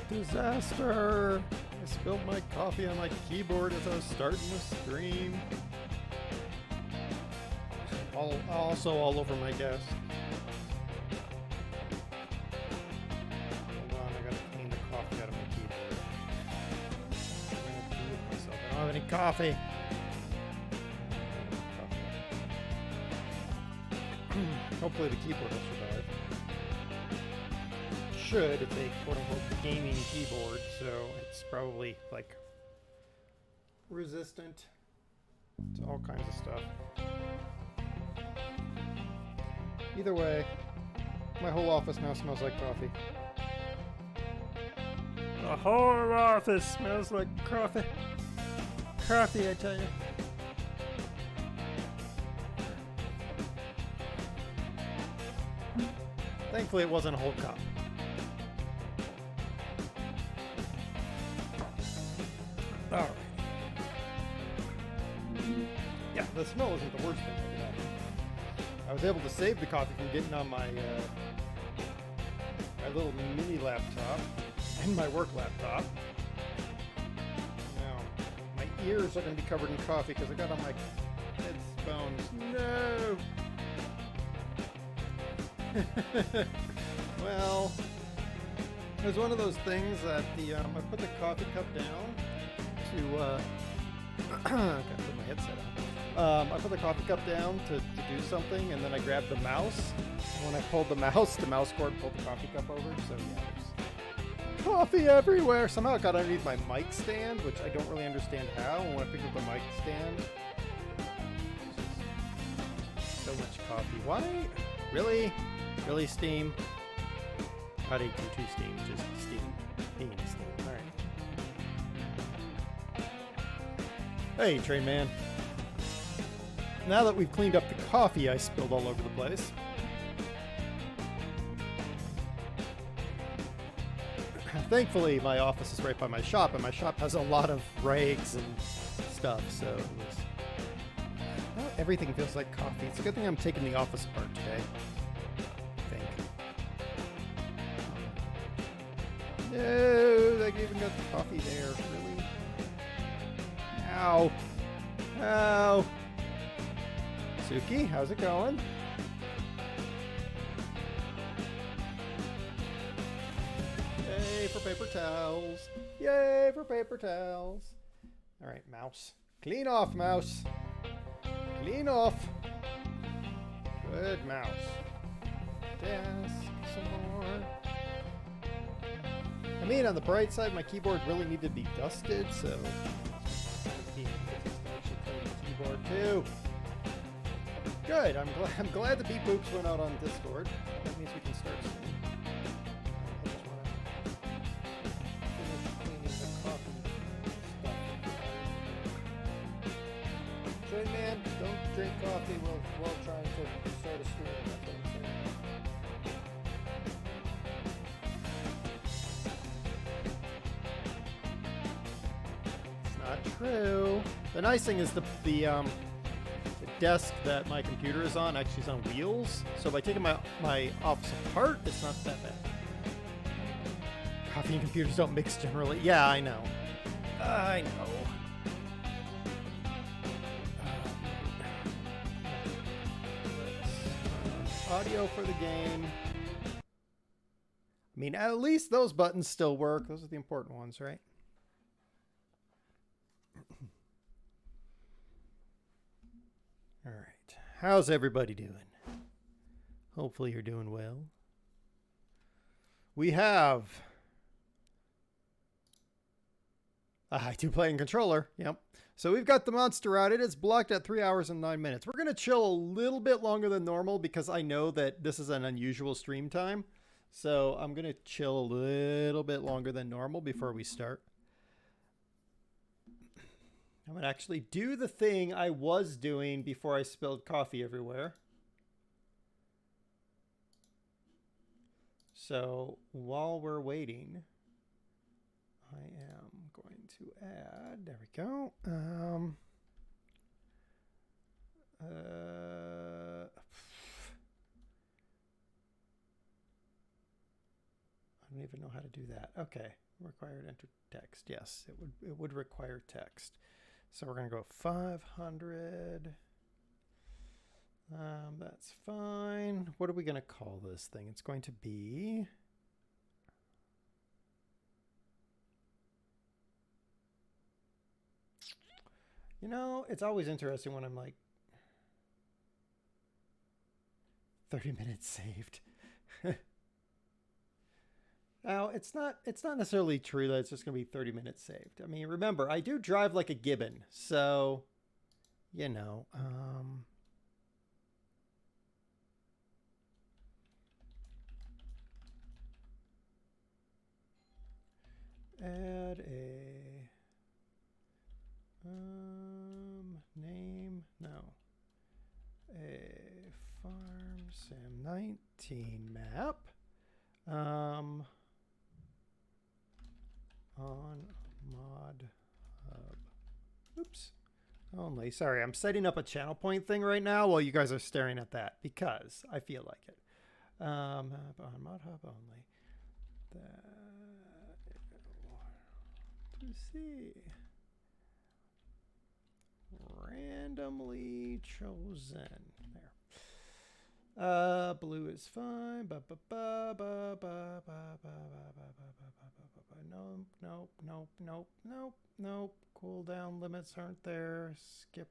Disaster! I spilled my coffee on my keyboard as I was starting the stream. Also all over my desk. Hold on, I gotta clean the coffee out of my keyboard. What am I gonna do with myself? I don't have any coffee. Hopefully the keyboard will survive. Should. It's a quote-unquote gaming keyboard, so it's probably like resistant to all kinds of stuff. Either way, my whole office now smells like coffee. The whole office smells like coffee. Coffee, I tell you. Thankfully, it wasn't a whole cup. Alright. Yeah, the smell isn't the worst thing. I was able to save the coffee from getting on my my little mini laptop and my work laptop. Now, my ears are going to be covered in coffee because I got on my headphones. No! Well, it was one of those things that I put the coffee cup down to gotta put my headset on. I put the coffee cup down to do something, and then I grabbed the mouse. And when I pulled the mouse cord pulled the coffee cup over. So yeah, there's coffee everywhere. Somehow it got underneath my mic stand, which I don't really understand how. And when I picked up the mic stand, so much coffee. Why? Really? Really, Steam? Not AT2 Steam, just Steam. Being Steam. Alright. Hey, Train Man. Now that we've cleaned up the coffee I spilled all over the place, thankfully my office is right by my shop, and my shop has a lot of rags and stuff, so it was... Well, everything feels like coffee. It's a good thing I'm taking the office apart today. No, they even got the coffee there. Really? Ow. Ow. Suki, how's it going? Yay for paper towels. Yay for paper towels. All right, mouse. Clean off, mouse. Clean off. Good mouse. Desk, some more. I mean, on the bright side, my keyboard really needed to be dusted, so keyboard too. Good. I'm glad the beep boops went out on Discord. That means we can start soon. I just want to finish cleaning the coffee stuff. Train Man, don't drink coffee while trying to start a stream. That's what I'm saying. Not true. The nice thing is the desk that my computer is on actually is on wheels, so by taking my office apart, it's not that bad. Coffee and computers don't mix generally. Yeah, I know. I know. Audio for the game. I mean, at least those buttons still work. Those are the important ones, right? All right. How's everybody doing? Hopefully you're doing well. We have... I do play in controller. Yep. So we've got the monster out. It is blocked at 3 hours and 9 minutes. We're going to chill a little bit longer than normal because I know that this is an unusual stream time. So I'm going to chill a little bit longer than normal before we start. I'm going to actually do the thing I was doing before I spilled coffee everywhere. So while we're waiting, I am going to add, there we go. don't even know how to do that. Okay, required enter text. Yes, it would require text. So we're gonna go 500. That's fine. What are we gonna call this thing? It's going to be. You know, it's always interesting when I'm like 30 minutes saved. Now, it's not necessarily true that it's just going to be 30 minutes saved. I mean, remember, I do drive like a gibbon, so you know, add a name, no, a Farm Sim 19 map on Mod Hub. Oops. Only. Sorry, I'm setting up a channel point thing right now while you guys are staring at that because I feel like it. On Mod Hub only. To see. Randomly chosen. There. Blue is fine. Nope. Cooldown limits aren't there. Skip.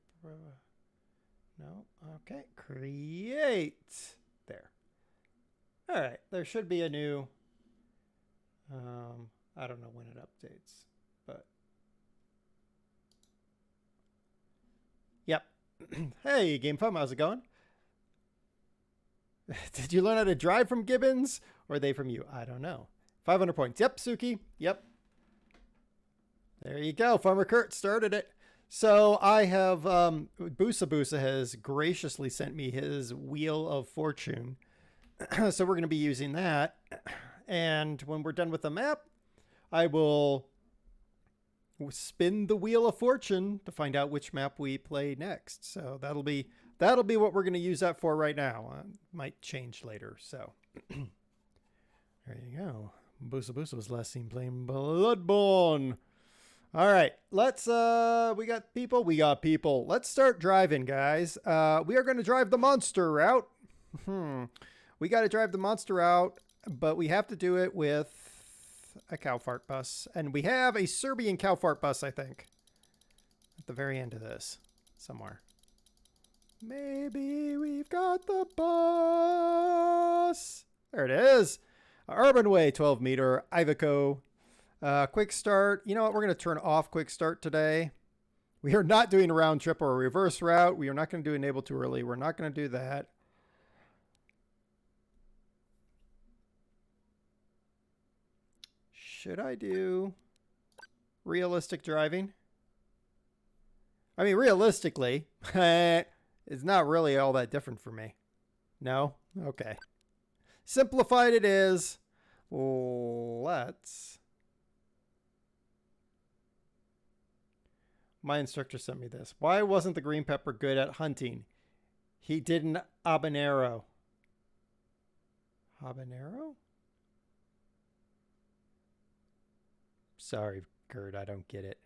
No. Okay. Create. There. All right. There should be a new. I don't know when it updates, but. Yep. Hey, Game Fun, how's it going? Did you learn how to drive from Gibbons? Or are they from you? I don't know. 500 points. Yep, Suki. Yep. There you go. Farmer Kurt started it. So I have, Busa has graciously sent me his Wheel of Fortune. So we're going to be using that. And when we're done with the map, I will spin the Wheel of Fortune to find out which map we play next. So that'll be what we're going to use that for right now. Might change later. So there you go. Busa was last seen playing Bloodborne. All right, let's we got people. Let's start driving, guys. We are going to drive the monster route. We got to drive the monster route, but we have to do it with a cow fart bus, and we have a Serbian cow fart bus, I think, at the very end of this somewhere. Maybe we've got the bus. There it is. Urban Way 12 meter Iveco. Quick start. You know what? We're going to turn off quick start today. We are not doing a round trip or a reverse route. We are not going to do enable too early. We're not going to do that. Should I do realistic driving? I mean, realistically, it's not really all that different for me. No? Okay. Simplified it is. Let's. My instructor sent me this. Why wasn't the green pepper good at hunting? He did an habanero. Habanero? Sorry, Kurt, I don't get it.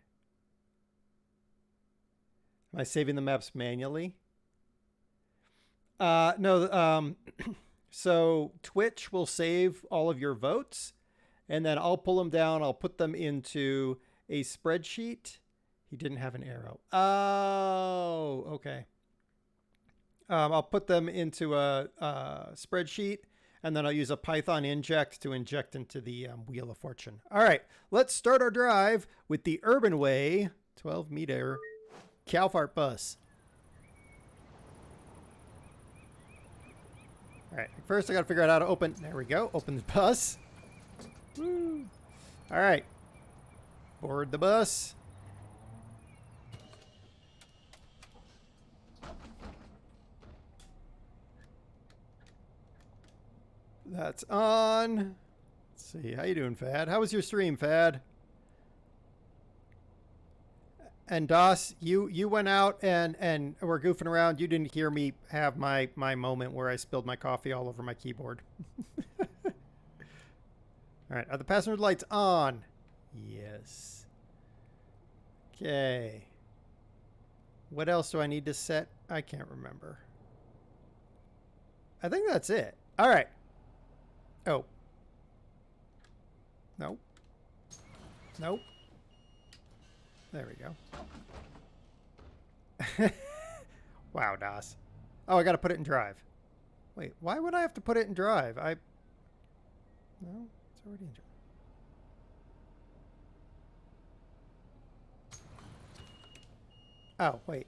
Am I saving the maps manually? No. So Twitch will save all of your votes, and then I'll pull them down. I'll put them into a spreadsheet. He didn't have an arrow. Oh, okay. I'll put them into a spreadsheet, and then I'll use a Python inject to inject into the Wheel of Fortune. All right, let's start our drive with the Urban Way 12 meter cow fart bus. All right, first I got to figure out how to open. There we go. Open the bus. Woo. All right. Board the bus. That's on. Let's see. How you doing, Fad? How was your stream, Fad? And Das, you went out and were goofing around. You didn't hear me have my moment where I spilled my coffee all over my keyboard. All All right, are the passenger lights on? Yes. Okay. What else do I need to set? I can't remember. I think that's it. All right. Oh. Nope. Nope. There we go. Wow, DOS. Oh, I got to put it in drive. Wait, why would I have to put it in drive? No, it's already in drive. Oh, wait.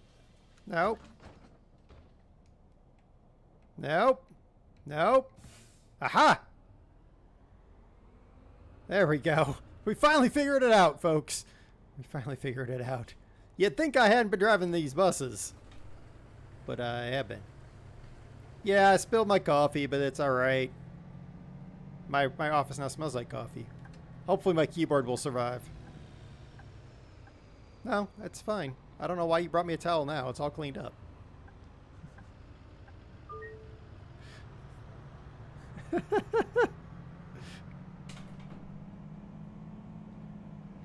Nope. Nope. Nope. Aha! There we go. We finally figured it out, folks. We finally figured it out. You'd think I hadn't been driving these buses. But I have been. Yeah, I spilled my coffee, but it's alright. My office now smells like coffee. Hopefully my keyboard will survive. No, it's fine. I don't know why you brought me a towel now. It's all cleaned up.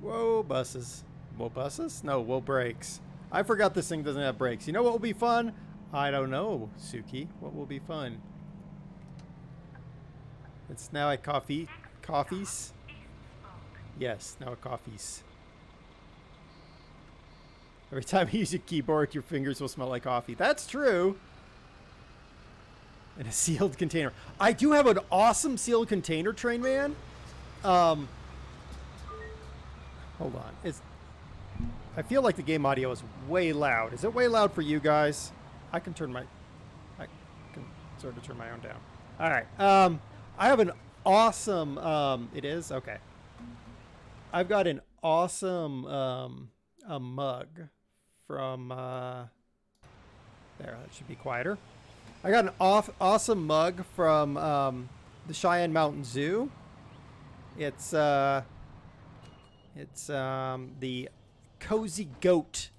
Whoa, buses. Whoa, buses? No, whoa, brakes. I forgot this thing doesn't have brakes. You know what will be fun? I don't know, Suki. What will be fun? It's now a coffees. Yes, now a coffees. Every time you use your keyboard, your fingers will smell like coffee. That's true. In a sealed container. I do have an awesome sealed container, Train Man. Hold on. I feel like the game audio is way loud. Is it way loud for you guys? I can sort of turn my own down. All right. I have an awesome. It is okay. I've got an awesome a mug from. There, that should be quieter. I got an awesome mug from the Cheyenne Mountain Zoo. It's the Cozy Goat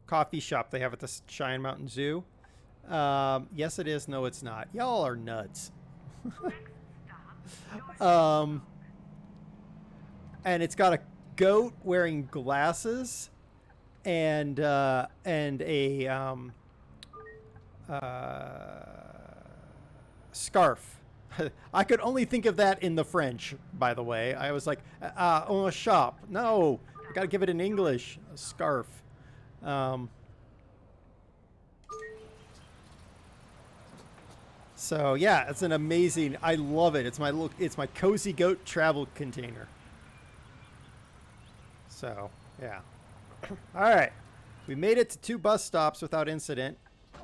coffee shop they have at the Cheyenne Mountain Zoo. Yes, it is. No, it's not. Y'all are nuts. And it's got a goat wearing glasses and a scarf. I could only think of that in the French, by the way. I was like, a shop. No, I gotta give it in English. A scarf. So yeah, it's an amazing. I love it. It's my Cozy Goat travel container. So yeah. All right, we made it to 2 bus stops without incident.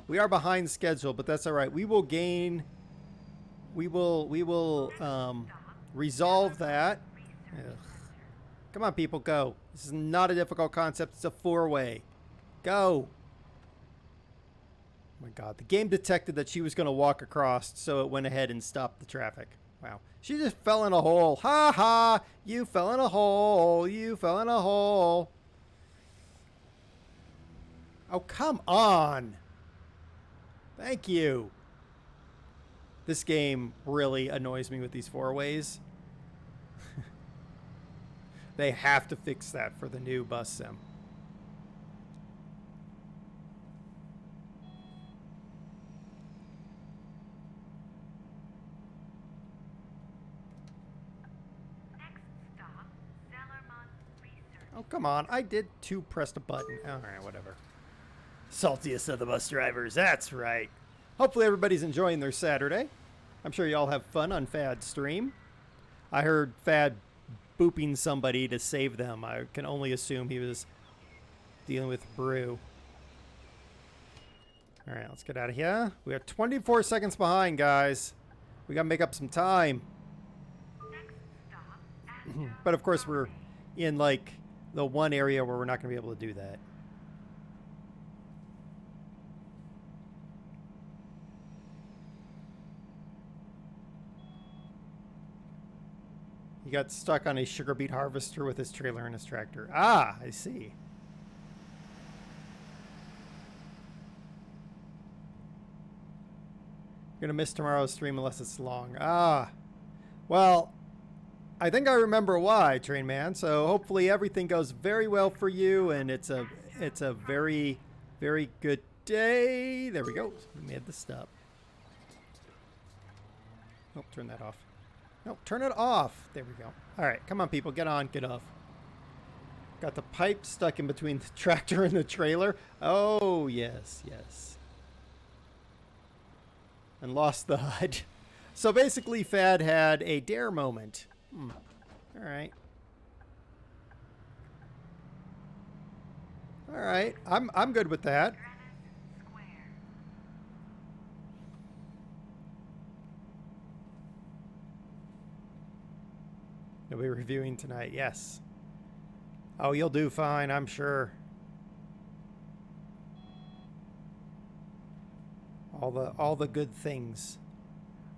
We are behind schedule, but that's all right. We will resolve that. Ugh. Come on, people, go. This is not a difficult concept. It's a 4-way. Go. Oh my God, the game detected that she was going to walk across, so it went ahead and stopped the traffic. Wow. She just fell in a hole. Ha ha! You fell in a hole. You fell in a hole. Oh, come on. Thank you. This game really annoys me with these 4-ways. They have to fix that for the new bus sim. Oh, come on. I did press the button. All right, whatever. Saltiest of the bus drivers. That's right. Hopefully everybody's enjoying their Saturday. I'm sure y'all have fun on Fad's stream. I heard Fad booping somebody to save them. I can only assume he was dealing with Brew. All right, let's get out of here. We are 24 seconds behind, guys. We got to make up some time. But of course, we're in like the one area where we're not going to be able to do that. He got stuck on a sugar beet harvester with his trailer and his tractor. Ah, I see. You're going to miss tomorrow's stream unless it's long. Ah. Well, I think I remember why, Train Man. So hopefully everything goes very well for you, and it's a very, very good day. There we go. We made the stop. Oh, turn that off. No, turn it off. There we go. All right, come on, people. Get on, get off. Got the pipe stuck in between the tractor and the trailer. Oh, yes, yes. And lost the HUD. So basically, Fad had a dare moment. All right. All right. I'm good with that. You'll be reviewing tonight. Yes. Oh, you'll do fine, I'm sure. All the good things.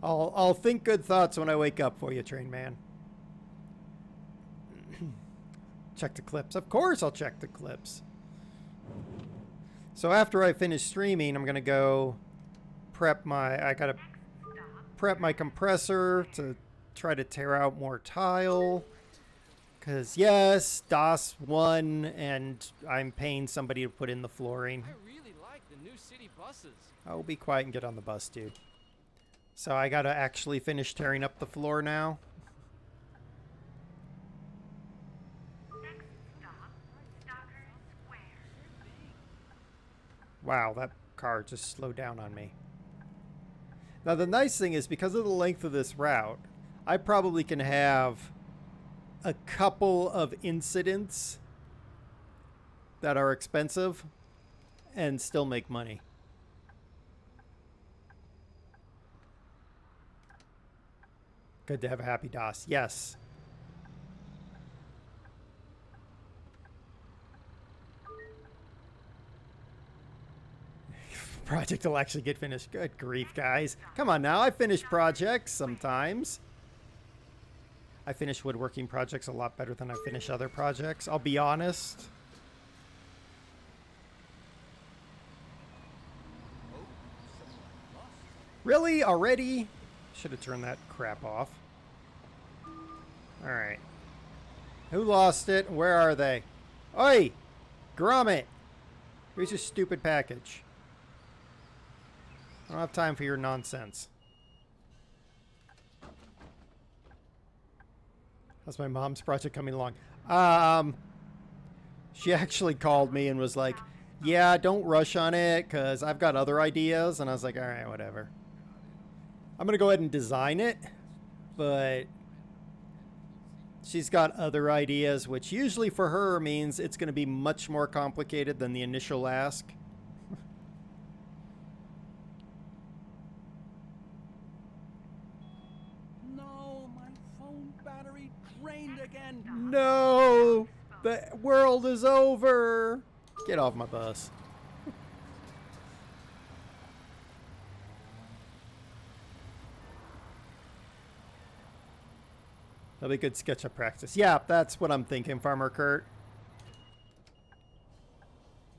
I'll think good thoughts when I wake up for you, Train Man. Check the clips. Of course I'll check the clips. So after I finish streaming, I'm gonna go I gotta prep my compressor to try to tear out more tile. Cause yes, DOS won, and I'm paying somebody to put in the flooring. I really like the new city buses. Oh, be quiet and get on the bus, dude. So I gotta actually finish tearing up the floor now. Next stop, Stockard Square. Wow, that car just slowed down on me. Now the nice thing is, because of the length of this route, I probably can have a couple of incidents that are expensive and still make money. Good to have a happy DOS. Yes. Project will actually get finished. Good grief, guys. Come on now. I finish projects sometimes. I finish woodworking projects a lot better than I finish other projects. I'll be honest. Really? Already? Should have turned that crap off. Alright. Who lost it? Where are they? Oi! Grommet! Here's your stupid package. I don't have time for your nonsense. How's my mom's project coming along? She actually called me and was like, yeah, don't rush on it because I've got other ideas. And I was like, all right, whatever. I'm going to go ahead and design it, but she's got other ideas, which usually for her means it's going to be much more complicated than the initial ask. No, my phone battery drained again. No! The world is over! Get off my bus. That'll be good SketchUp practice. Yeah, that's what I'm thinking, Farmer Kurt.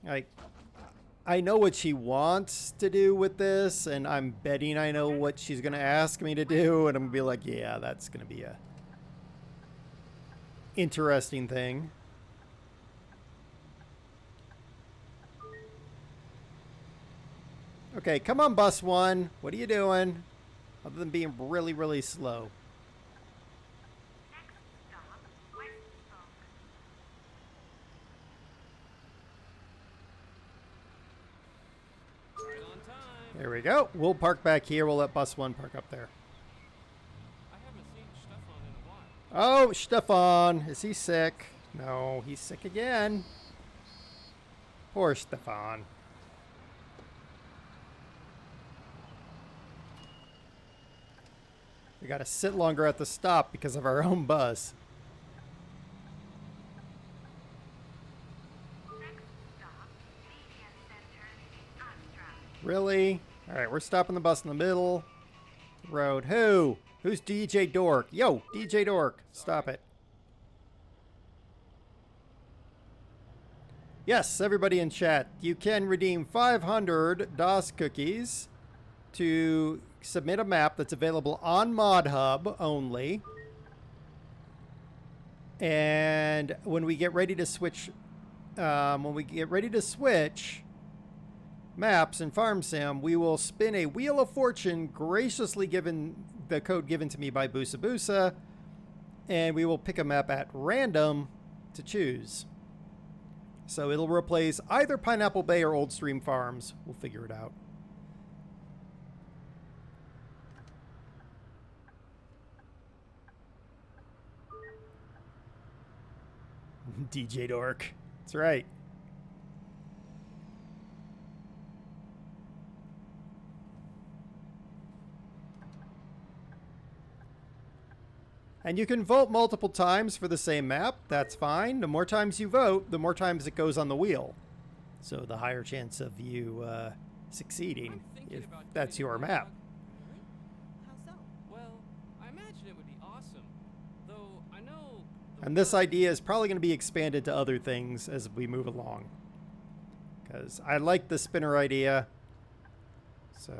I know what she wants to do with this, and I'm betting I know what she's going to ask me to do, and I'm going to be like, yeah, that's going to be a interesting thing. Okay, come on, bus one. What are you doing? Other than being really, really slow. Next stop, West Oak. Right on time. There we go. We'll park back here. We'll let bus one park up there. I haven't seen Stefan in a while. Oh, Stefan. Is he sick? No, he's sick again. Poor Stefan. We gotta sit longer at the stop because of our own bus. Next stop, Media Center, Astra. Really? Alright, we're stopping the bus in the middle. Road. Who? Who's DJ Dork? Yo, DJ Dork. Stop it. Yes, everybody in chat. You can redeem 500 DOS cookies to submit a map that's available on ModHub only. And when we get ready to switch, maps in Farm Sim, we will spin a Wheel of Fortune, graciously given the code given to me by Busa Busa, and we will pick a map at random to choose. So it'll replace either Pineapple Bay or Old Stream Farms. We'll figure it out. DJ Dork. That's right. And you can vote multiple times for the same map. That's fine. The more times you vote, the more times it goes on the wheel. So the higher chance of you succeeding if that's your map. How so? Well, I imagine it would be awesome. Though I know. And this idea is probably going to be expanded to other things as we move along. Because I like the spinner idea. So. I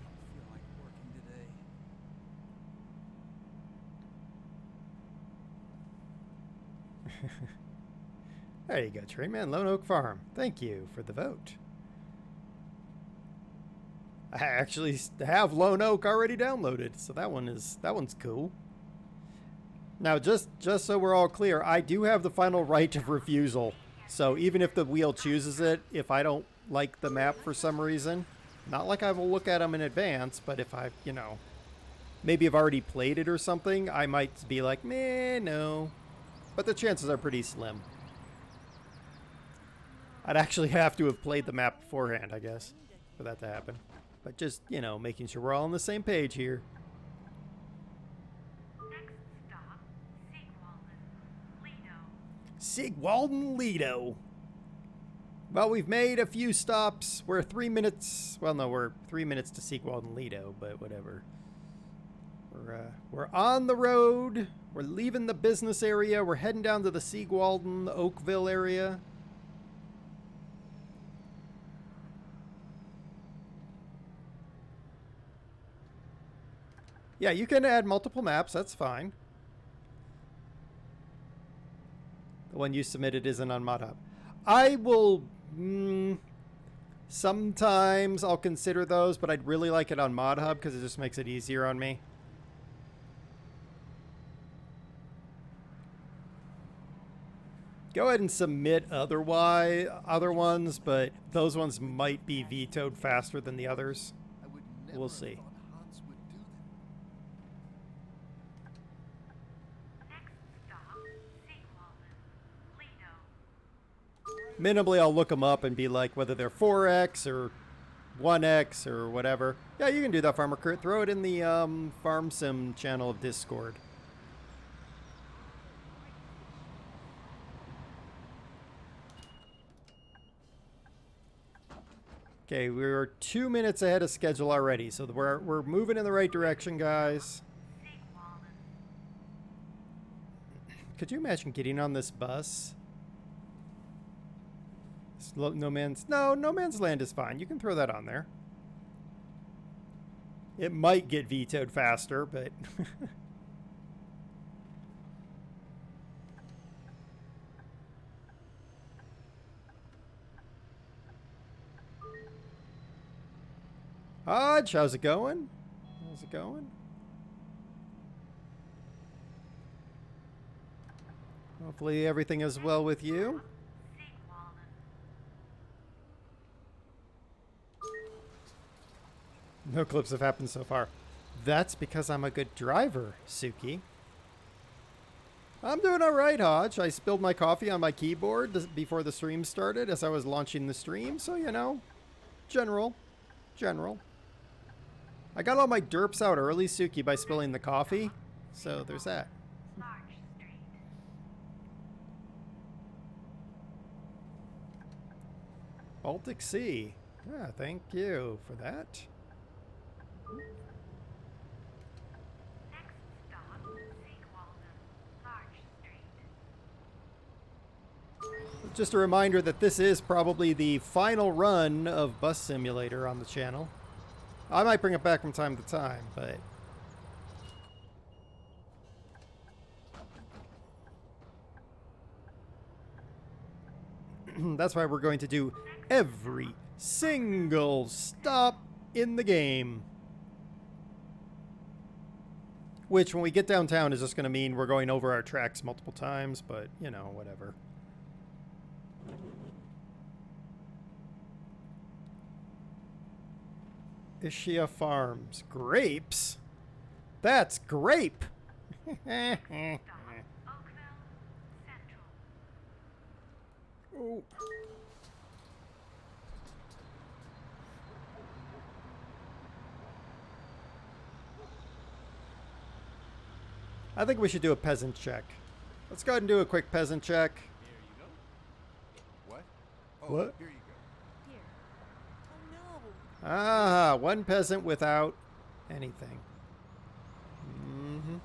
don't feel like working today. There you go, Trainman Lone Oak Farm. Thank you for the vote. I actually have Lone Oak already downloaded, so that one's cool. Now, just so we're all clear, I do have the final right of refusal. So even if the wheel chooses it, if I don't like the map for some reason, not like I will look at them in advance, but if I, maybe I've already played it or something, I might be like, meh, no. But the chances are pretty slim. I'd actually have to have played the map beforehand, I guess, for that to happen. But just, making sure we're all on the same page here. Next stop, Sigwalden, Lido. Sigwalden, Lido. Well, we've made a few stops. We're 3 minutes. Well, no, we're 3 minutes to Sigwalden, Lido, but whatever. We're on the road. We're leaving the business area. We're heading down to the Sigwalden, Oakville area. Yeah, you can add multiple maps. That's fine. The one you submitted isn't on ModHub. I will... sometimes I'll consider those, but I'd really like it on ModHub because it just makes it easier on me. Go ahead and submit other ones, but those ones might be vetoed faster than the others. I would never We'll have see. thought Hans would do that. Next stop, Sigwalden, Lido. Minimally, I'll look them up and be like whether they're 4X or 1X or whatever. Yeah, you can do that, Farmer Kurt. Throw it in the Farm Sim channel of Discord. Okay, we're 2 minutes ahead of schedule already, so we're moving in the right direction, guys. Sigwalden. Could you imagine getting on this bus? No Man's Land is fine. You can throw that on there. It might get vetoed faster, but Hodge, how's it going? How's it going? Hopefully everything is well with you. Sigwalden. No clips have happened so far. That's because I'm a good driver, Suki. I'm doing all right, Hodge. I spilled my coffee on my keyboard before the stream started as I was launching the stream, so, general. I got all my derps out early, Suki, by spilling the coffee, so there's that. Larch Street. Baltic Sea. Yeah, thank you for that. Next stop, Sigwalden, Larch Street. Just a reminder that this is probably the final run of Bus Simulator on the channel. I might bring it back from time to time, but That's why we're going to do every single stop in the game. Which, when we get downtown, is just going to mean we're going over our tracks multiple times, but, you know, whatever. Ishia Farms. Grapes? That's grape! Oakville Central. Oh. I think we should do a peasant check. Let's go ahead and do a quick peasant check. Here you go. What? Oh, What? Here you go. Here. Oh no. Ah, one peasant without anything. Mm-hmm.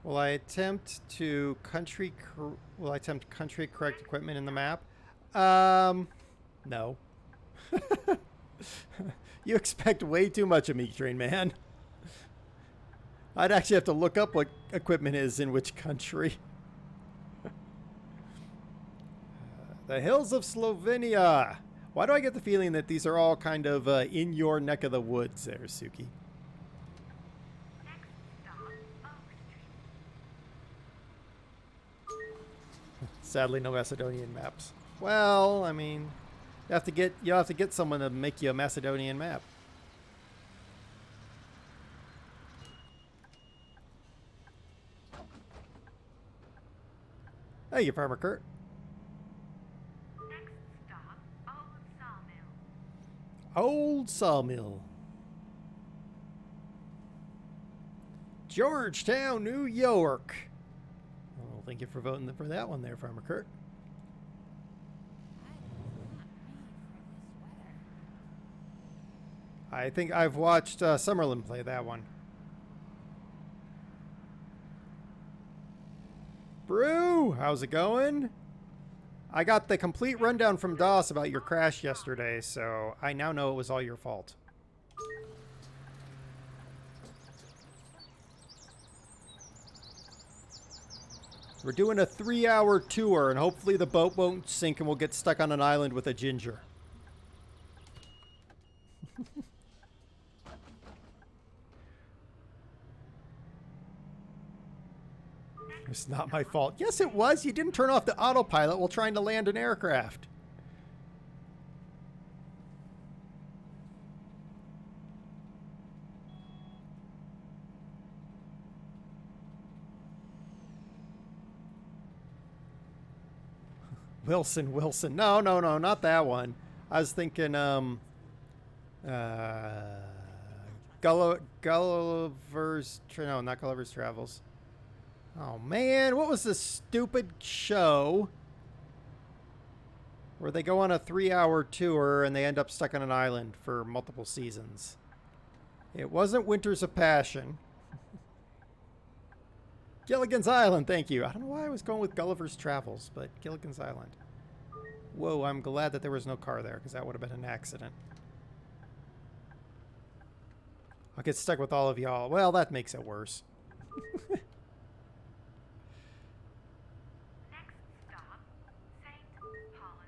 Will I attempt country correct equipment in the map? No. You expect way too much of me, Train Man. I'd actually have to look up what equipment is in which country. The hills of Slovenia. Why do I get the feeling that these are all kind of in your neck of the woods there, Suki? Next stop, Oak Street. Sadly, no Macedonian maps. Well, I mean, you'll have to get someone to make you a Macedonian map. Thank you, Farmer Kurt. Next stop, Old Sawmill. Old Sawmill. Georgetown, New York. Well, thank you for voting for that one there, Farmer Kurt. I think I've watched Summerlin play that one. Brew, how's it going? I got the complete rundown from DOS about your crash yesterday, so I now know it was all your fault. We're doing a 3-hour tour, and hopefully the boat won't sink and we'll get stuck on an island with a ginger. It's not my fault. Yes, it was. You didn't turn off the autopilot while trying to land an aircraft. Wilson. No, not that one. I was thinking, Gulliver's... No, not Gulliver's Travels. Oh, man. What was this stupid show where they go on a 3-hour tour and they end up stuck on an island for multiple seasons? It wasn't Winters of Passion. Gilligan's Island, thank you. I don't know why I was going with Gulliver's Travels, but Gilligan's Island. Whoa, I'm glad that there was no car there, because that would have been an accident. I'll get stuck with all of y'all. Well, that makes it worse. Next stop, St. Paul's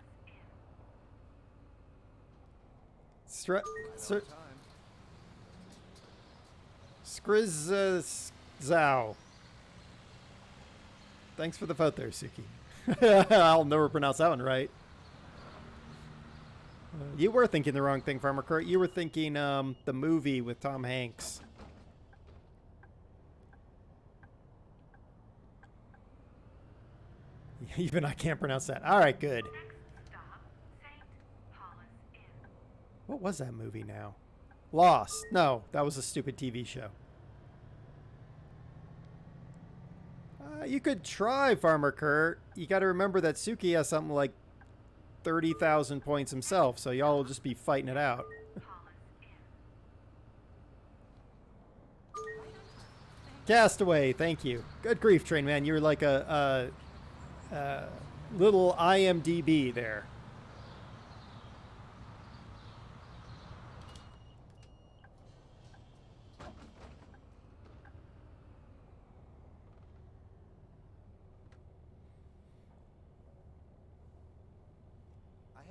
Inn. Skrizzow. Thanks for the vote there, Suki. I'll never pronounce that one right. You were thinking the wrong thing, Farmer Kurt. You were thinking the movie with Tom Hanks. Even I can't pronounce that. All right, good. Next stop, St. Paul's Inn. What was that movie now? Lost. No, that was a stupid TV show. You could try, Farmer Kurt. You got to remember that Suki has something like 30,000 points himself, so y'all will just be fighting it out. Castaway, thank you. Good grief, Train Man. You're like a little IMDb there.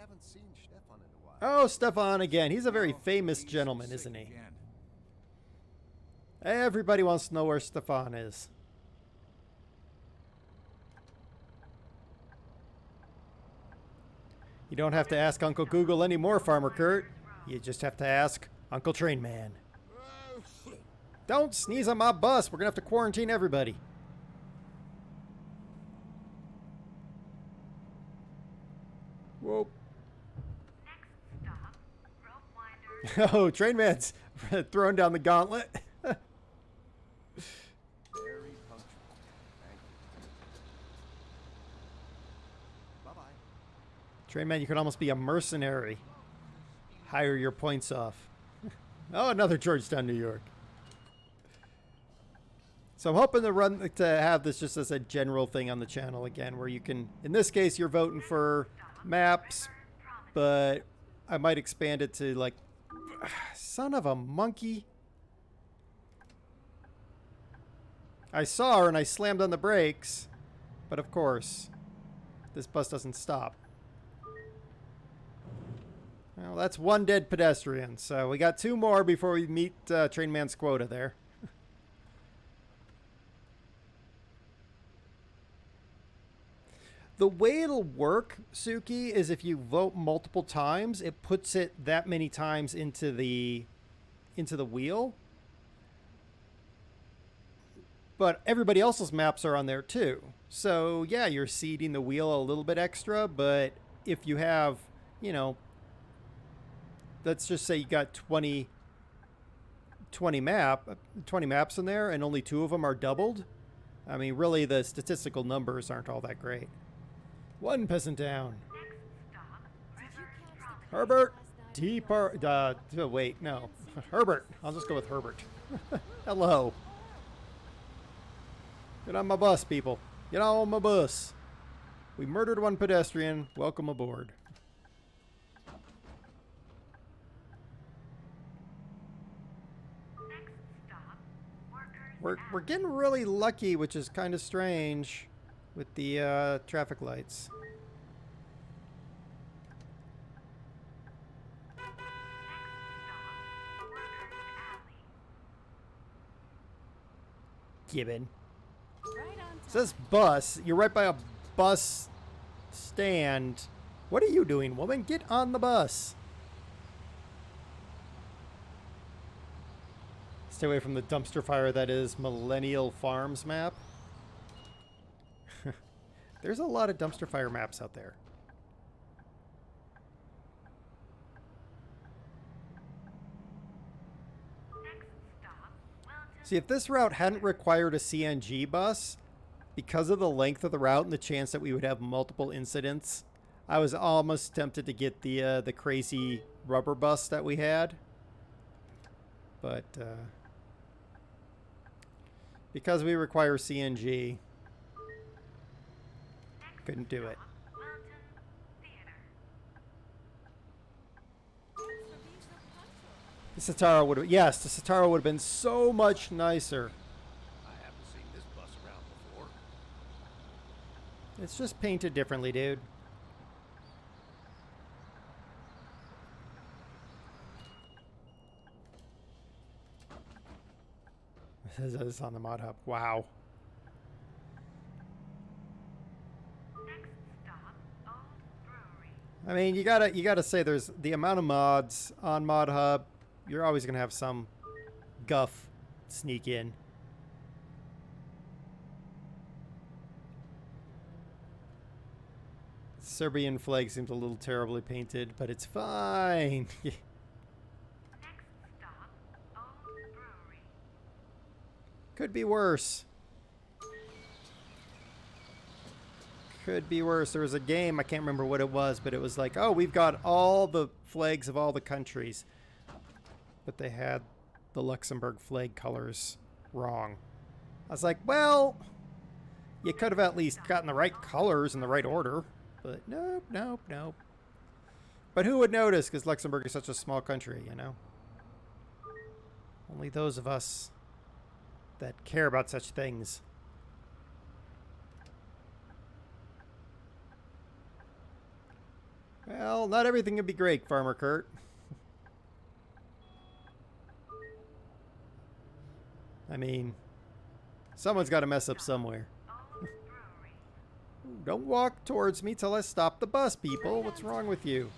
haven't seen Stefan in a while. Oh, Stefan again. He's a very Well, famous he's gentleman, sick isn't he? again. Everybody wants to know where Stefan is. You don't have to ask Uncle Google anymore, Farmer Kurt. You just have to ask Uncle Trainman. Don't sneeze on my bus. We're going to have to quarantine everybody. Whoa. Next stop, rope winders. Oh, Trainman's throwing down the gauntlet. Very punctual. Thank you. Bye-bye. Trainman, you could almost be a mercenary. Hire your points off. Oh, another Georgetown, New York. So I'm hoping to have this just as a general thing on the channel again, where you can, in this case, you're voting for maps, but I might expand it to like, son of a monkey. I saw her and I slammed on the brakes, but of course, this bus doesn't stop. Well, that's one dead pedestrian, so we got 2 more before we meet Trainman's quota there. The way it'll work, Suki, is if you vote multiple times, it puts it that many times into the wheel. But everybody else's maps are on there too. So yeah, you're seeding the wheel a little bit extra, but if you have, you know, let's just say you got 20 maps in there and only 2 of them are doubled. I mean, really the statistical numbers aren't all that great. 1 peasant down. Next stop, Did you catch the car Herbert last T. night? Wait, no. Herbert. I'll just go with Herbert. Hello. Get on my bus, people. Get on my bus. We murdered 1 pedestrian. Welcome aboard. next stop, workers. We're getting really lucky, which is kind of strange, with the traffic lights. Next stop, workers alley. Gibbon. Right on time. It says bus. You're right by a bus stand. What are you doing, woman? Get on the bus. Stay away from the dumpster fire that is Millennial Farms map. There's a lot of dumpster fire maps out there. Next stop, Wilton. See, if this route hadn't required a CNG bus, because of the length of the route and the chance that we would have multiple incidents, I was almost tempted to get the crazy rubber bus that we had. But because we require CNG, Next couldn't do it. stop, Wilton Theater. Thanks for being so punctual. The Satara would have, yes, the Satara would have been so much nicer. I haven't seen this bus around before. It's just painted differently, dude. This is on the mod hub. Wow. Next stop, Old Brewery. I mean, you gotta say there's the amount of mods on Mod Hub. You're always gonna have some guff sneak in. Serbian flag seems a little terribly painted, but it's fine. Next stop, Old Brewery. Could be worse. Could be worse. There was a game, I can't remember what it was, but it was like, oh, we've got all the flags of all the countries. But they had the Luxembourg flag colors wrong. I was like, well, you could have at least gotten the right colors in the right order. But nope, nope, nope. But who would notice? Because Luxembourg is such a small country, you know? Only those of us that care about such things. Well, not everything can be great, Farmer Kurt. I mean, someone's got to mess up somewhere. Old Brewery. Don't walk towards me till I stop the bus, people. What's wrong with you?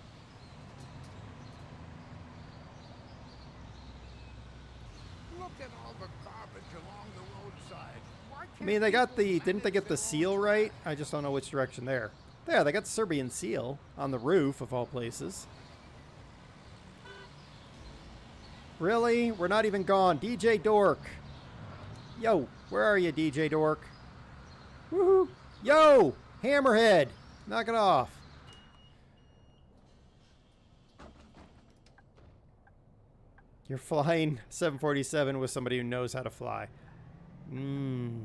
Look at all the garbage along the roadside. Why I can't mean, they got people the... Didn't they get the manage their seal own right? I just don't know which direction there. There, they got the Serbian seal on the roof, of all places. Really? We're not even gone. DJ Dork. Yo, where are you, DJ Dork? Woohoo! Yo! Hammerhead! Knock it off. You're flying 747 with somebody who knows how to fly. You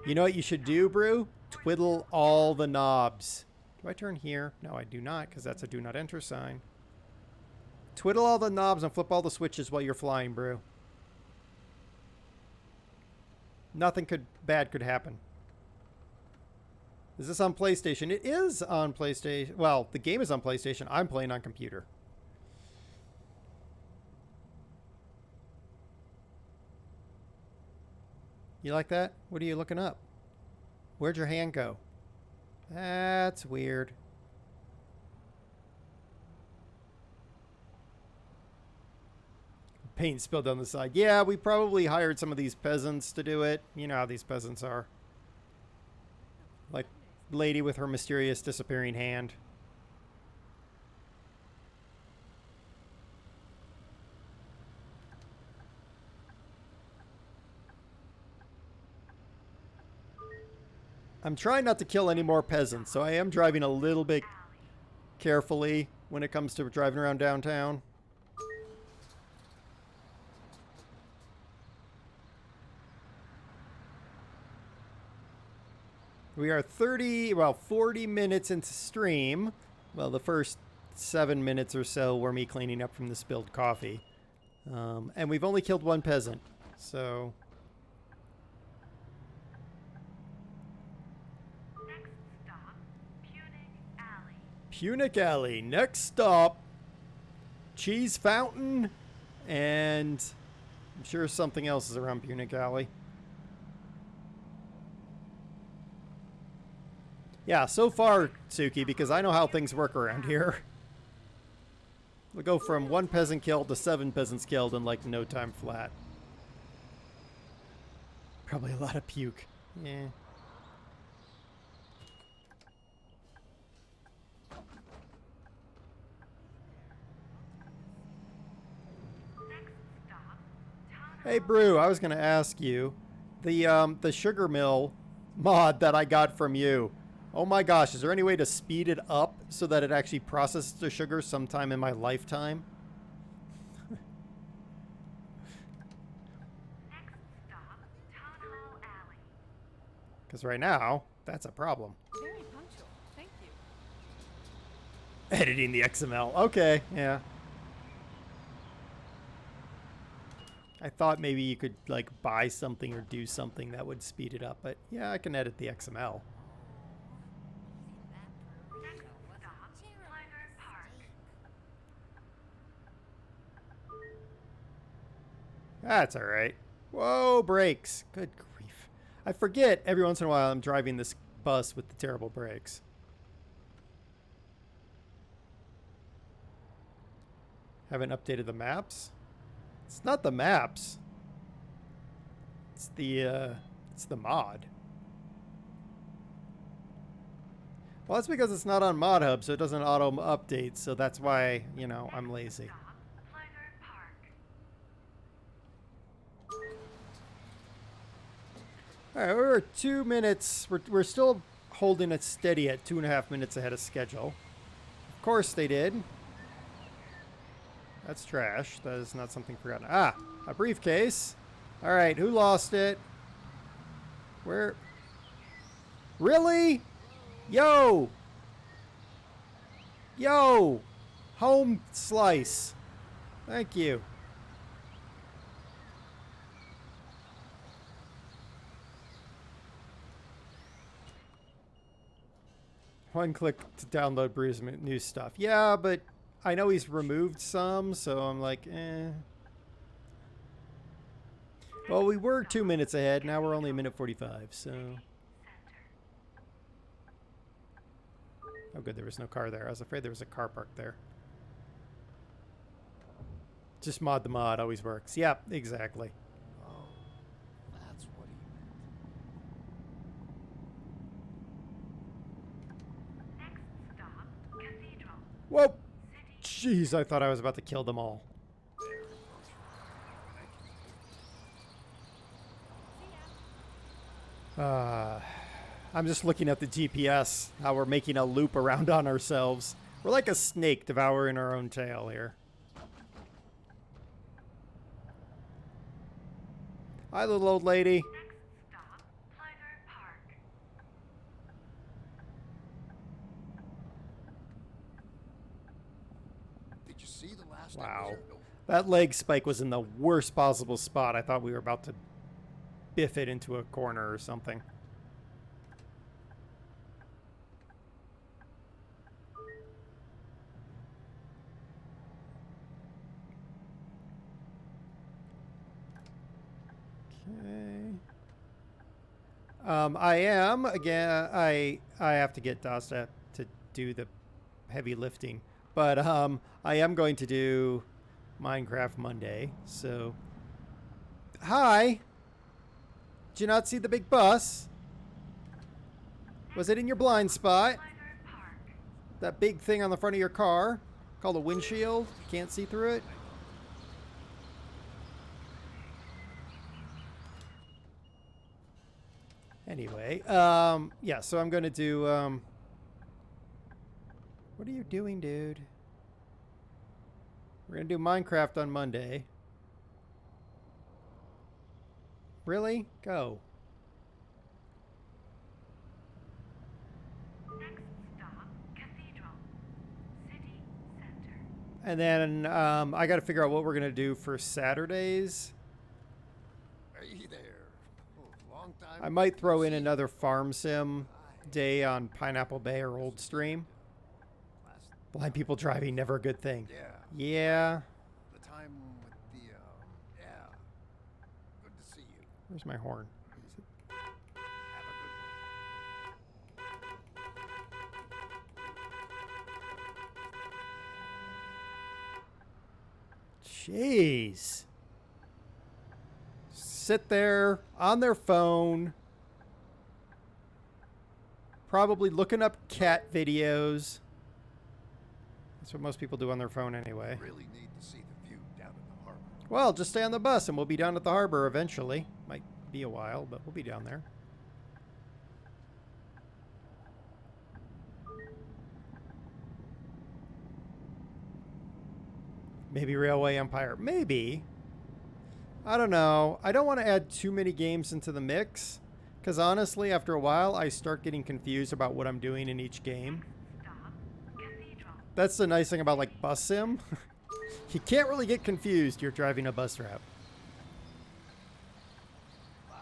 know what you should do, Brew? Twiddle all the knobs. Do I turn here? No, I do not, because that's a do not enter sign. Twiddle all the knobs and flip all the switches while you're flying, Brew. Nothing bad could happen. Is this on PlayStation? It is on PlayStation. Well, the game is on PlayStation. I'm playing on computer. You like that? What are you looking up? Where'd your hand go? That's weird. Paint spilled down the side. Yeah, we probably hired some of these peasants to do it. You know how these peasants are. Like lady with her mysterious disappearing hand. I'm trying not to kill any more peasants, so I am driving a little bit carefully when it comes to driving around downtown. We are 40 minutes into stream. Well, the first 7 minutes or so were me cleaning up from the spilled coffee. And we've only killed one peasant, so... Next stop, Punic Alley. Punic Alley. Next stop, Cheese Fountain, and I'm sure something else is around Punic Alley. Yeah, so far, Suki, because I know how things work around here. We'll go from 1 peasant killed to 7 peasants killed in like no time flat. Probably a lot of puke. Yeah. Next stop, Hey, Brew, I was going to ask you, the sugar mill mod that I got from you. Oh my gosh, is there any way to speed it up so that it actually processes the sugar sometime in my lifetime? Next stop, Town Hall Alley. Because right now, that's a problem. Very punctual. Thank you. Editing the XML. Okay, yeah. I thought maybe you could like buy something or do something that would speed it up, but yeah, I can edit the XML. Next stop, Tiger Park. That's all right. Whoa, brakes. Good grief. I forget every once in a while I'm driving this bus with the terrible brakes. Haven't updated the maps? It's not the maps. It's the mod. Well, that's because it's not on Mod Hub, so it doesn't auto update, so that's why, you know, I'm lazy. Stop, Tiger Park. All right, we're 2 minutes. We're still holding it steady at 2.5 minutes ahead of schedule. Of course they did. That's trash. That is not something forgotten. Ah, a briefcase. All right, who lost it? Where? Really? Yo! Yo! Home slice. Thank you. One click to download Bruce's new stuff. Yeah, but I know he's removed some, so I'm like, eh. Well, we were 2 minutes ahead. Now we're only a minute 45, so. Oh, good, there was no car there. I was afraid there was a car parked there. Just mod the mod always works. Yep, exactly. Oh, that's what he meant. Next stop, Cathedral. Whoa! City. Jeez, I thought I was about to kill them all. I'm just looking at the GPS, how we're making a loop around on ourselves. We're like a snake devouring our own tail here. Hi, little old lady. Next stop, Pliger Park. Did you see the last Wow. episode? That leg spike was in the worst possible spot. I thought we were about to biff it into a corner or something. Okay. I am again. I have to get Dasta to do the heavy lifting, but I am going to do Minecraft Monday. So, hi. Did you not see the big bus? Was it in your blind spot? Pliger Park. That big thing on the front of your car called a windshield? Can't see through it? Anyway, yeah, so I'm going to do, what are you doing, dude? We're going to do Minecraft on Monday. Really? Go. Next stop, Cathedral. City Center. And then I got to figure out what we're going to do for Saturdays. Hey there. Oh, long time. I might throw in no see. another farm sim day on Pineapple Bay or Old Stream. Last, Blind people driving, never a good thing. yeah. Yeah. The time with the, yeah. Good to see you. Where's my horn? Have a good Jeez. Sit there on their phone, probably looking up cat videos. That's what most people do on their phone anyway. one. Really need to see the view down at the harbor. Well, just stay on the bus and we'll be down at the harbor eventually. Might be a while, but we'll be down there. Maybe Railway Empire. Maybe. I don't know. I don't want to add too many games into the mix. Because honestly, after a while, I start getting confused about what I'm doing in each game. Stop, Cathedral. That's the nice thing about like Bus Sim. You can't really get confused. You're driving a bus route. Bye.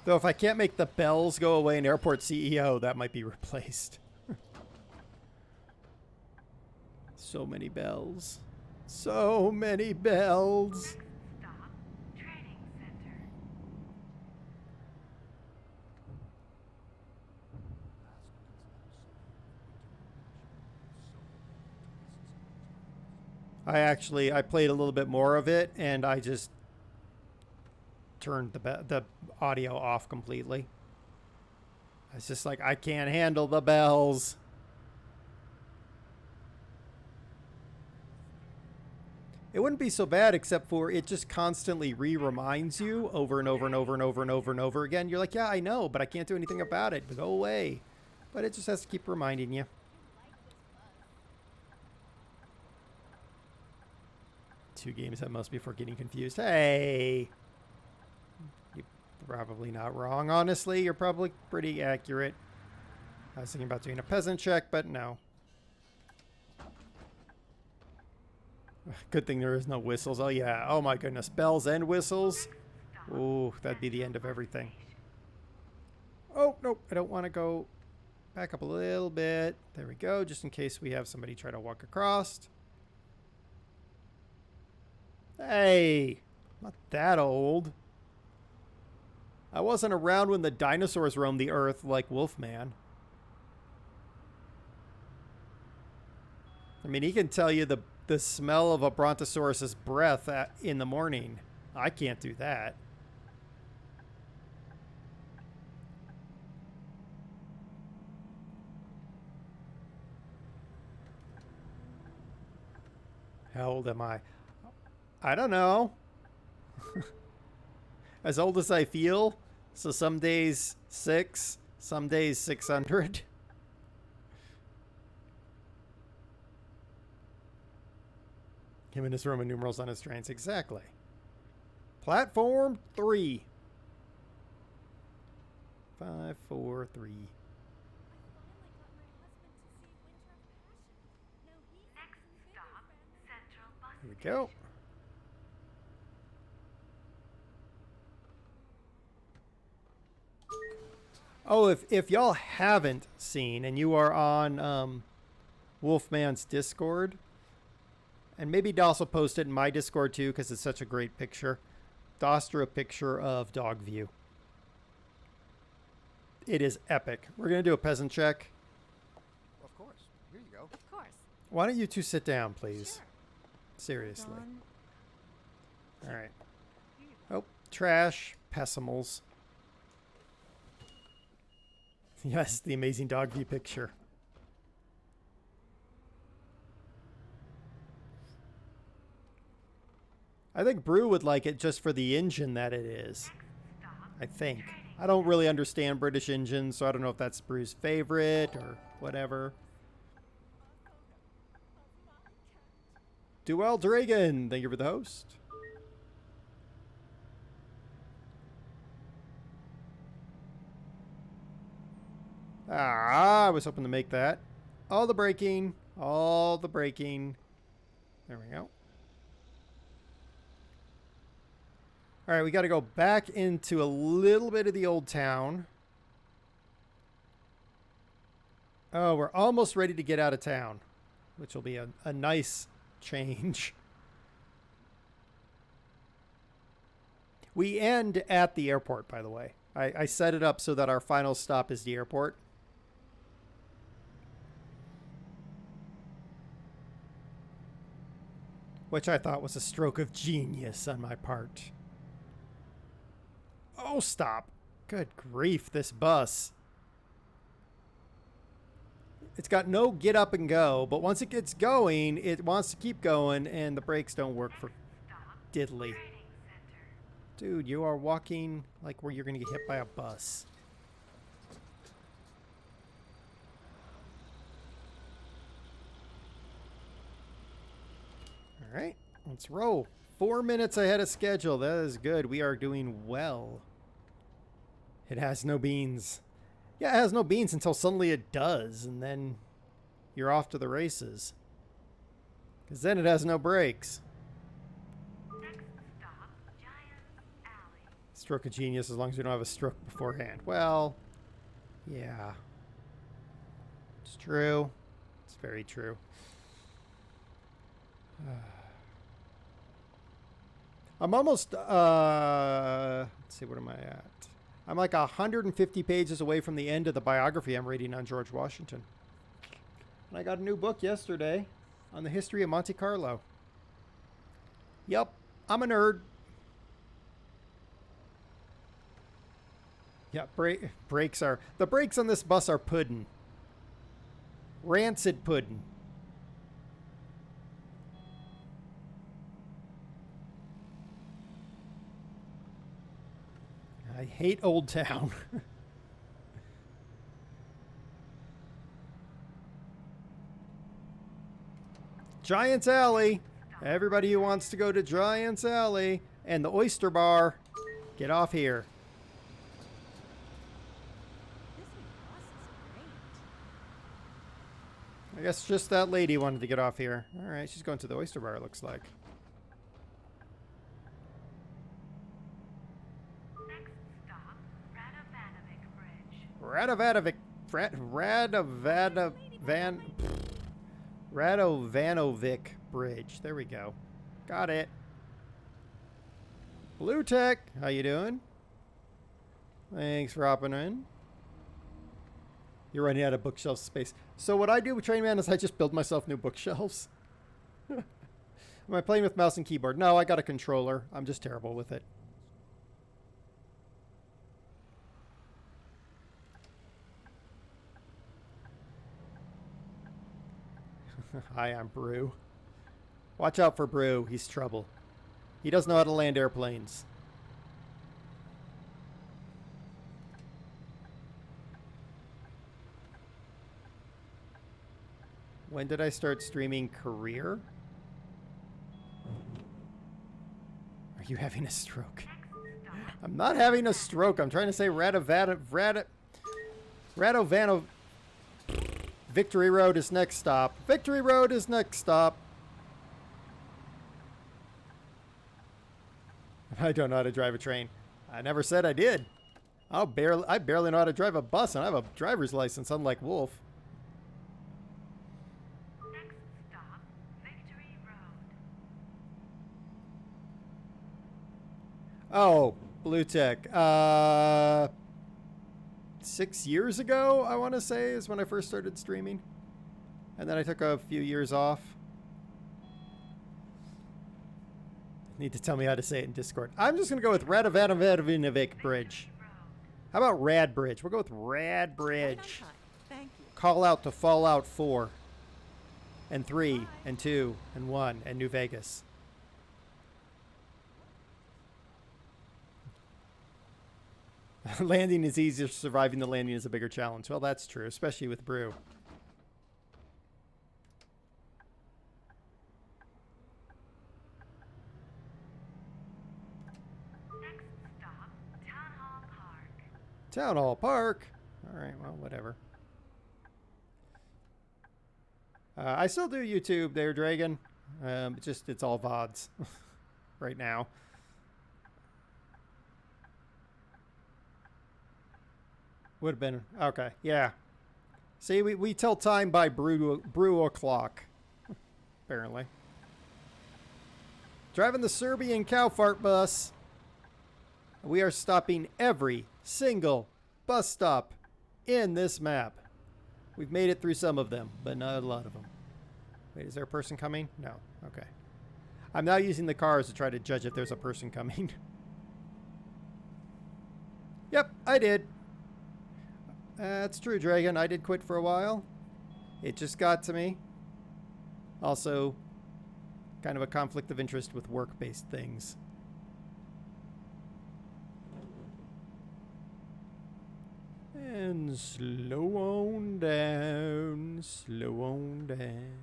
Though if I can't make the bells go away in Airport CEO, that might be replaced. So many bells. So many bells. Next stop, Training Center. I played a little bit more of it and I just turned the audio off completely. It's just like, I can't handle the bells. It wouldn't be so bad except for it just constantly reminds you over and over and over and over and over and over again. You're like, yeah, I know, but I can't do anything about it. Go away. But it just has to keep reminding you. Two games that must be for getting confused. Hey! You're probably not wrong, honestly. You're probably pretty accurate. I was thinking about doing a peasant check, but no. Good thing there is no whistles. Oh, yeah. Oh, my goodness. Bells and whistles. Stop, Ooh, that'd be the end of everything. Oh, nope. I don't want to go back up a little bit. There we go, just in case we have somebody try to walk across. Hey, not that old. I wasn't around when the dinosaurs roamed the earth like Wolfman. I mean, he can tell you the smell of a brontosaurus's breath in the morning. I can't do that. How old am I? I don't know. As old as I feel. So some days 6, some days 600. Him and his Roman numerals on his trains. Exactly. Platform 3. 5, 4, 3. Next stop, Central Bus Here we go. Oh, if y'all haven't seen and you are on Wolfman's Discord, and maybe Doss will post it in my Discord too because it's such a great picture. Doss drew a picture of Dogview. It is epic. We're going to do a peasant check. Of course. Here you go. Of course. Why don't you two sit down, please? Sure. Seriously. Don. All right. Oh, trash. Pessimals. Yes, the amazing Dogview picture. I think Brew would like it just for the engine that it is. I think. I don't really understand British engines, so I don't know if that's Brew's favorite or whatever. Duel Dragon, thank you for the host. Ah, I was hoping to make that. All the braking. All the braking. There we go. All right, we got to go back into a little bit of the old town. Oh, we're almost ready to get out of town, which will be a nice change. We end at the airport, by the way. I set it up so that our final stop is the airport. Which I thought was a stroke of genius on my part. Oh, stop. Good grief, this bus. It's got no get up and go, but once it gets going, it wants to keep going, and the brakes don't work for diddly. Dude, you are walking like where you're going to get hit by a bus. All right, let's roll. 4 minutes ahead of schedule. That is good. We are doing well. It has no beans. Yeah, it has no beans until suddenly it does, and then you're off to the races. Because then it has no brakes. Next stop, Giant's Alley. Stroke of genius as long as you don't have a stroke beforehand. Well, yeah. It's true. It's very true. I'm almost, let's see, what am I at? I'm like 150 pages away from the end of the biography I'm reading on George Washington. And I got a new book yesterday on the history of Monte Carlo. Yep, I'm a nerd. Yeah, the brakes on this bus are puddin'. Rancid puddin'. I hate Old Town. Giant's Alley. Everybody who wants to go to Giant's Alley and the Oyster Bar, get off here. This new bus is great. I guess just that lady wanted to get off here. All right, she's going to the Oyster Bar, it looks like. Radovanovic Bridge. There we go. Got it. Blue Tech, how you doing? Thanks for hopping in. You're running out of bookshelf space. So what I do with Train Man is I just build myself new bookshelves. Am I playing with mouse and keyboard? No, I got a controller. I'm just terrible with it. Hi, I'm Brew. Watch out for Brew. He's trouble. He doesn't know how to land airplanes. When did I start streaming career? Are you having a stroke? I'm not having a stroke. I'm trying to say Radovano. Victory Road is next stop. Victory Road is next stop. I don't know how to drive a train. I never said I did. I barely know how to drive a bus, and I have a driver's license, unlike Wolf. Next stop, Victory Road. Oh, Blue Tech. 6 years ago, I want to say, is when I first started streaming. And then I took a few years off. Need to tell me how to say it in Discord. I'm just going to go with Radovanovic Bridge. How about Rad Bridge? We'll go with Rad Bridge. Thank you. Call out to Fallout 4. And 3. And 2. And 1. And New Vegas. Landing is easier. Surviving the landing is a bigger challenge. Well, that's true, especially with Brew. Next stop, Town Hall Park. Town Hall Park. All right, well, whatever. I still do YouTube there, Dragon. It's all VODs right now. Would have been okay. Yeah. See, we tell time by brew o'clock. Apparently. Driving the Serbian cow fart bus. We are stopping every single bus stop in this map. We've made it through some of them, but not a lot of them. Wait, is there a person coming? No. Okay. I'm now using the cars to try to judge if there's a person coming. Yep, I did. That's true, Dragon. I did quit for a while. It just got to me. Also, kind of a conflict of interest with work-based things. And slow on down, slow on down.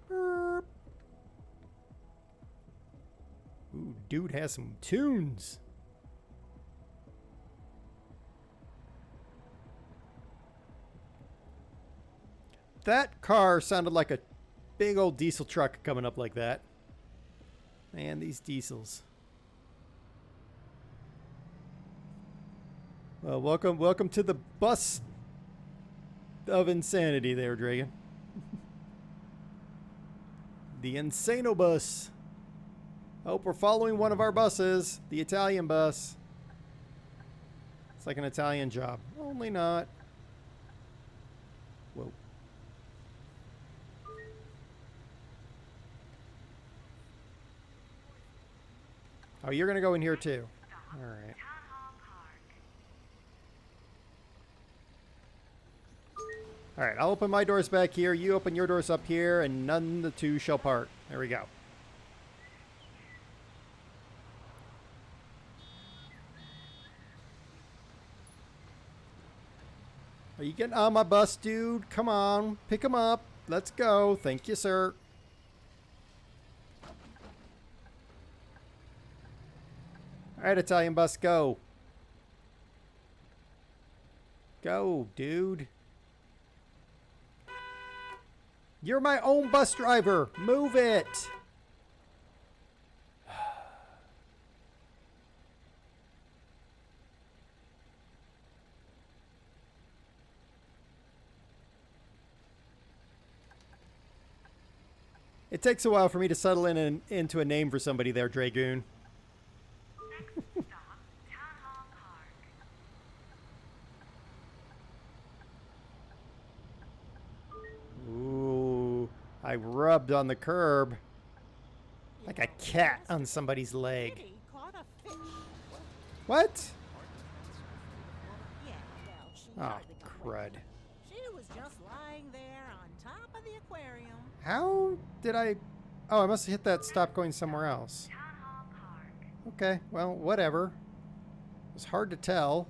Burp. Ooh, dude has some tunes. That car sounded like a big old diesel truck coming up like that. Man, these diesels. Well, welcome to the bus of insanity there, Dragon. The Insano bus. I hope we're following one of our buses, the Italian bus. It's like an Italian job. Only not. Whoa. Oh, you're going to go in here too. All right. All right, I'll open my doors back here. You open your doors up here, and none the two shall part. There we go. Are you getting on my bus, dude? Come on, pick him up. Let's go. Thank you, sir. All right, Italian bus, go. Go, dude. You're my own bus driver. Move it. It takes a while for me to settle into a name for somebody there, Dragoon. Next stop, Town Hall Park. Ooh, I rubbed on the curb like a cat on somebody's leg. Kitty caught a fish. What? Yeah, well, she Oh, hardly got wet. crud. She was just lying there on top of the aquarium. How did I... Oh, I must have hit that stop going somewhere else. Town Hall Park. Okay, well, whatever. It was hard to tell.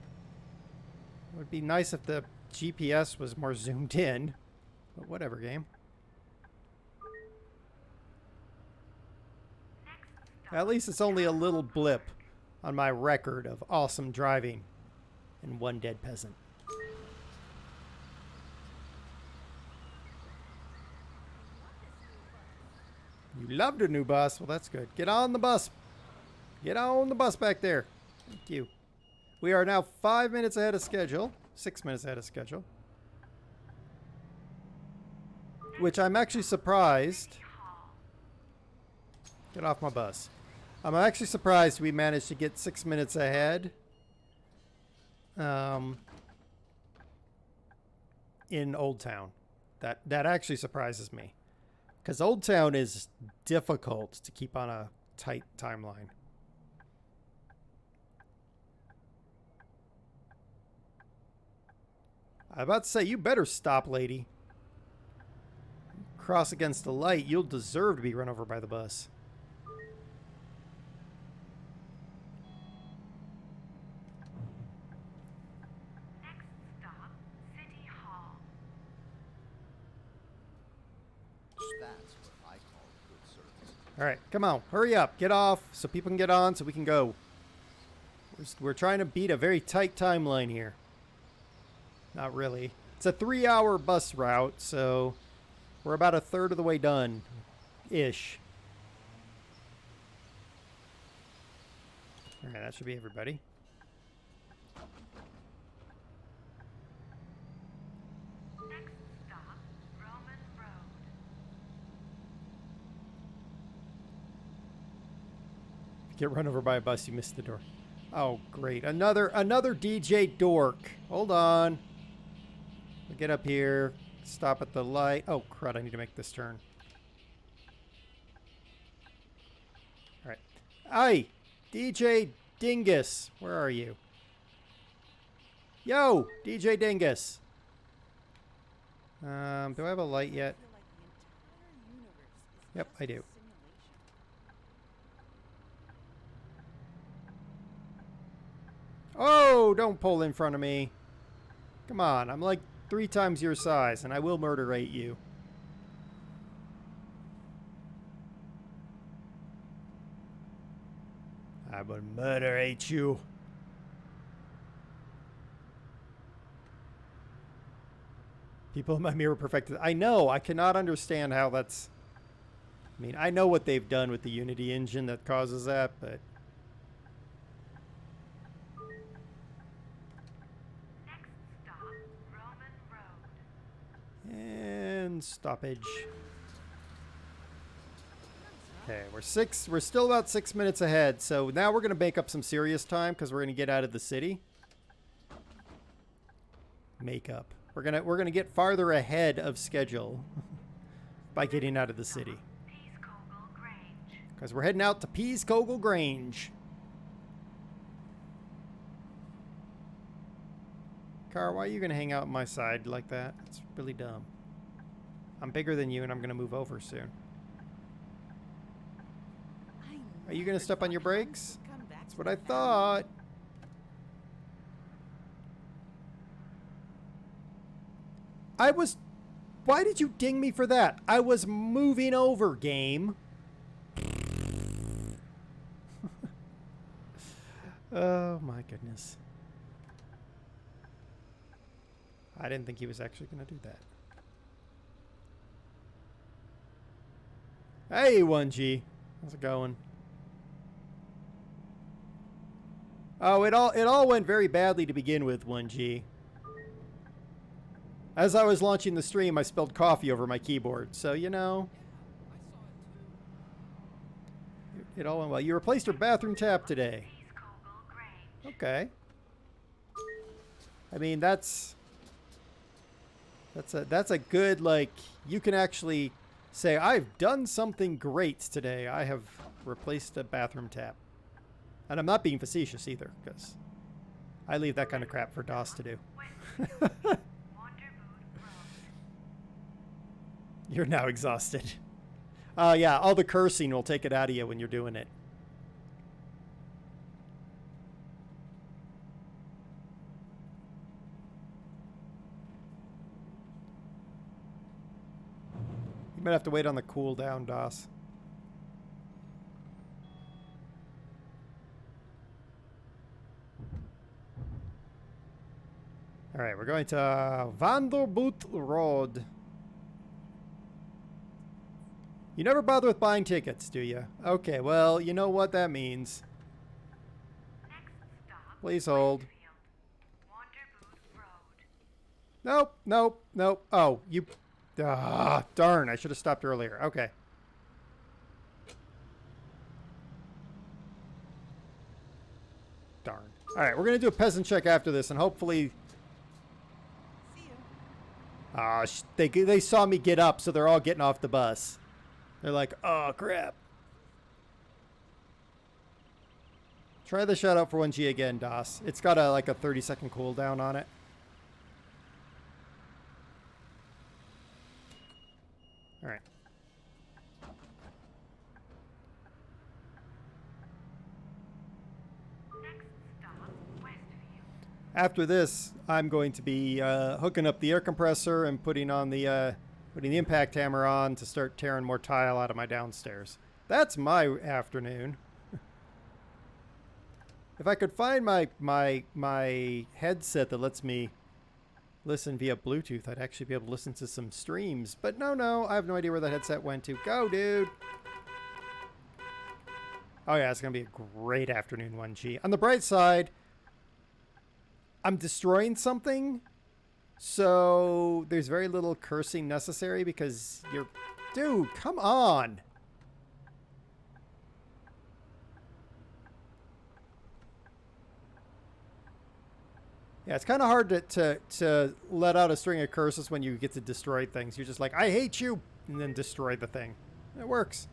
It would be nice if the GPS was more zoomed in. But whatever, game. At least it's only a little blip on my record of awesome driving and one dead peasant. You loved a new bus. Well, that's good. Get on the bus. Get on the bus back there. Thank you. We are now 5 minutes ahead of schedule. 6 minutes ahead of schedule. Which I'm actually surprised. Get off my bus. I'm actually surprised we managed to get 6 minutes ahead. In Old Town. That actually surprises me. Because Old Town is difficult to keep on a tight timeline. I'm about to say, you better stop, lady. Cross against the light, you'll deserve to be run over by the bus. Next stop, City Hall. That's what I call good service. All right, come on, hurry up, get off so people can get on so we can go. We're trying to beat a very tight timeline here. Not really. It's a 3-hour bus route, so we're about a third of the way done, ish. All right, that should be everybody. Next stop, Roman Road. Get run over by a bus, you missed the door. Oh, great. Another DJ dork. Hold on. We'll get up here. Stop at the light. Oh, crud. I need to make this turn. All right. Hi, DJ Dingus. Where are you? Yo, DJ Dingus. Do I have a light yet? I feel like the entire universe is Yep, just I a do. simulation. Oh, don't pull in front of me. Come on, I'm like 3 times your size, and I will murderate you. I will murderate you. People in my mirror perfected. I know, I cannot understand how that's... I mean, I know what they've done with the Unity engine that causes that, but... Next stop, Roman Road. And stoppage. Okay, we're still about 6 minutes ahead, so now we're gonna make up some serious time because we're gonna get out of the city. Make up. We're gonna get farther ahead of schedule by getting out of the city. Peaskogel Grange. Because we're heading out to Peaskogel Grange. Car, why are you gonna hang out on my side like that? It's really dumb. I'm bigger than you and I'm gonna move over soon. Are you gonna step on your brakes? That's what I thought. Why did you ding me for that? I was moving over, game. Oh my goodness. I didn't think he was actually gonna do that. Hey, 1G. How's it going? Oh, it all went very badly to begin with, 1G. As I was launching the stream, I spilled coffee over my keyboard, so you know. I saw it It all went well. You replaced your bathroom tap today. East Kogel Grange. Okay. I mean, that's a good, like, you can actually say, I've done something great today. I have replaced a bathroom tap. And I'm not being facetious either, because I leave that kind of crap for DOS to do. Wonderboot Road. You're now exhausted. Yeah, all the cursing will take it out of you when you're doing it. You might have to wait on the cooldown, DOS. All right, we're going to Vanderboot Road. You never bother with buying tickets, do you? Okay, well, you know what that means. Next stop. Please hold. Westfield. Wonderboot Road. Nope, nope, nope. Oh, you... Ah, darn, I should have stopped earlier. Okay. Darn. All right, we're going to do a peasant check after this, and hopefully... See you. They saw me get up, so they're all getting off the bus. They're like, oh, crap. Try the shout out for 1G again, DOS. It's got like a 30-second cooldown on it. All right. Next stop. Westfield. After this, I'm going to be hooking up the air compressor and putting the impact hammer on to start tearing more tile out of my downstairs. That's my afternoon. If I could find my headset that lets me listen via Bluetooth, I'd actually be able to listen to some streams. But no, I have no idea where that headset went to. Go, dude! Oh yeah, it's going to be a great afternoon, 1G. On the bright side, I'm destroying something, so there's very little cursing necessary because you're... Dude, come on! Yeah, it's kind of hard to let out a string of curses when you get to destroy things. You're just like, I hate you, and then destroy the thing. It works.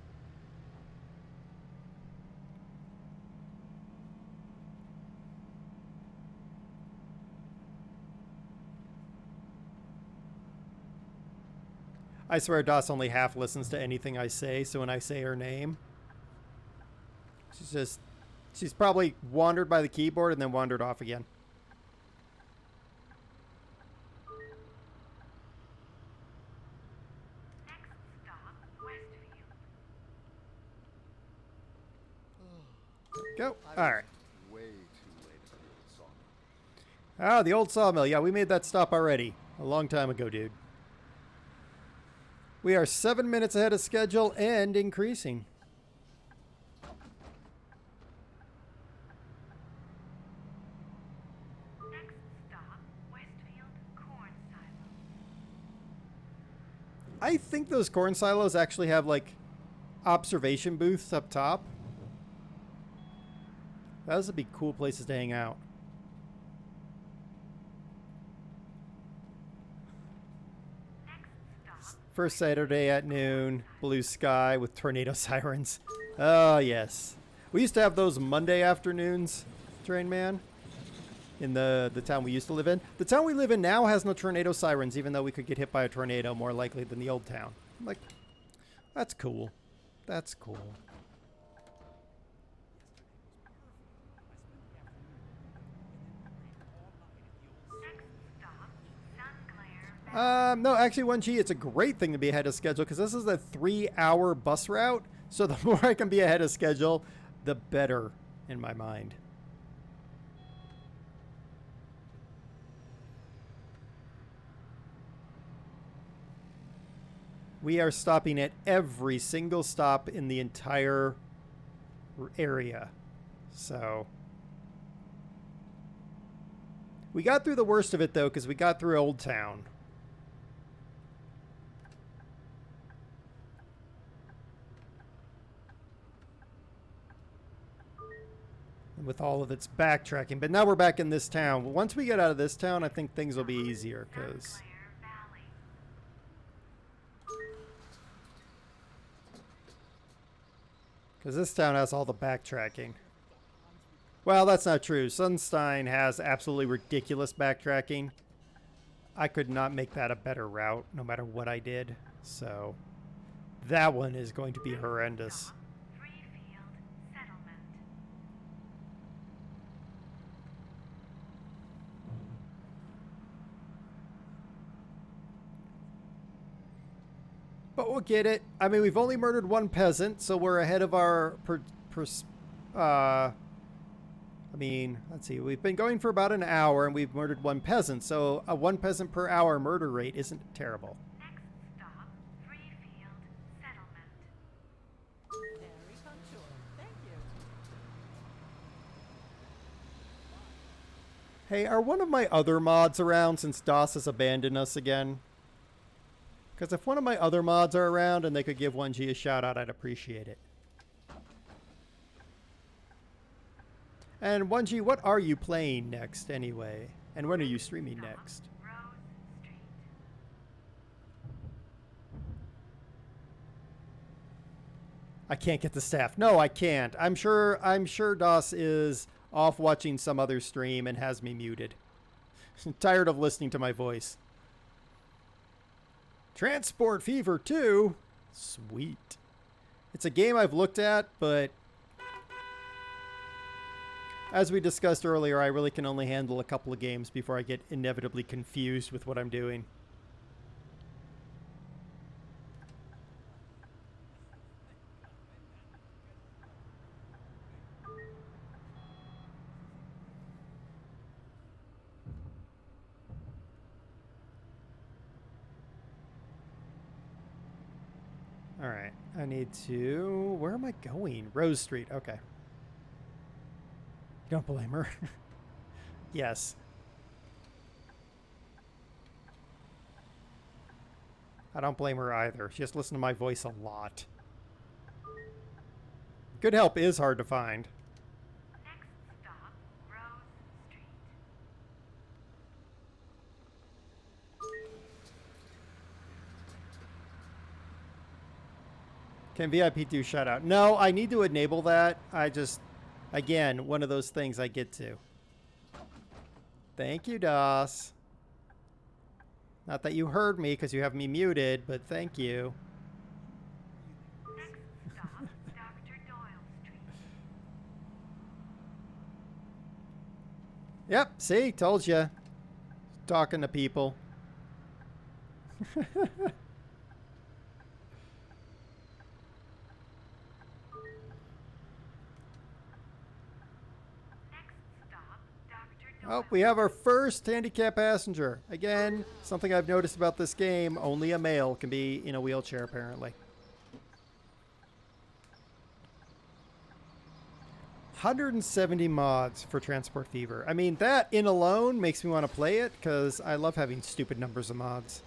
I swear DOS only half listens to anything I say, so when I say her name, she's probably wandered by the keyboard and then wandered off again. Next stop. Westfield. Go. All right. Way too late for the old sawmill. Ah, the old sawmill. Yeah, we made that stop already. A long time ago, dude. We are 7 minutes ahead of schedule and increasing. Next stop. Westfield Corn Silo. I think those corn silos actually have, like, observation booths up top. Those would be cool places to hang out. First Saturday at noon, blue sky with tornado sirens. Oh, yes. We used to have those Monday afternoons, Train Man, in the town we used to live in. The town we live in now has no tornado sirens, even though we could get hit by a tornado more likely than the old town. I'm like, that's cool. That's cool. Next stop. Sun Glare. No, actually, 1G, it's a great thing to be ahead of schedule because this is a 3-hour bus route. So the more I can be ahead of schedule, the better in my mind. We are stopping at every single stop in the entire area. So we got through the worst of it, though, because we got through Old Town. with all of its backtracking. But now we're back in this town. Once we get out of this town, I think things will be easier because this town has all the backtracking. Well, that's not true. Sunstein has absolutely ridiculous backtracking. I could not make that a better route no matter what I did. So that one is going to be horrendous. Freefield Settlement. But we'll get it. I mean, we've only murdered one peasant, so we're ahead of our... I mean, let's see. We've been going for about an hour, and we've murdered one peasant. So a 1 peasant per hour murder rate isn't terrible. Next stop, Freefield Settlement. Very punctual. Thank you. Hey, are one of my other mods around since DOS has abandoned us again? Because if one of my other mods are around and they could give 1G a shout out, I'd appreciate it. And 1G, what are you playing next anyway? And when are you streaming next? Rose Street. I can't get the staff. No, I can't. I'm sure DOS is off watching some other stream and has me muted. I'm tired of listening to my voice. Transport Fever 2? Sweet. It's a game I've looked at, but as we discussed earlier, I really can only handle a couple of games before I get inevitably confused with what I'm doing. All right, I need to... Where am I going? Rose Street, okay. Don't blame her. Yes. I don't blame her either. She just listens to my voice a lot. Good help is hard to find. Next stop, Rose Street. Can VIP do shout out? No, I need to enable that. I just... Again, one of those things I get to. Thank you, DOS. Not that you heard me because you have me muted, but thank you. Next stop, Dr. Doyle Street. Yep, see? Told you. Talking to people. Oh, we have our first handicap passenger. Again, something I've noticed about this game, only a male can be in a wheelchair, apparently. 170 mods for Transport Fever. I mean, that in alone makes me want to play it, because I love having stupid numbers of mods.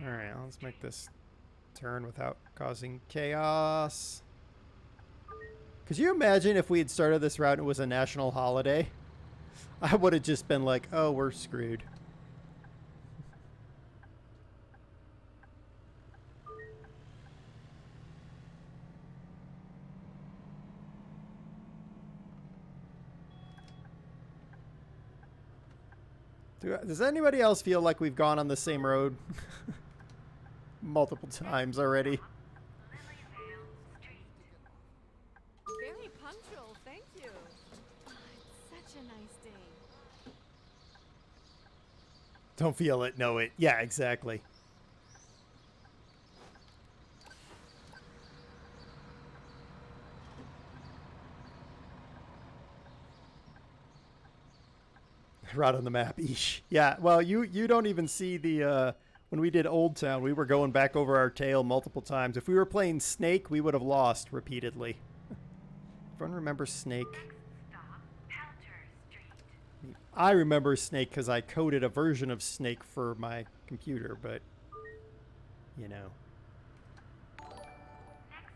Alright, let's make this turn without causing chaos. Could you imagine if we had started this route and it was a national holiday? I would have just been like, oh, we're screwed. Does anybody else feel like we've gone on the same road multiple times already? Very punctual, thank you. Oh, it's such a nice day. Don't feel it, know it. Yeah, exactly. Right on the map. Eesh. Yeah, well, you don't even see the... when we did Old Town, we were going back over our tail multiple times. If we were playing Snake, we would have lost repeatedly. Everyone remember Snake? Next stop, Pelter Street. I remember Snake because I coded a version of Snake for my computer, but, you know.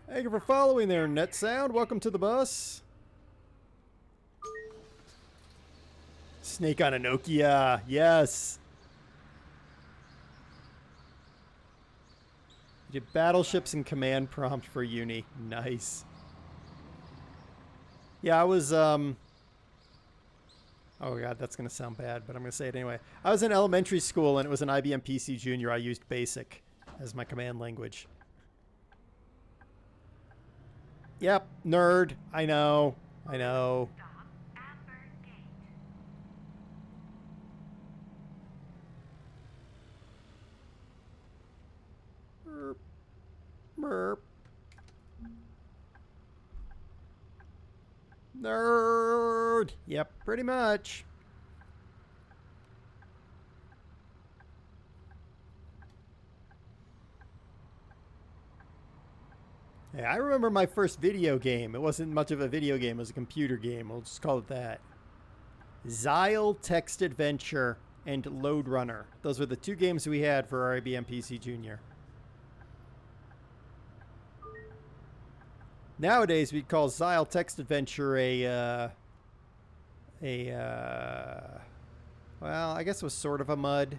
Thank you for following there, NetSound. Welcome to the bus. Snake on a Nokia. Yes. You did battleships and command prompt for uni. Nice. Yeah, I was, oh god, that's going to sound bad, but I'm going to say it anyway. I was in elementary school and it was an IBM PC Junior. I used BASIC as my command language. Yep, nerd. I know. I know. Merp. Merp. Nerd. Yep, pretty much. Hey, I remember my first video game. It wasn't much of a video game. It was a computer game. We'll just call it that. Xyle Text Adventure and Load Runner. Those were the two games we had for our IBM PC Junior. Nowadays, we'd call Xyle Text Adventure well, I guess it was sort of a MUD.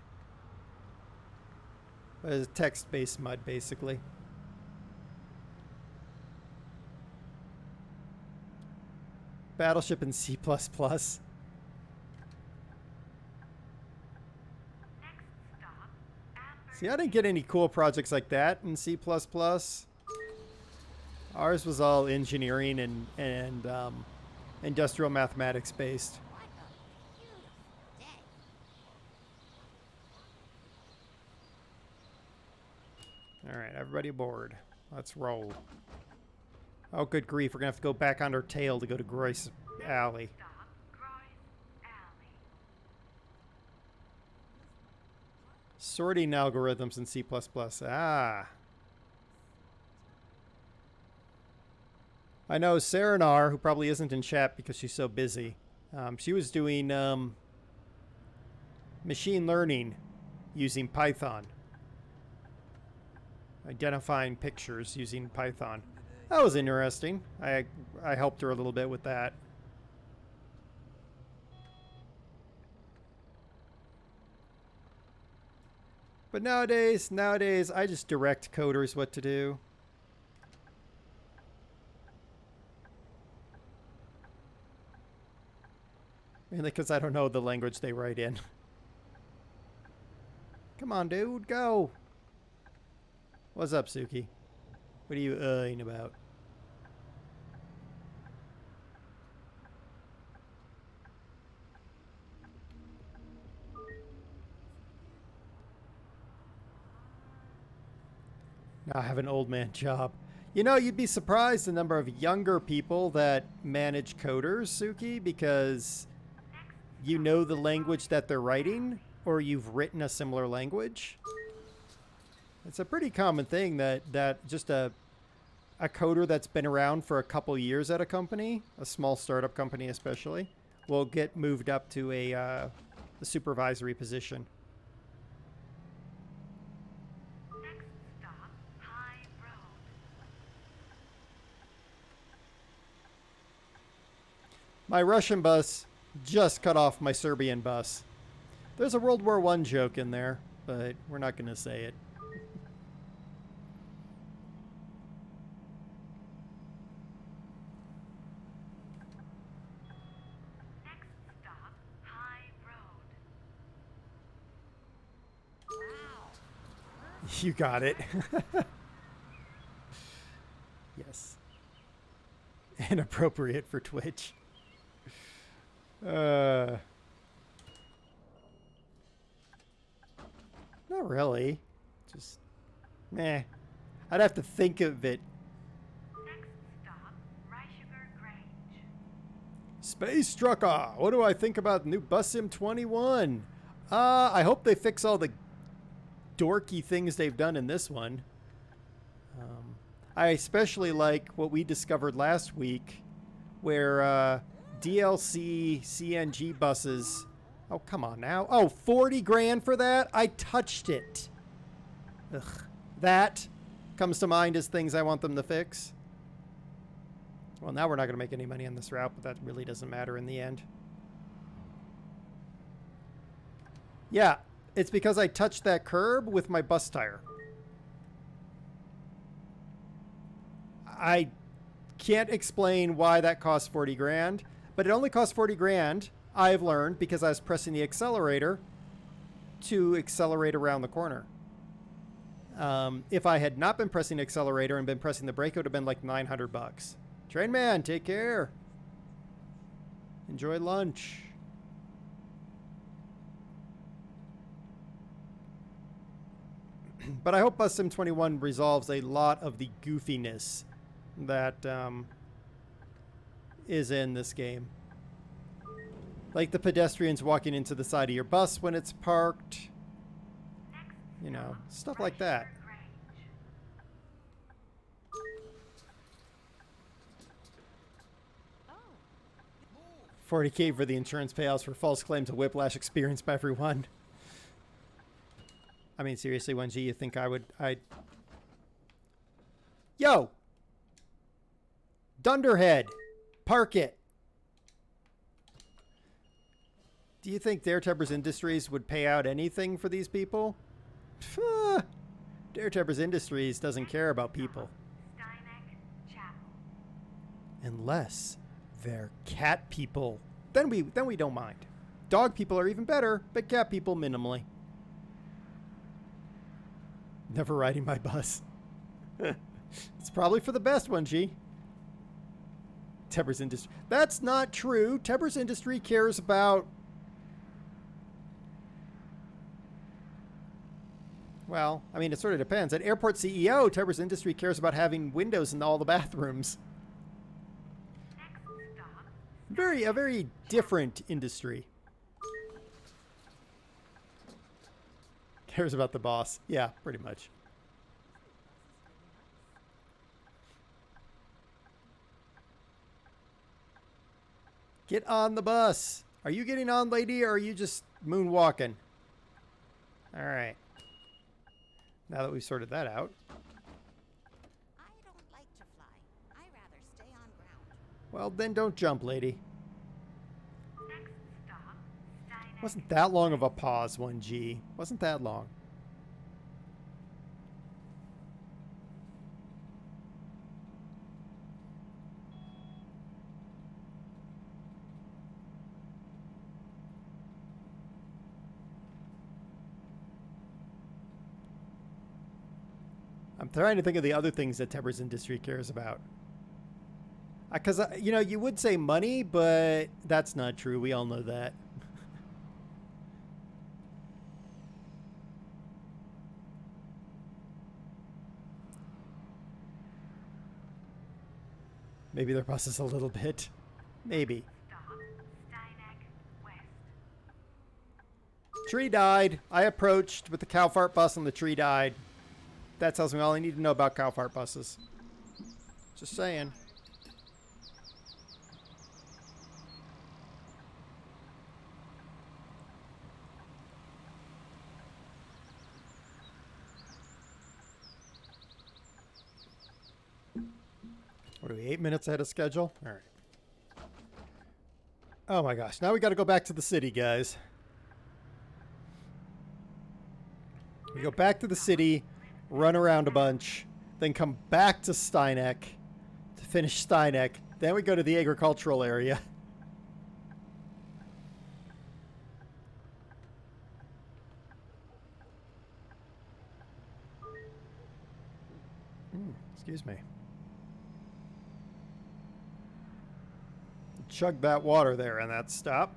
It was a text-based MUD, basically. Battleship in C++. See, I didn't get any cool projects like that in C++. Ours was all engineering and industrial mathematics based. All right, everybody aboard. Let's roll. Oh, good grief. We're going to have to go back on our tail to go to Groyce Alley. Sorting algorithms in C++. Ah. I know Serenar, who probably isn't in chat because she's so busy. She was doing machine learning using Python. Identifying pictures using Python. That was interesting. I helped her a little bit with that. But nowadays, I just direct coders what to do. Mainly because I don't know the language they write in. Come on, dude, go. What's up, Suki? What are you about? Now I have an old man job. You know, you'd be surprised the number of younger people that manage coders, Suki, because you know the language that they're writing, or you've written a similar language. It's a pretty common thing that just a coder that's been around for a couple years at a company, a small startup company especially, will get moved up to a supervisory position. Next stop, High Road. My Russian bus just cut off my Serbian bus. There's a World War I joke in there, but we're not going to say it. Next stop, High Road. You got it. Yes. Inappropriate for Twitch. Not really. Just, meh. I'd have to think of it. Next stop, Reissuger Grange. Space Trucker. What do I think about new Bus Sim 21? I hope they fix all the dorky things they've done in this one. I especially like what we discovered last week, where DLC CNG buses Oh, come on now. Oh, 40 grand for that? I touched it. Ugh. That comes to mind as things I want them to fix. Well, now we're not going to make any money on this route, but that really doesn't matter in the end. Yeah, it's because I touched that curb with my bus tire. I can't explain why that cost 40 grand, but it only cost 40 grand, I've learned, because I was pressing the accelerator to accelerate around the corner. If I had not been pressing the accelerator and been pressing the brake, it would have been like 900 bucks. Train man, take care. Enjoy lunch. But I hope Bus Sim 21 resolves a lot of the goofiness that is in this game. Like the pedestrians walking into the side of your bus when it's parked. You know, stuff like that. 40K for the insurance payouts for false claims of whiplash experienced by everyone. I mean, seriously, 1G, you think I'd... Yo! Dunderhead! Park it! Do you think Dare Timbers Industries would pay out anything for these people? Dare Timbers Industries doesn't care about people. Unless they're cat people. Then we don't mind. Dog people are even better, but cat people minimally. Never riding my bus. It's probably for the best, 1G. Timbers Industry. That's not true. Timbers Industry cares about... Well, I mean, it sort of depends. At Airport CEO, Timbers Industry cares about having windows in all the bathrooms. A very different industry. Cares about the boss. Yeah, pretty much. Get on the bus. Are you getting on, lady, or are you just moonwalking? All right. Now that we've sorted that out. I don't like to fly. I rather stay on ground. Well, then don't jump, lady. Next stop, Steineck. Wasn't that long of a pause, 1G. Wasn't that long. I'm trying to think of the other things that Timbers Industry cares about. Because, you know, you would say money, but that's not true. We all know that. Maybe their bus is a little bit. Maybe. Stop, Steineck West. Tree died. I approached with the cow fart bus and the tree died. That tells me all I need to know about cow fart buses. Just saying. What are we, 8 minutes ahead of schedule? All right. Oh my gosh. Now we got to go back to the city, guys. We go back to the city, run around a bunch, then come back to Steineck to finish Steineck. Then we go to the agricultural area. Excuse me. Chug that water there and that stop.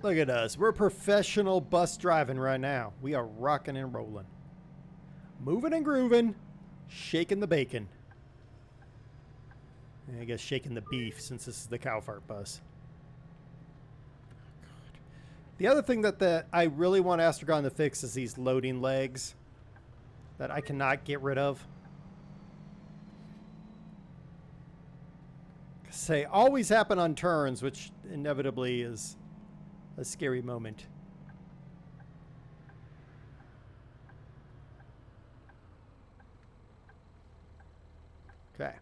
Look at us. We're professional bus driving right now. We are rocking and rolling. Moving and grooving. Shaking the bacon. I guess shaking the beef since this is the cow fart bus. God. The other thing that I really want Astragon to fix is these loading legs that I cannot get rid of. They always happen on turns, which inevitably is a scary moment. Okay.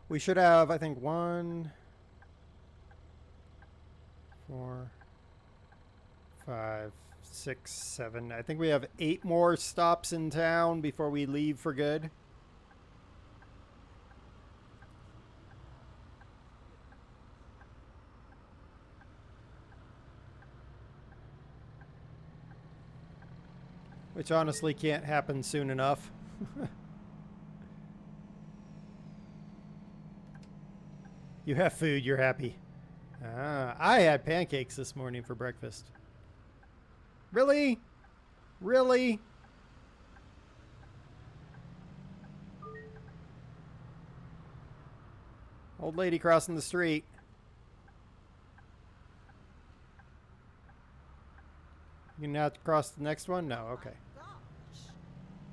We should have, I think, 1, 4, 5, 6, 7. I think we have 8 more stops in town before we leave for good. Which honestly can't happen soon enough. You have food, you're happy. Ah, I had pancakes this morning for breakfast. Really? Really? Old lady crossing the street. You can now cross the next one? No, okay. Gosh,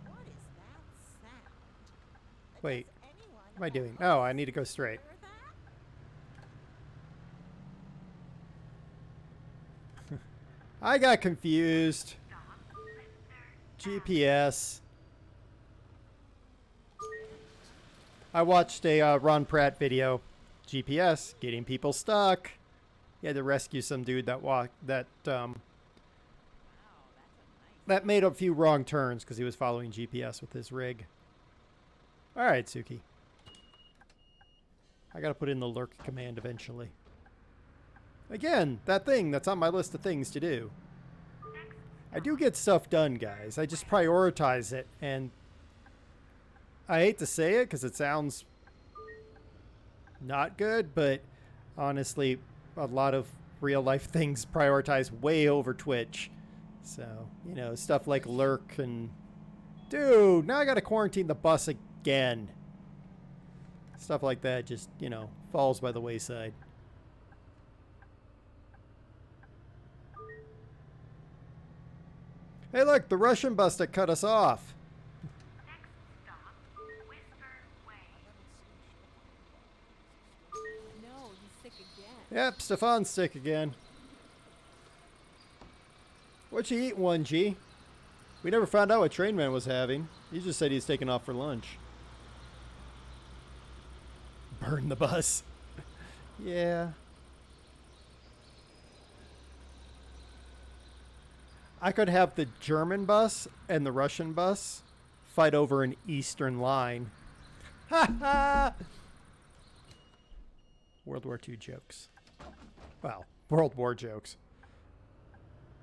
what is that sound? Wait, Does anyone what am I doing? else Oh, I need to go straight. hear that? I got confused. GPS. I watched a Ron Pratt video. GPS, getting people stuck. He had to rescue some dude that that made a few wrong turns because he was following GPS with his rig. All right, Suki. I gotta put in the lurk command eventually. Again, that thing that's on my list of things to do. I do get stuff done, guys. I just prioritize it, and I hate to say it because it sounds not good, but honestly, a lot of real life things prioritize way over Twitch. So, you know, stuff like lurk and... Dude, now I gotta quarantine the bus again. Stuff like that just, you know, falls by the wayside. Hey, look, the Russian bus that cut us off. Next stop, Whisper Way. No, he's sick again. Yep, Stefan's sick again. What'd you eat, 1G? We never found out what Trainman was having. He just said he's taking off for lunch. Burn the bus. Yeah. I could have the German bus and the Russian bus fight over an Eastern line. Ha ha! World War II jokes. Well, World War jokes.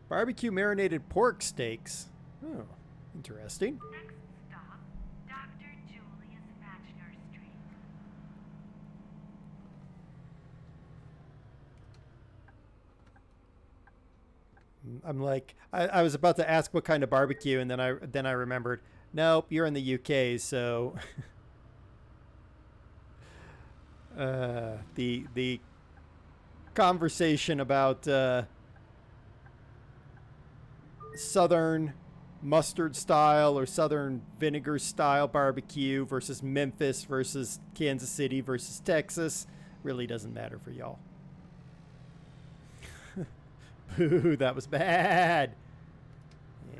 Barbecue marinated pork steaks. Oh, interesting. Next stop, Dr. Julius Matchner Street. I'm like, I was about to ask what kind of barbecue, and then I remembered, nope, you're in the UK, so the conversation about southern mustard style or southern vinegar style barbecue versus Memphis versus Kansas City versus Texas really doesn't matter for y'all. Boo, that was bad. Yeah.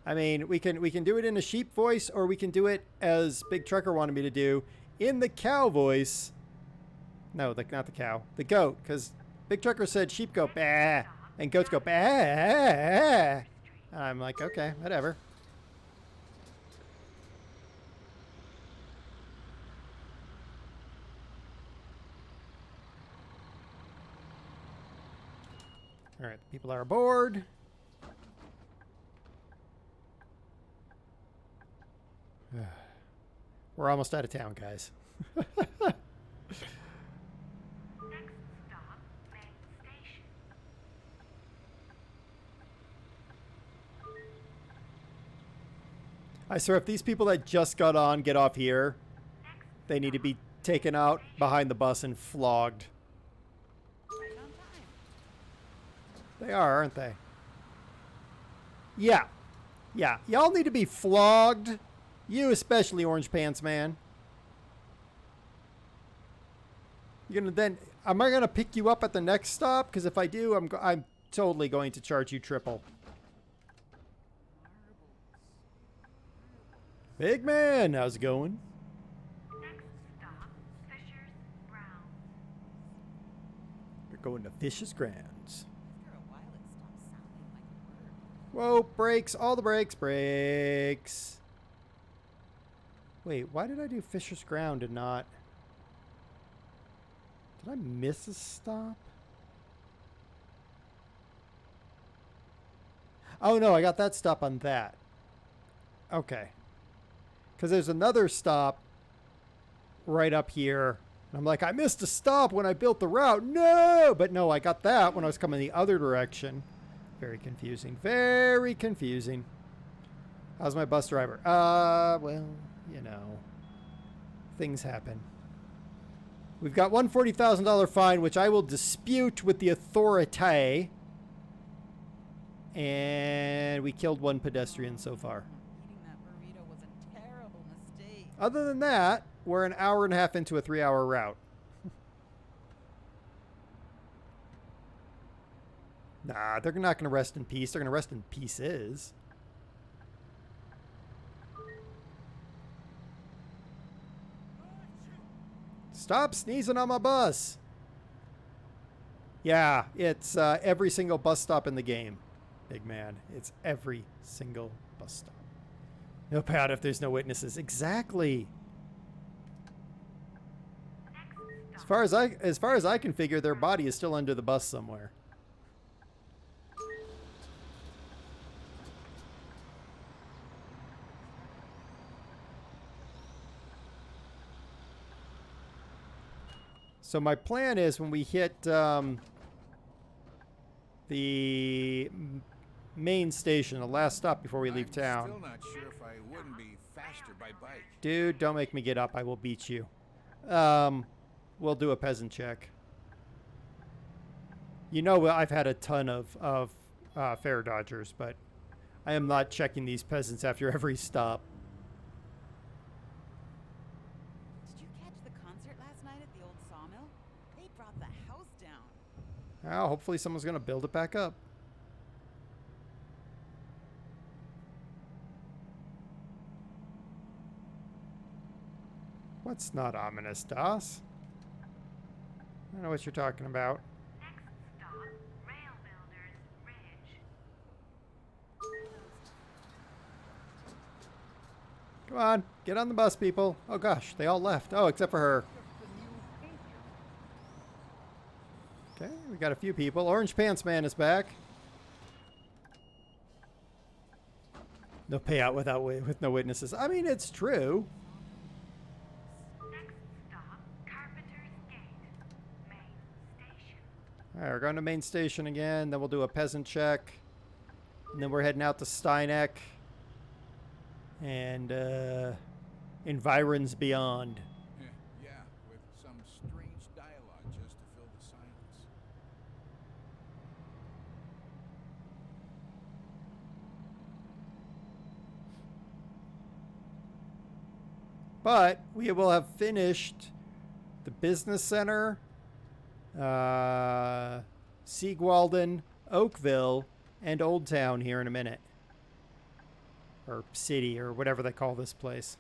I mean, we can do it in a sheep voice, or we can do it as Big Trucker wanted me to do in the cow voice. No, not the cow, the goat, because Big Trucker said sheep go bah and goats go bah. And I'm like, okay, whatever. All right, people are aboard. We're almost out of town, guys. Next stop, main station. I swear, if these people that just got on get off here, they need to be taken out behind the bus and flogged. They are, aren't they? Yeah. Yeah. Y'all need to be flogged. You especially, Orange Pants Man. You're gonna then... Am I gonna pick you up at the next stop? Because if I do, I'm totally going to charge you triple. Big man, how's it going? Next stop, Fisher's Grounds. You're going to Fish's Grounds. After a while, it stopped sounding like a word. Whoa, brakes, all the brakes, brakes. Wait, why did I do Fisher's Ground and not... Did I miss a stop? Oh no, I got that stop on that. Okay. Because there's another stop right up here. And I'm like, I missed a stop when I built the route. No! But no, I got that when I was coming the other direction. Very confusing. Very confusing. How's my bus driver? Well, you know. Things happen. We've got one $40,000 fine, which I will dispute with the authority. And we killed one pedestrian so far. Eating that burrito was a terrible mistake. Other than that, we're an hour and a half into a 3-hour route. Nah, they're not going to rest in peace. They're going to rest in pieces. Stop sneezing on my bus. Yeah, it's every single bus stop in the game, big man. It's every single bus stop. No pout if there's no witnesses. Exactly. As far as I can figure, their body is still under the bus somewhere. So my plan is when we hit the main station, the last stop before we leave town. I'm still not sure if I wouldn't be faster by bike. Dude, don't make me get up. I will beat you. We'll do a peasant check. You know, I've had a ton of fare dodgers, but I am not checking these peasants after every stop. Did you catch the concert last night at the old sawmill? They brought the house down. Well, hopefully someone's going to build it back up. What's not ominous, Das? I don't know what you're talking about. Next stop, Rail Builders Ridge. Come on, get on the bus, people. Oh gosh, they all left. Oh, except for her. Okay, we got a few people. Orange Pants Man is back. No payout with no witnesses. I mean, it's true. Next stop, Carpenter's Gate, main station. All right, we're going to main station again. Then we'll do a peasant check. And then we're heading out to Steineck. And environs beyond. Yeah, with some strange dialogue just to fill the silence. But we will have finished the business center, Siegwalden, Oakville, and Old Town here in a minute. Or city, or whatever they call this place.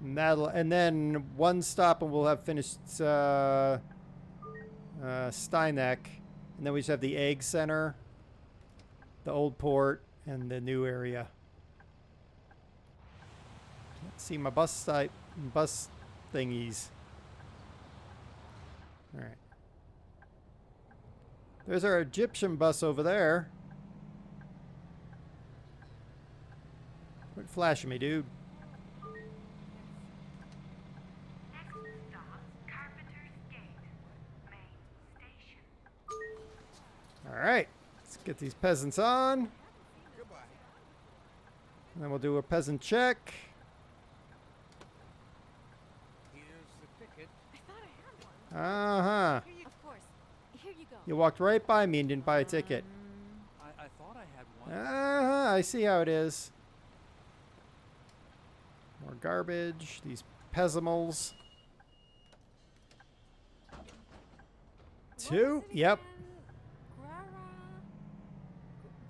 And then one stop and we'll have finished Steineck. And then we just have the Egg Center, the Old Port, and the new area. Can't see my bus thingies. All right. There's our Egyptian bus over there. Quit flashing me, dude. Next stop, Carpenter's Gate, main station. All right. Let's get these peasants on. Goodbye. And then we'll do a peasant check. Here's Uh-huh. Of course. Here you go. You walked right by me and didn't buy a ticket. I thought I had one. Uh-huh. I see how it is. More garbage. These Pesimals. What Two? was it Yep. again?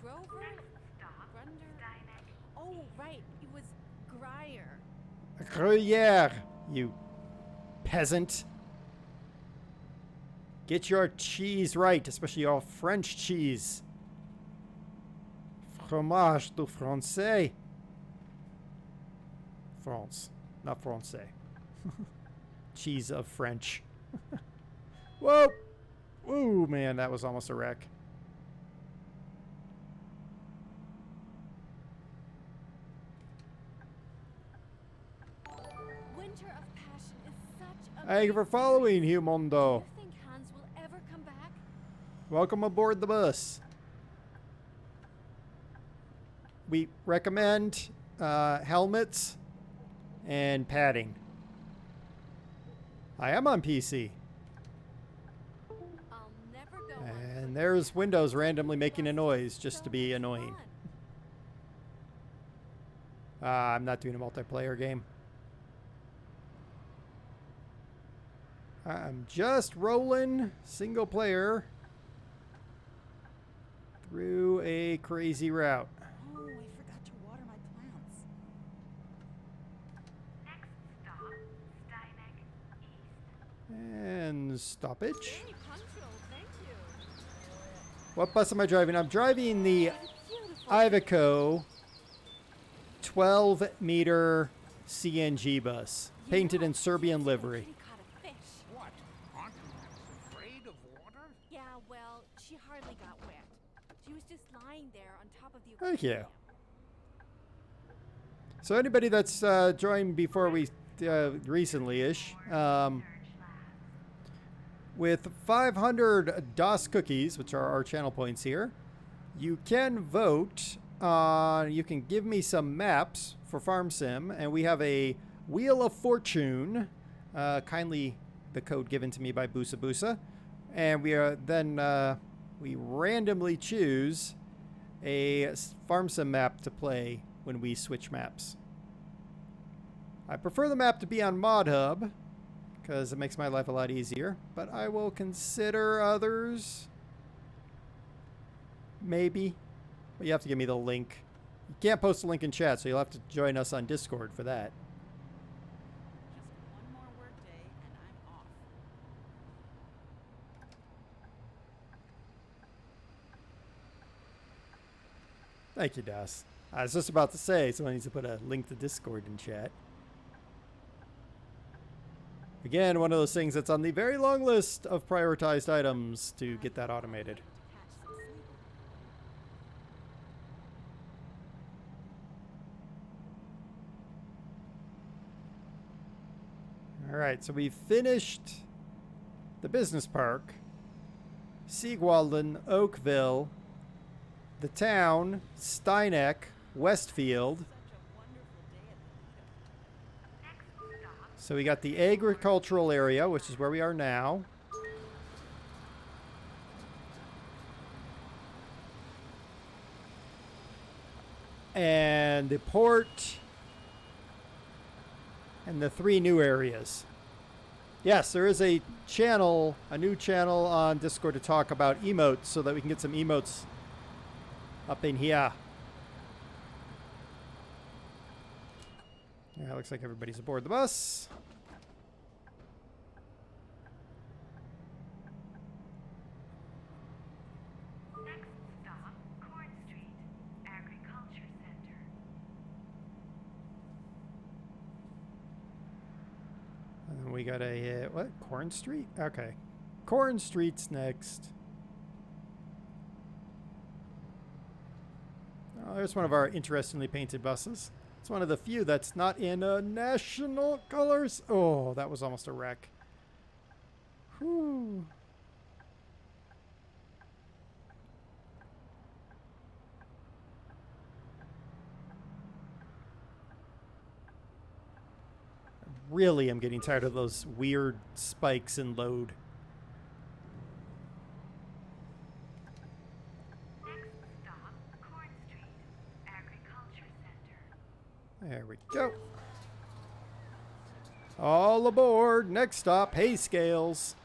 Grover? Grunder? Oh, right. It was Gruyere. Gruyere, you peasant. Get your cheese right, especially your French cheese. Fromage du français. France, not français. Cheese of French. Whoa! Woo, man, that was almost a wreck. Winter of Passion is such a Thank you for great following, series. Humundo. Do you think Hans will ever come back? Welcome aboard the bus. We recommend helmets and padding. I am on PC. I'll never go on And foot. there's Windows randomly making a noise just So to be much annoying. fun. I'm not doing a multiplayer game. I'm just rolling single player through a crazy route. Oh, I forgot to water my plants. Next stop, Steineck East. And stoppage. Very punctual, thank you. What bus am I driving? I'm driving the It's beautiful. Iveco 12-meter CNG bus, You painted know, in Serbian yesterday livery. Kitty caught a fish. What? Aren't you afraid of water? Yeah, well, she hardly got wet. She was just lying there on top of the Thank you. aquarium. So anybody that's joined before we recently-ish, with 500 DOS cookies, which are our channel points here, you can vote. You can give me some maps for Farm Sim, and we have a Wheel of Fortune, kindly the code given to me by Busa Busa, and we are then we randomly choose a Farm Sim map to play when we switch maps. I prefer the map to be on Mod Hub because it makes my life a lot easier, but I will consider others. Maybe. But you have to give me the link. You can't post a link in chat, so you'll have to join us on Discord for that. Just one more work day and I'm off. Thank you, Das. I was just about to say someone needs to put a link to Discord in chat. Again, one of those things that's on the very long list of prioritized items to get that automated. To catch some sleep. All right, so we finished the business park, Siegwalden, Oakville, the town, Steineck, Westfield. Such a wonderful day at the Lido. Next stop, So we got the agricultural area, which is where we are now. And the port. And the 3 new areas. Yes, there is a channel, a new channel on Discord to talk about emotes so that we can get some emotes up in here. Yeah, looks like everybody's aboard the bus. next stop, Corn Street, Agriculture Center. And then we got a, what? Corn Street? Okay. Corn Street's next. Oh, there's one of our interestingly painted buses. It's one of the few that's not in national colors. Oh, that was almost a wreck. Whew. really am getting tired of those weird spikes in load. Next stop, Corn Street, Agriculture Center. There we go. All aboard. Next stop, hay scales.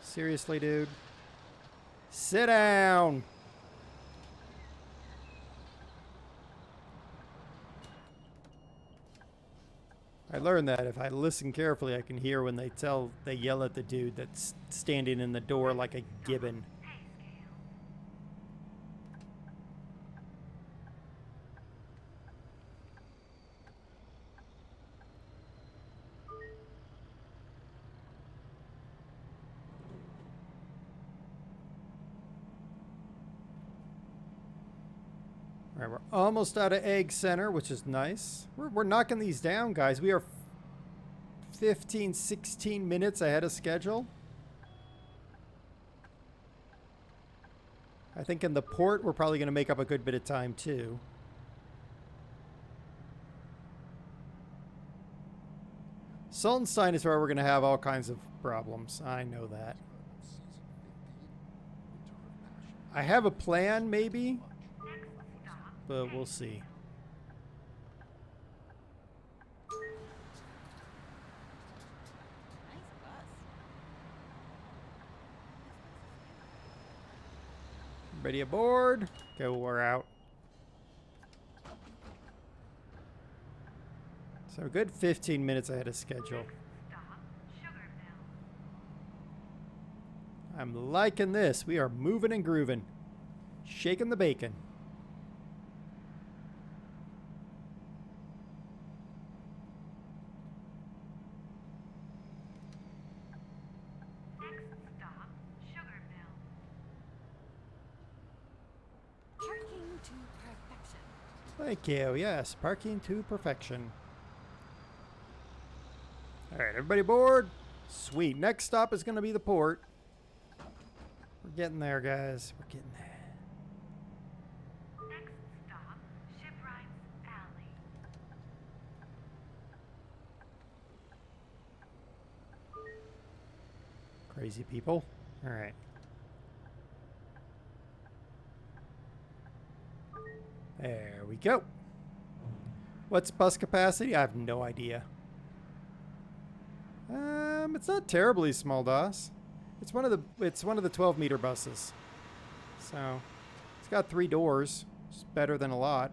Seriously, dude. Sit down. I learned that if I listen carefully, I can hear when they yell at the dude that's standing in the door like a gibbon. Pay scale. All right, we're almost out of Egg Center, which is nice. We're knocking these down, guys. We are 15, 16 minutes ahead of schedule. I think in the port, we're probably going to make up a good bit of time, too. Sultanstein is where we're going to have all kinds of problems. I know that. I have a plan, maybe, but we'll see. Nice bus. Ready aboard? Okay, we're out. So a good 15 minutes ahead of schedule. Stop, Sugarmill. I'm liking this. We are moving and grooving. Shaking the bacon. Next stop, Sugarmill. Parking to perfection. Thank you. Yes, parking to perfection. All right, everybody aboard? Sweet. Next stop is going to be the port. We're getting there, guys. We're getting there. Next stop, Shipwrights Alley. Crazy people. All right. There we go. What's bus capacity? I have no idea. It's not terribly small, DOS. It's one of the 12-meter buses. So, it's got 3 doors. It's better than a lot.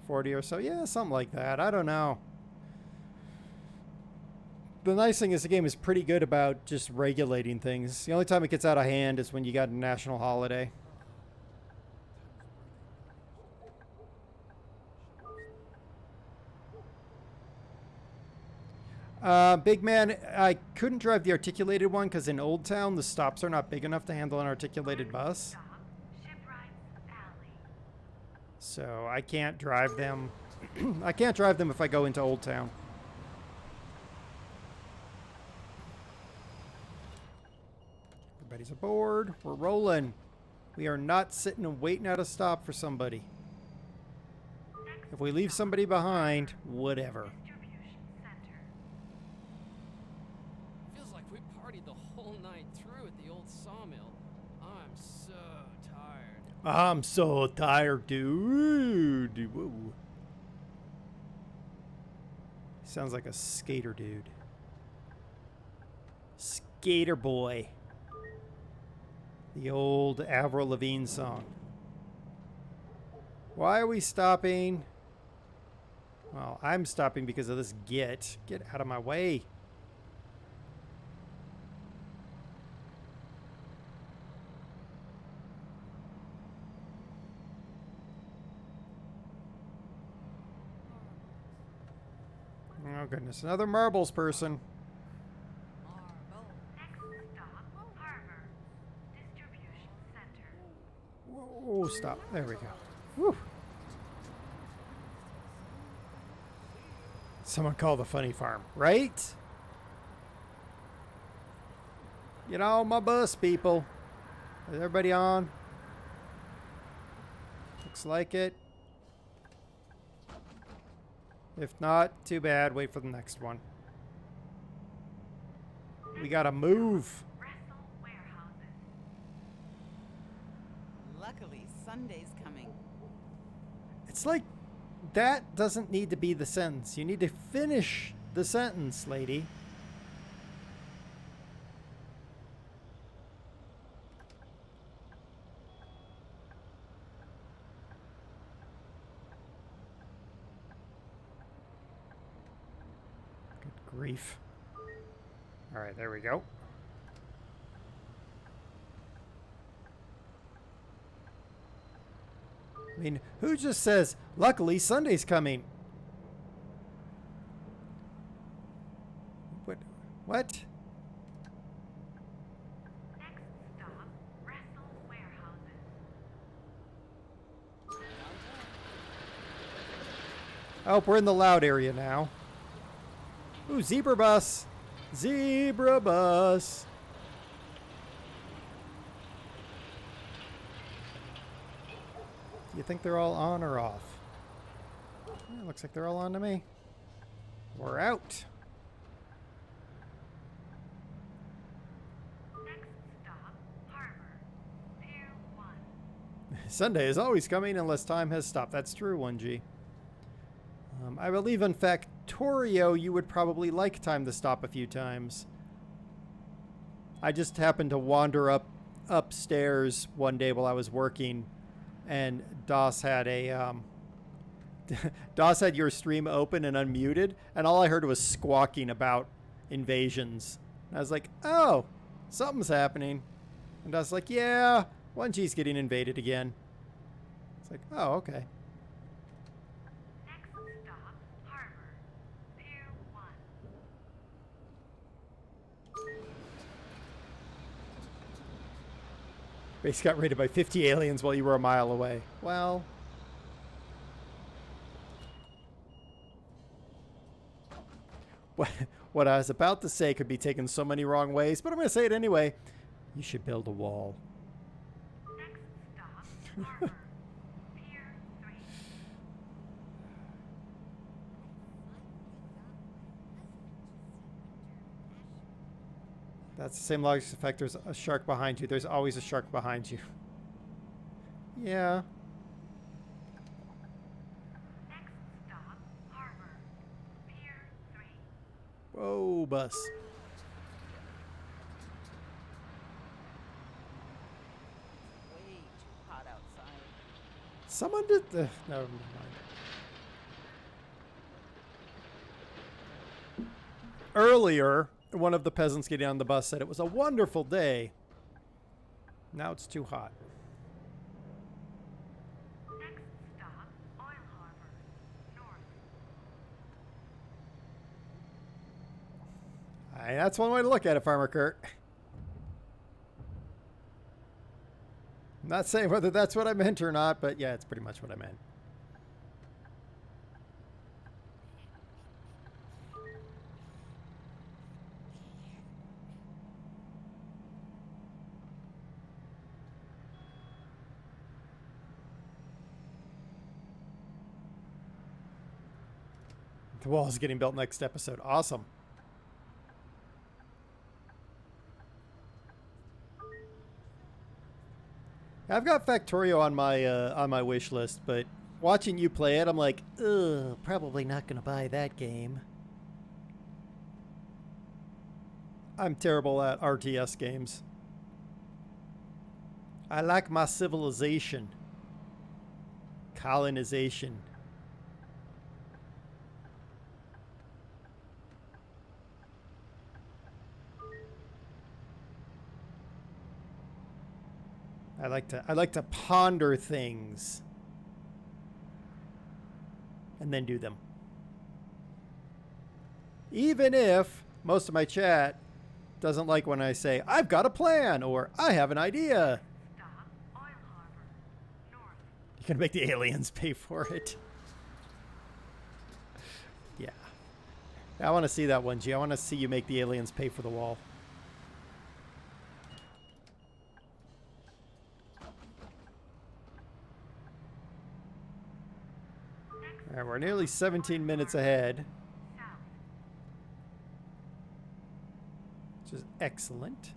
$40 or so. Yeah, something like that. I don't know. The nice thing is the game is pretty good about just regulating things. The only time it gets out of hand is when you got a national holiday. Big man, I couldn't drive the articulated one because in Old Town the stops are not big enough to handle an articulated bus. Stop, Shipwrights Alley. So I can't drive them. I can't drive them if I go into Old Town. Everybody's aboard. We're rolling. We are not sitting and waiting at a stop for somebody. If we leave somebody behind, whatever. Distribution Center. Feels like we partied the whole night through at the old sawmill. I'm so tired. I'm so tired, dude. Whoa. Sounds like a skater dude. Skater boy. The old Avril Lavigne song. Why are we stopping? Well, I'm stopping because of this git. Get out of my way. Oh goodness, another marbles person. Marble. Next stop, Harbor. Distribution Center. Whoa, stop. There we go. Whew. Someone call the funny farm, right? Get on my bus, people. Is everybody on? Looks like it. If not, too bad. Wait for the next one. We gotta move. Wrestle warehouses. Luckily, Sunday's coming. It's like that doesn't need to be the sentence. You need to finish the sentence, lady. Good grief. All right, there we go. I mean, who just says, luckily Sunday's coming? What? What? Next stop, Wrestle warehouses. Oh, we're in the loud area now. Ooh, zebra bus. Zebra bus. Do you think they're all on or off? Yeah, looks like they're all on to me. We're out. Next stop, Harbor. Pier 1. Sunday is always coming unless time has stopped. That's true, 1G. I believe in Factorio you would probably like time to stop a few times. I just happened to wander upstairs one day while I was working, and DOS had a DOS had your stream open and unmuted, and all I heard was squawking about invasions. And I was like, oh, something's happening. And DOS was like, yeah, 1G's getting invaded again. It's like, oh, okay. Next stop, Harbor. Pier 1. Base got raided by 50 aliens while you were a mile away. Well, what I was about to say could be taken so many wrong ways, but I'm going to say it anyway. You should build a wall. Next stop, Harbor. Pier 3. That's the same logic effect. There's a shark behind you. There's always a shark behind you. Yeah. Next stop, Harbor. Pier 3. Whoa, bus. Way too hot outside. Someone did the... No, never mind. Earlier, one of the peasants getting on the bus said it was a wonderful day. Now it's too hot. Next stop, Oil Harbor. North. That's one way to look at it, Farmer Kurt. I'm not saying whether that's what I meant or not, but yeah, it's pretty much what I meant. The wall is getting built next episode. Awesome. I've got Factorio on my wish list, but watching you play it, I'm like, ugh, probably not gonna buy that game. I'm terrible at RTS games. I like my civilization. Colonization. I like to ponder things and then do them. Even if most of my chat doesn't like when I say, I've got a plan, or I have an idea. Stop, Oil Harbor. North. You're going to make the aliens pay for it. Yeah. I want to see that one, G. I want to see you make the aliens pay for the wall. we're nearly 17 minutes ahead. Which is excellent.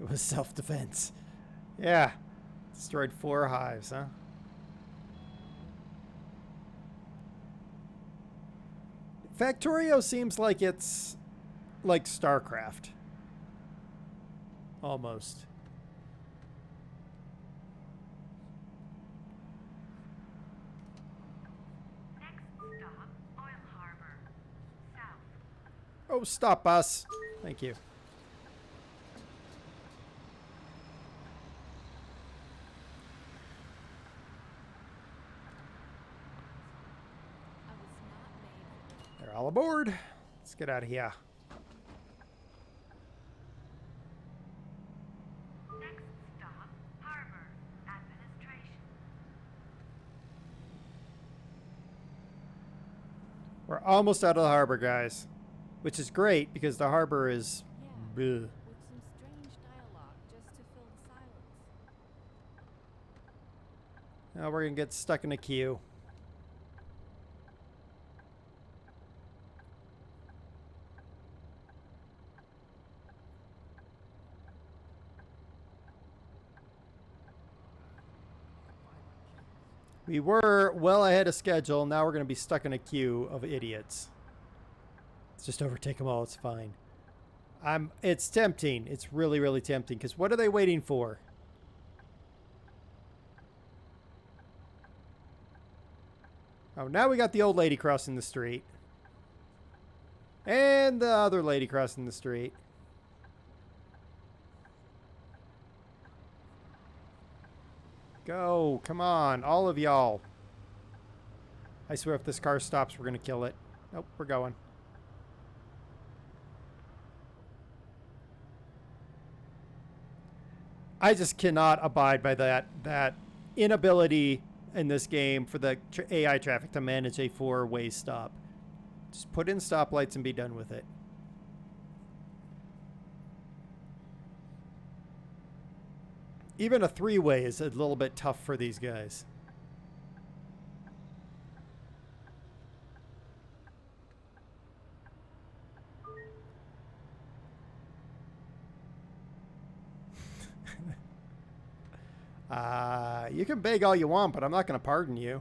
It was self-defense. Yeah. Destroyed 4 hives, huh? Factorio seems like it's like StarCraft. Almost. Next stop, Oil Harbor. South. Oh, stop us. Thank you. I was not made for this. They're all aboard. Let's get out of here. Next stop, Harbor. Administration. We're almost out of the harbor, guys. Which is great because the harbor is... Yeah, bleh. with some strange dialogue just to fill the silence. Now we're going to get stuck in a queue. We were well ahead of schedule. Now we're going to be stuck in a queue of idiots. Let's just overtake them all. It's fine. It's tempting. It's really, really tempting. Because what are they waiting for? Oh, now we got the old lady crossing the street. And the other lady crossing the street. Go. Come on. All of y'all. I swear if this car stops, we're going to kill it. Nope, we're going. I just cannot abide by that inability in this game for the AI traffic to manage a 4-way stop. Just put in stoplights and be done with it. Even a 3-way is a little bit tough for these guys. You can beg all you want, but I'm not going to pardon you.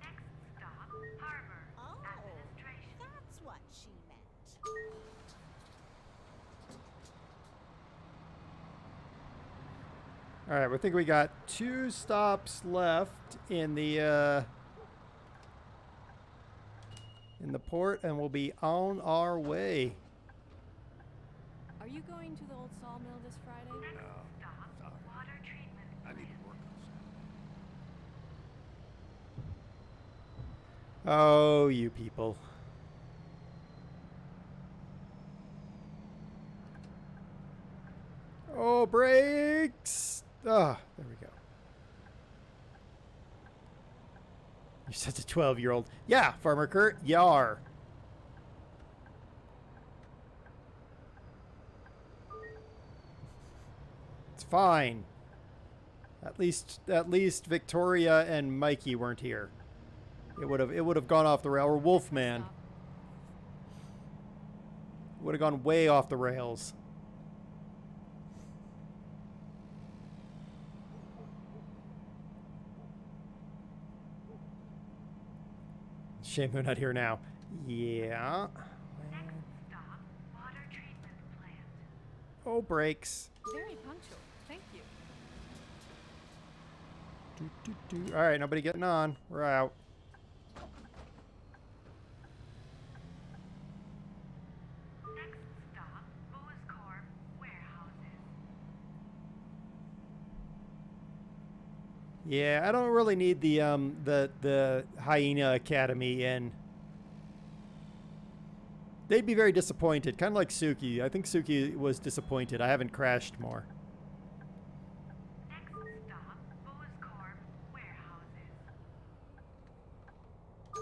Next stop, Harbor. Oh, Administration. that's what she meant. All right, I think we got 2 stops left in the port, and we'll be on our way. Are you going to the old sawmill this Friday? Next stop, water treatment I plant. need to work on Oh, you people. Oh, brakes! Ah, there we go. You're such a 12-year-old. Yeah, Farmer Kurt, you are. It's fine. At least Victoria and Mikey weren't here. It would have gone off the rail. Or Wolfman Stop. would have gone way off the rails. Shame they're not here now. Yeah. Next stop, water treatment plant. Oh, brakes. Very punctual. Thank you. All right, nobody getting on. We're out. Next stop, Booz Corp warehouses. Yeah, I don't really need the Hyena Academy in. They'd be very disappointed, kind of like Suki. I think Suki was disappointed. I haven't crashed more. Next stop, Booz Corp warehouses. I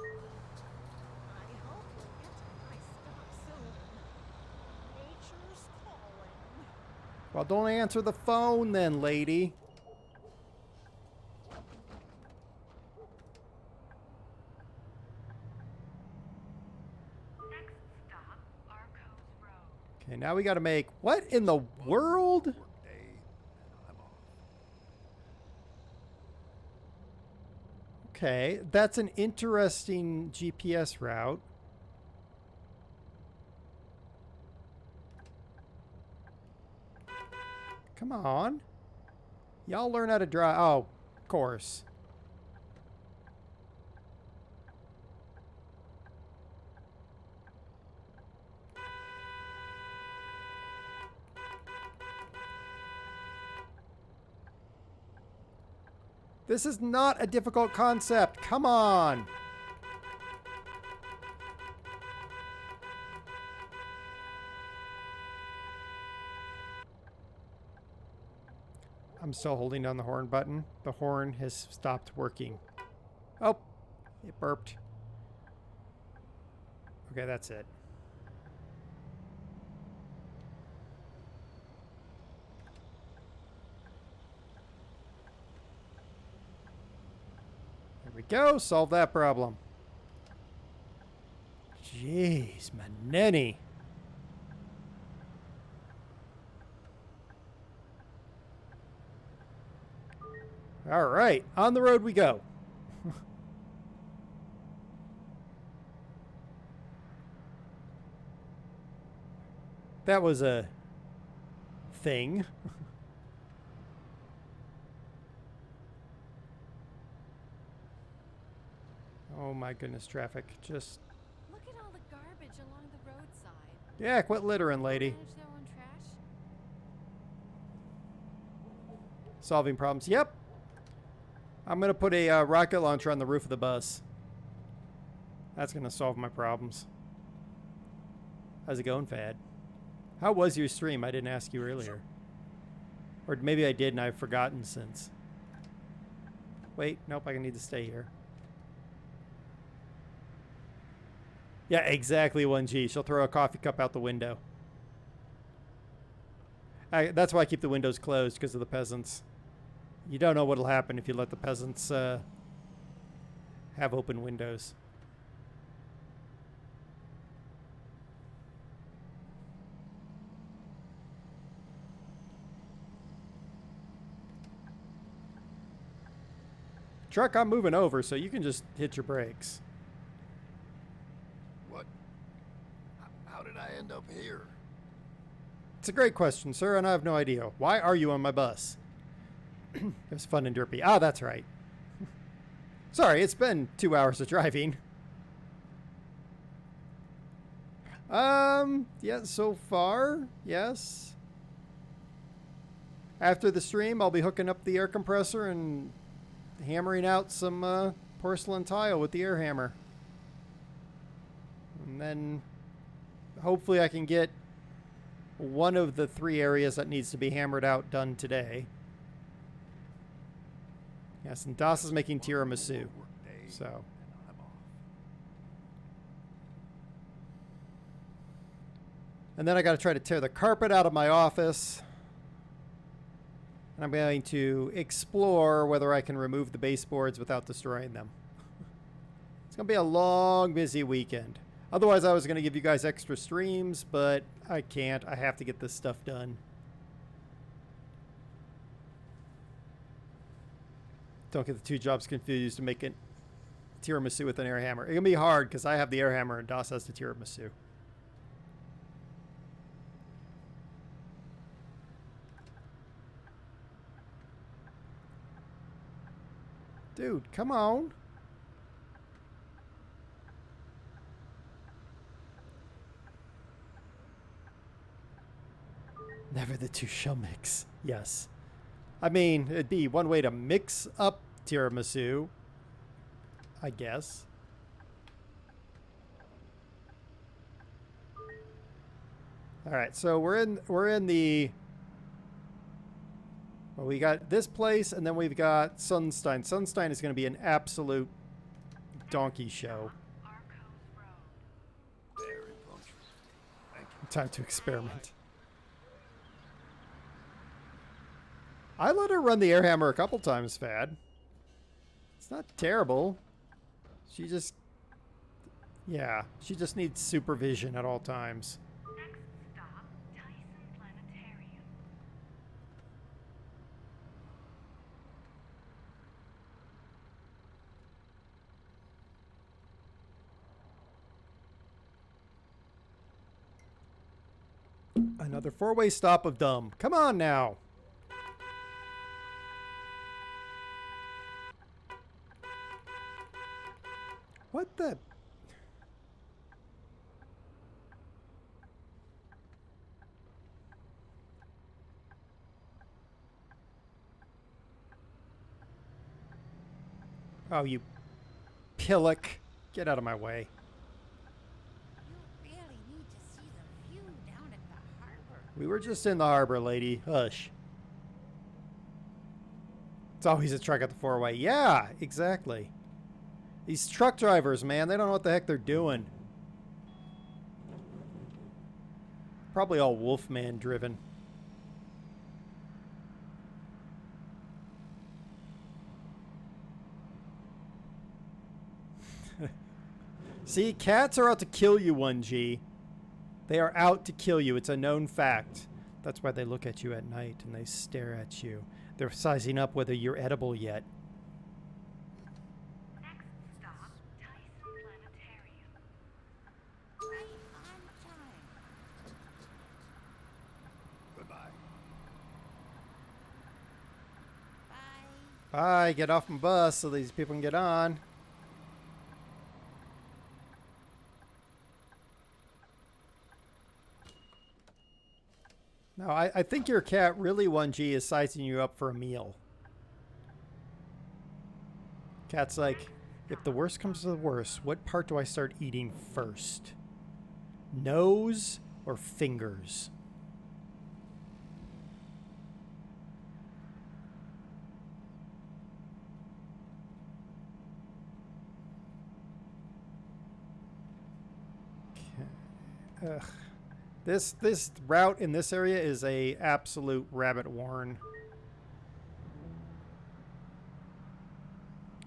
hope we'll get to my stop soon. Nature's calling. Well, don't answer the phone then, lady. Next stop, Arcos Road. Okay, now we got to make... What in the world? Work day, and I'm off. Okay, that's an interesting GPS route. Come on. Y'all learn how to drive. Oh, of course. This is not a difficult concept. Come on. I'm still holding down the horn button. The horn has stopped working. Oh, it burped. Okay, that's it. There we go. Solve that problem. Jeez, maneni. All right, on the road we go. That was a thing. Oh my goodness, traffic. Just... Look at all the garbage along the roadside. Yeah, quit littering, lady. Manage their own trash? Solving problems. Yep. I'm going to put a rocket launcher on the roof of the bus. That's going to solve my problems. How's it going, Fad? How was your stream? I didn't ask you earlier. Or maybe I did and I've forgotten since. Wait, nope, I need to stay here. Yeah, exactly 1G. She'll throw a coffee cup out the window. That's why I keep the windows closed, because of the peasants. You don't know what'll happen if you let the peasants have open windows. Truck, I'm moving over, so you can just hit your brakes. What? How did I end up here? It's a great question, sir, and I have no idea. Why are you on my bus? It was fun and derpy. Ah, that's right. Sorry, it's been 2 hours of driving. Yeah, so far, yes. After the stream, I'll be hooking up the air compressor and hammering out some porcelain tile with the air hammer. And then hopefully I can get one of the 3 areas that needs to be hammered out done today. Yes, and Das is making tiramisu. So. And then I got to try to tear the carpet out of my office. And I'm going to explore whether I can remove the baseboards without destroying them. It's going to be a long, busy weekend. Otherwise, I was going to give you guys extra streams, but I can't. I have to get this stuff done. Don't get the 2 jobs confused to make it tiramisu with an air hammer. It's going to be hard because I have the air hammer and Das has the tiramisu. Dude, come on. Never the 2 shall mix. Yes. I mean, it'd be one way to mix up tiramisu, I guess. All right, so we're in the... Well, we got this place, and then we've got Sunstein. Sunstein is going to be an absolute donkey show. Very punctual. Thank you. Time to experiment. I let her run the air hammer a couple times, Fad. It's not terrible. She just... Yeah, she just needs supervision at all times. Next stop, Tyson Planetarium. Another 4-way stop of dumb. Come on now. What the... Oh, you pillock. Get out of my way. You really need to see the view down at the harbor. We were just in the harbor, lady. Hush. It's always a truck at the 4-way. Yeah, exactly. These truck drivers, man, they don't know what the heck they're doing. Probably all Wolfman driven. See, cats are out to kill you, 1G. They are out to kill you. It's a known fact. That's why they look at you at night and they stare at you. They're sizing up whether you're edible yet. Next stop, Tyson Planetarium. Right on time. Goodbye. Bye. Bye, get off my bus so these people can get on. No, I think your cat really, 1G, is sizing you up for a meal. Cat's like, if the worst comes to the worst, what part do I start eating first? Nose or fingers? Okay. Ugh. This route in this area is a absolute rabbit warren.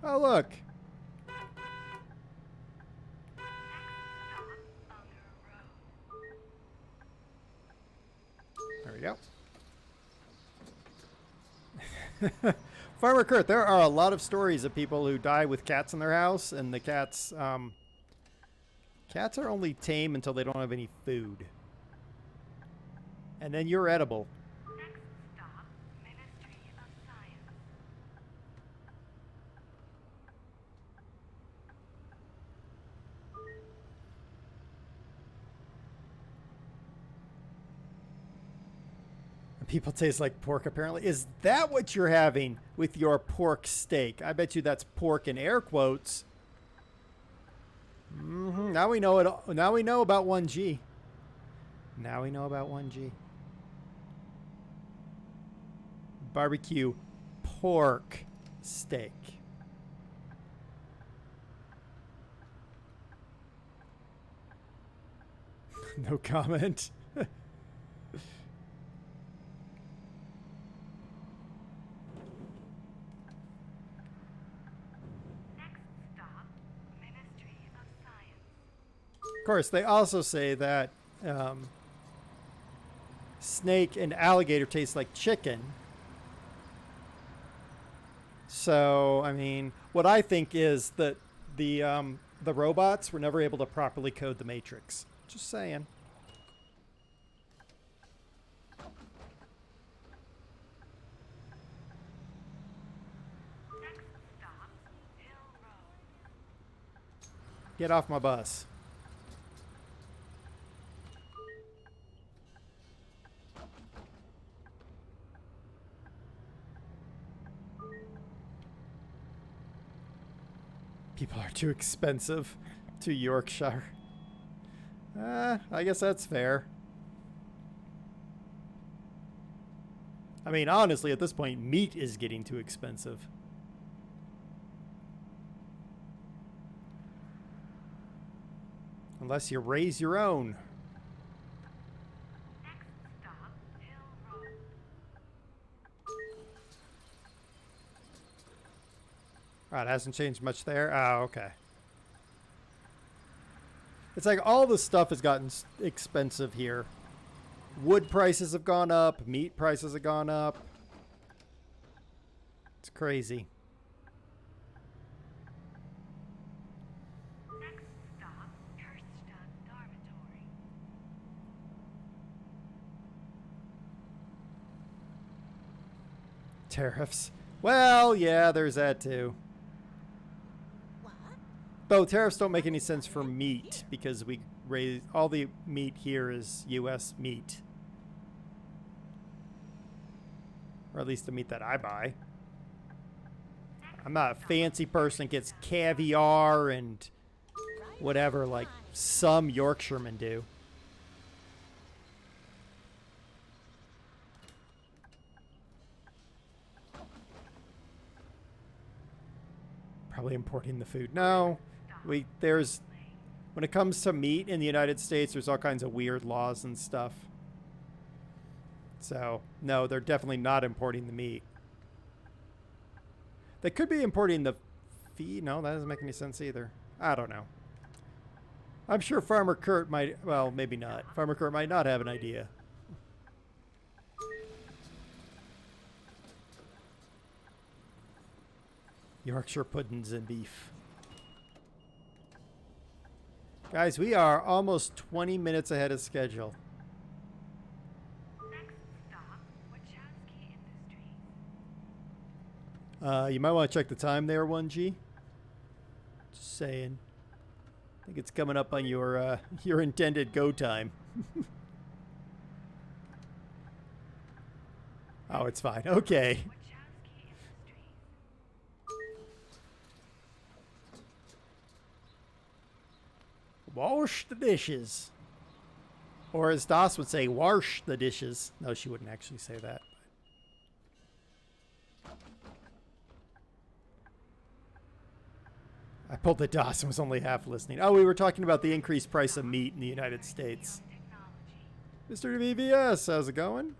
Oh, look. There we go. Farmer Kurt, there are a lot of stories of people who die with cats in their house, and the cats are only tame until they don't have any food. And then you're edible. Next stop, Ministry of Science. People taste like pork, apparently. Is that what you're having with your pork steak? I bet you that's pork in air quotes. Now we know it. Now we know about 1G. Now we know about 1G. Barbecue pork steak. No comment. Of course, they also say that snake and alligator taste like chicken. So, I mean, what I think is that the robots were never able to properly code the Matrix. Just saying. Next stop, Hill Road. Get off my bus. People are too expensive to Yorkshire. I guess that's fair. I mean, honestly, at this point, meat is getting too expensive. Unless you raise your own. Next stop, Hill Road. Right, hasn't changed much there. Oh, okay. It's like all the stuff has gotten expensive here. Wood prices have gone up. Meat prices have gone up. It's crazy. Next stop, Kirchstadt Dormitory. Tariffs. Well, yeah, there's that too. What? Though tariffs don't make any sense for meat because we raise all the meat here is U.S. meat. Or at least the meat that I buy. I'm not a fancy person that gets caviar and whatever like some Yorkshiremen do. Probably importing the food. No, when it comes to meat in the United States, there's all kinds of weird laws and stuff. So, no, they're definitely not importing the meat. They could be importing the feed. No, that doesn't make any sense either. I don't know. I'm sure Farmer Kurt might, well, maybe not. Farmer Kurt might not have an idea. Yorkshire puddings and beef. Guys, we are almost 20 minutes ahead of schedule. Next stop, Wachowski Industries. You might want to check the time there, 1G. Just saying. I think it's coming up on your intended go time. Oh, it's fine. Okay. Wachowski Industries. Wash the dishes. Or as Das would say, wash the dishes. No, she wouldn't actually say that. I pulled the DOS and was only half listening. Oh, we were talking about the increased price of meat in the United States. Mr. VVS, how's it going?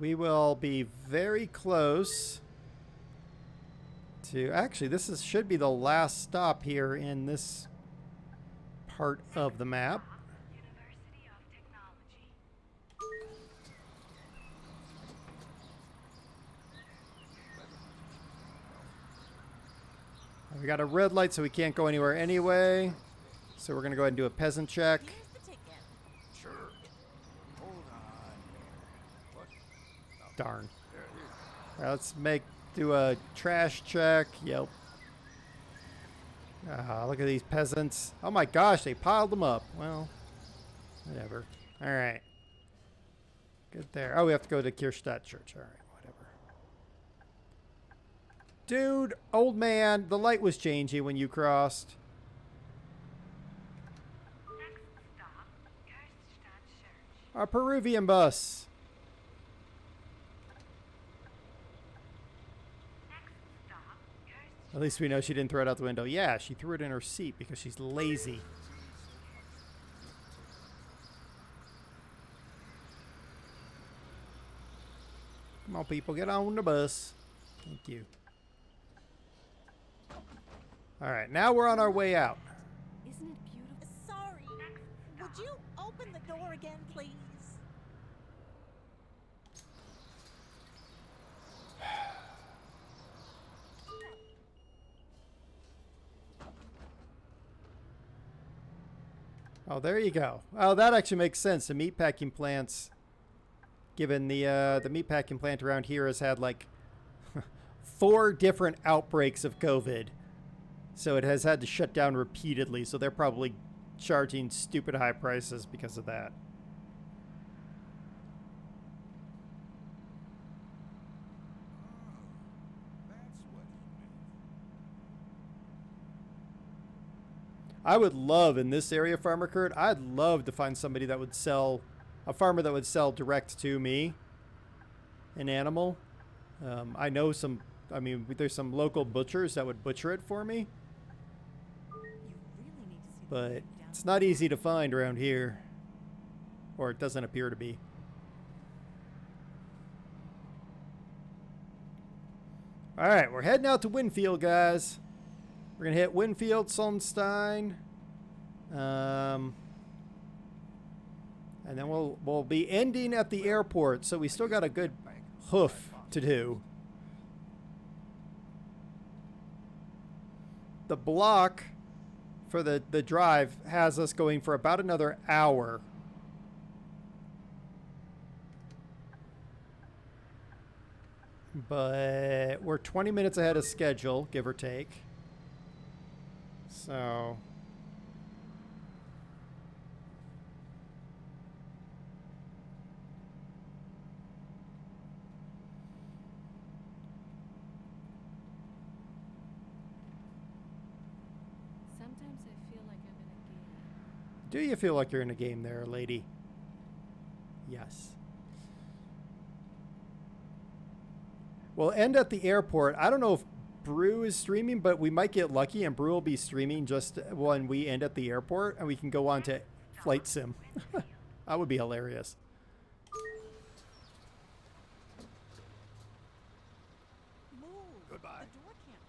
We will be very close to... Actually, this should be the last stop here in this part of the map. University of Technology. We got a red light, so we can't go anywhere anyway. So we're going to go ahead and do a peasant check. Here's the ticket. Sure. Hold on. What? Darn. There it is. All right, let's do a trash check. Yep. Look at these peasants. Oh my gosh, they piled them up. Well, whatever. All right. Good there. Oh, we have to go to Kirchstadt Church. All right, whatever. Dude, old man, the light was changing when you crossed. Next stop, Kirchstadt Church. Our Peruvian bus. Next stop, Kirchstadt. At least we know she didn't throw it out the window. Yeah, she threw it in her seat because she's lazy. Come on, people, get on the bus. Thank you. All right, now we're on our way out. Isn't it beautiful? Sorry. Would you open the door again, please? Oh, there you go. Oh, that actually makes sense. The meatpacking plants, given the meatpacking plant around here has had like 4 different outbreaks of COVID. So it has had to shut down repeatedly. So they're probably charging stupid high prices because of that. That's what he meant. I would love in this area, Farmer Kurt, I'd love to find somebody that would sell, a farmer that would sell direct to me an animal. I know some, I mean, there's some local butchers that would butcher it for me. You really need to see the But view down it's not easy to find around here. Or it doesn't appear to be. Alright, we're heading out to Winfield, guys. We're going to hit Winfield, Solnstein. And then we'll be ending at the airport. So we still got a good hoof to do. The block for the drive has us going for about another hour. But we're 20 minutes ahead of schedule, give or take. So Sometimes I feel like I'm in a game. do you feel like you're in a game there, lady? Yes. We'll end at the airport. I don't know if Brew is streaming, but we might get lucky and Brew will be streaming just when we end at the airport and we can go on to Flight Sim. That would be hilarious. Move. Goodbye. The door can't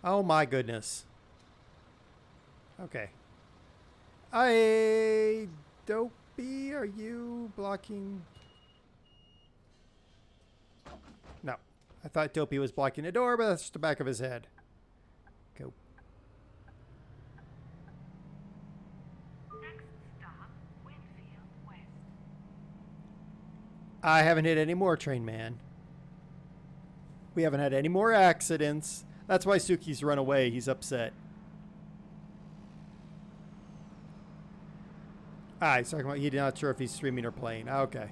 close. Oh my goodness. Okay. Dopey, are you blocking? No. I thought Dopey was blocking the door, but that's just the back of his head. Go. Next stop, Winfield West. I haven't hit any more, Train Man. We haven't had any more accidents. That's why Suki's run away. He's upset. Ah, he's talking about he's not sure if he's streaming or playing. Okay.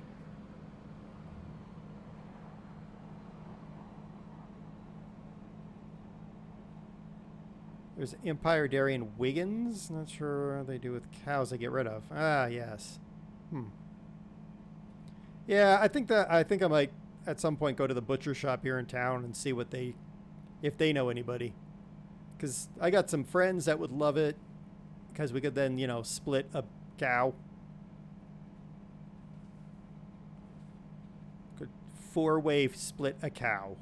There's Empire Dairy in Wiggins. Not sure what they do with cows they get rid of. Ah, yes. Yeah, I think I might at some point go to the butcher shop here in town and see what if they know anybody. Because I got some friends that would love it. Because we could then, you know, split a cow. Could four-way split a cow.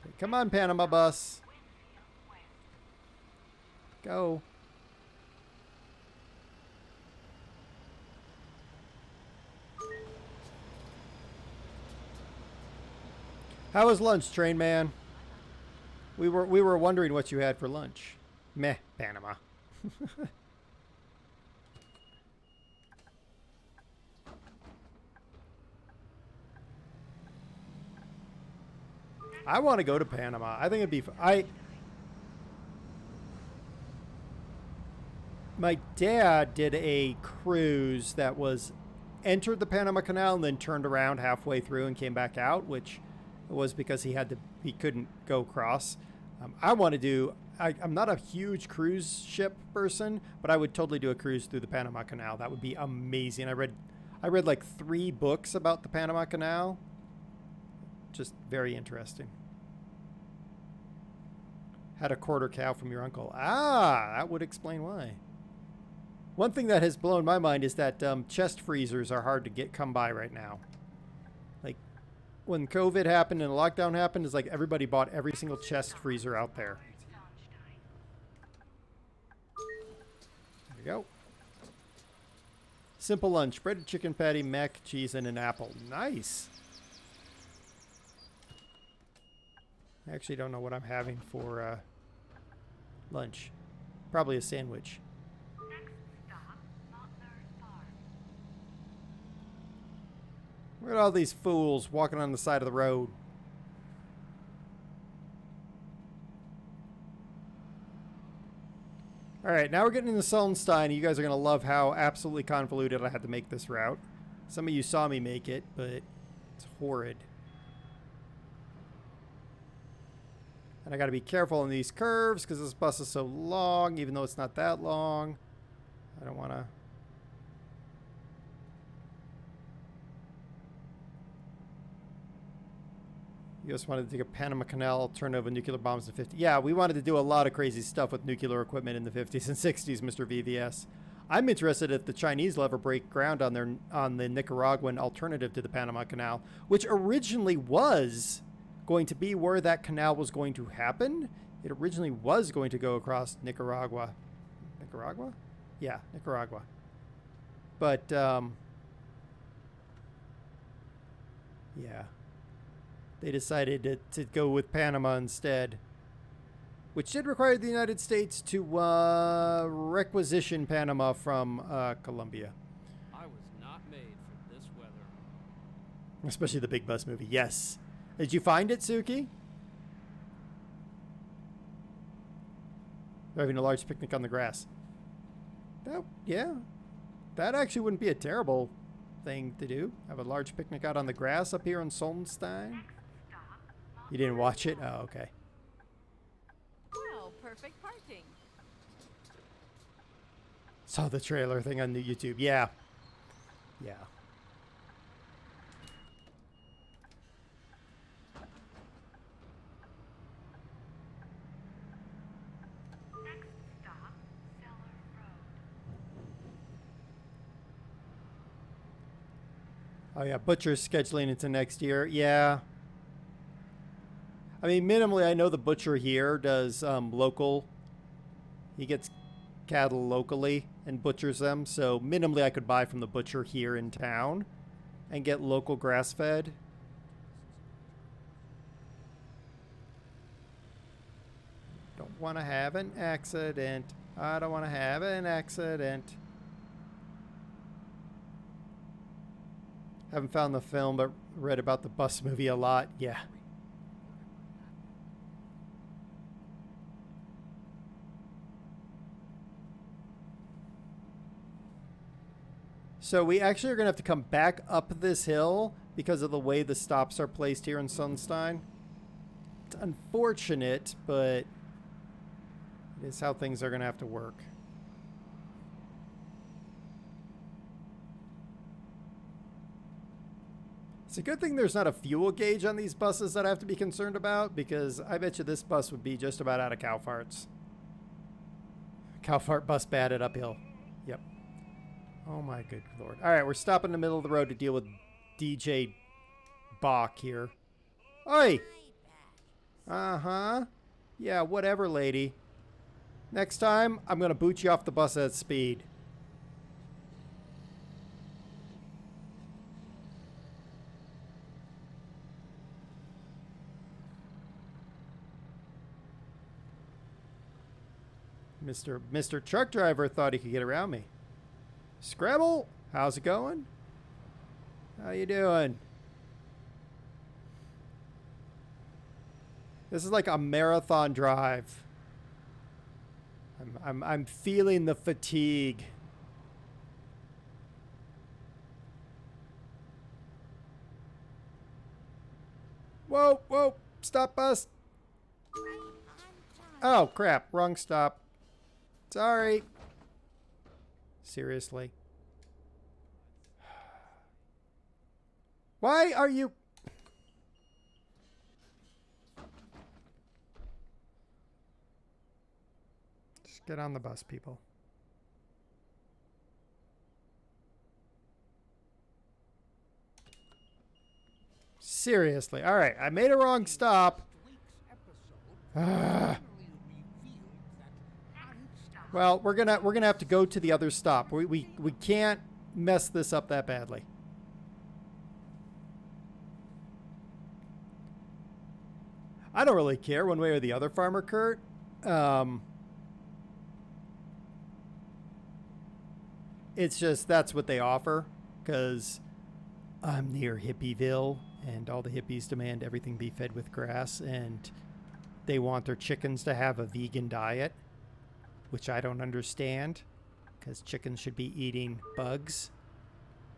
Okay, come on, Panama bus. Go. How was lunch, Train Man? We were wondering what you had for lunch. Meh, Panama. I want to go to Panama. I think it'd be my dad did a cruise that was entered the Panama Canal and then turned around halfway through and came back out, which was because he couldn't go across. I want to do. I'm not a huge cruise ship person, but I would totally do a cruise through the Panama Canal. That would be amazing. I read like 3 books about the Panama Canal. Just very interesting. Had a quarter cow from your uncle. Ah, that would explain why. One thing that has blown my mind is that chest freezers are hard to come by right now. Like when COVID happened and the lockdown happened, it's like everybody bought every single chest freezer out there. There you go. Simple lunch: breaded chicken patty, mac, cheese, and an apple. Nice. I actually don't know what I'm having for lunch. Probably a sandwich. Next stop, Montler's Farm. Look at all these fools walking on the side of the road. All right, now we're getting into Solnstein. You guys are going to love how absolutely convoluted I had to make this route. Some of you saw me make it, but it's horrid. And I got to be careful in these curves because this bus is so long, even though it's not that long. I don't want to... You just wanted to take a Panama Canal, turn over nuclear bombs in the 50s. Yeah, we wanted to do a lot of crazy stuff with nuclear equipment in the 50s and 60s, Mr. VVS. I'm interested if the Chinese will ever break ground on the Nicaraguan alternative to the Panama Canal, which originally was going to be where that canal was going to happen. It originally was going to go across Nicaragua. Nicaragua? Yeah, Nicaragua. But, yeah. They decided to go with Panama instead, which did require the United States to requisition Panama from Colombia. I was not made for this weather. Especially the Big Bus movie. Yes. Did you find it, Suki? They're having a large picnic on the grass. Yeah. That actually wouldn't be a terrible thing to do. Have a large picnic out on the grass up here in Solnstein. You didn't watch it? Oh, okay. Well, perfect parking. Saw the trailer thing on the YouTube. Yeah. Yeah. Next stop, Cellar Road. Oh, yeah. Butcher's scheduling into next year. Yeah. I mean, minimally, I know the butcher here does local. He gets cattle locally and butchers them. So minimally, I could buy from the butcher here in town and get local grass-fed. Don't want to have an accident. I don't want to have an accident. Haven't found the film, but read about the bus movie a lot. Yeah. So we actually are going to have to come back up this hill because of the way the stops are placed here in Sunstein. It's unfortunate, but it is how things are going to have to work. It's a good thing there's not a fuel gauge on these buses that I have to be concerned about, because I bet you this bus would be just about out of cow farts. Cow fart bus batted uphill. Yep. Oh my good lord. All right, we're stopping in the middle of the road to deal with DJ Bach here. Oi! Uh-huh. Yeah, whatever, lady. Next time, I'm going to boot you off the bus at speed. Mr. Truck Driver thought he could get around me. Scrabble, how's it going? How you doing? This is like a marathon drive. I'm feeling the fatigue. Whoa, whoa, stop bus. Oh, crap, wrong stop. Sorry. Seriously. Why are you... Just get on the bus, people. Seriously. All right, I made a wrong stop. Well, we're gonna have to go to the other stop. We can't mess this up that badly. I don't really care one way or the other, Farmer Kurt. It's just that's what they offer, because I'm near Hippieville, and all the hippies demand everything be fed with grass, and they want their chickens to have a vegan diet, which I don't understand, because chickens should be eating bugs.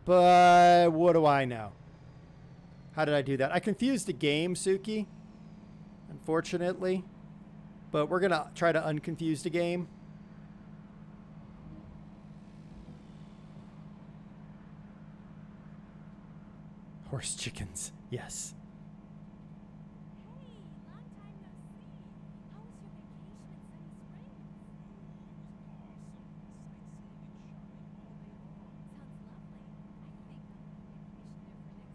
But what do I know? How did I do that? I confused the game, Suki, unfortunately. But we're going to try to unconfuse the game. Horse chickens. Yes. Hey, long time no see. How was your vacation in Sunny Springs? Sounds lovely. I think I'll book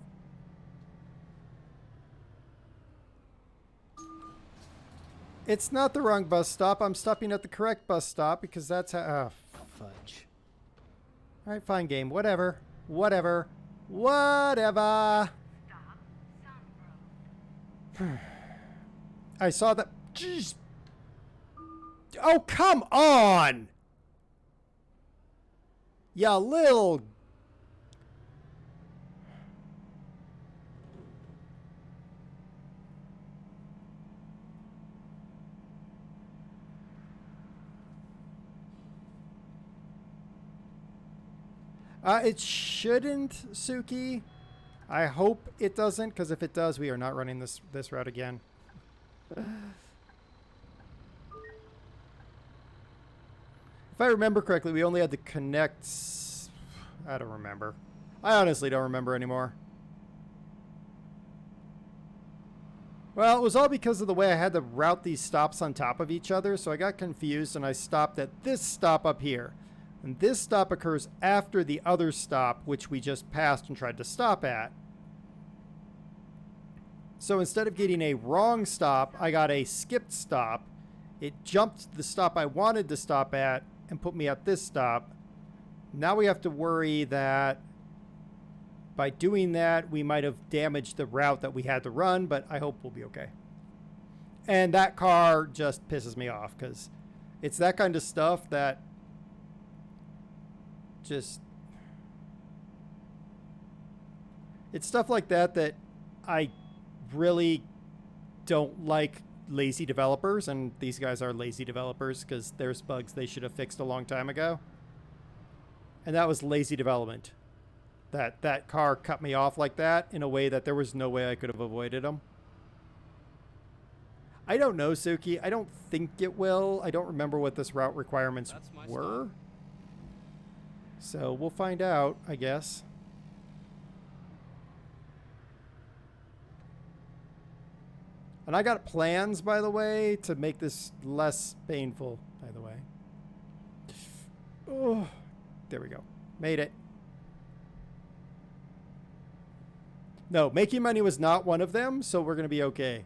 a vacation there for next month. It's not the wrong bus stop. I'm stopping at the correct bus stop because that's how... Oh, fudge. All right, fine, game. Whatever. Whatever. Whatever. Stop. Sun Road. I saw that. Jeez. Oh, come on. Ya little... It shouldn't, Suki. I hope it doesn't, because if it does, we are not running this route again. If I remember correctly, we only had to connect... I don't remember. I honestly don't remember anymore. Well, it was all because of the way I had to route these stops on top of each other, so I got confused and I stopped at this stop up here. And this stop occurs after the other stop, which we just passed and tried to stop at. So instead of getting a wrong stop, I got a skipped stop. It jumped the stop I wanted to stop at and put me at this stop. Now we have to worry that by doing that, we might have damaged the route that we had to run, but I hope we'll be okay. And that car just pisses me off because it's that kind of stuff that just... It's stuff like that that I really don't like lazy developers, and these guys are lazy developers because there's bugs they should have fixed a long time ago. And that was lazy development. That car cut me off like that in a way that there was no way I could have avoided them. I don't know, Suki. I don't think it will. I don't remember what this route requirements were. So we'll find out, I guess. And I got plans, by the way, to make this less painful, by the way. Oh, there we go. Made it. No, making money was not one of them, so we're going to be okay.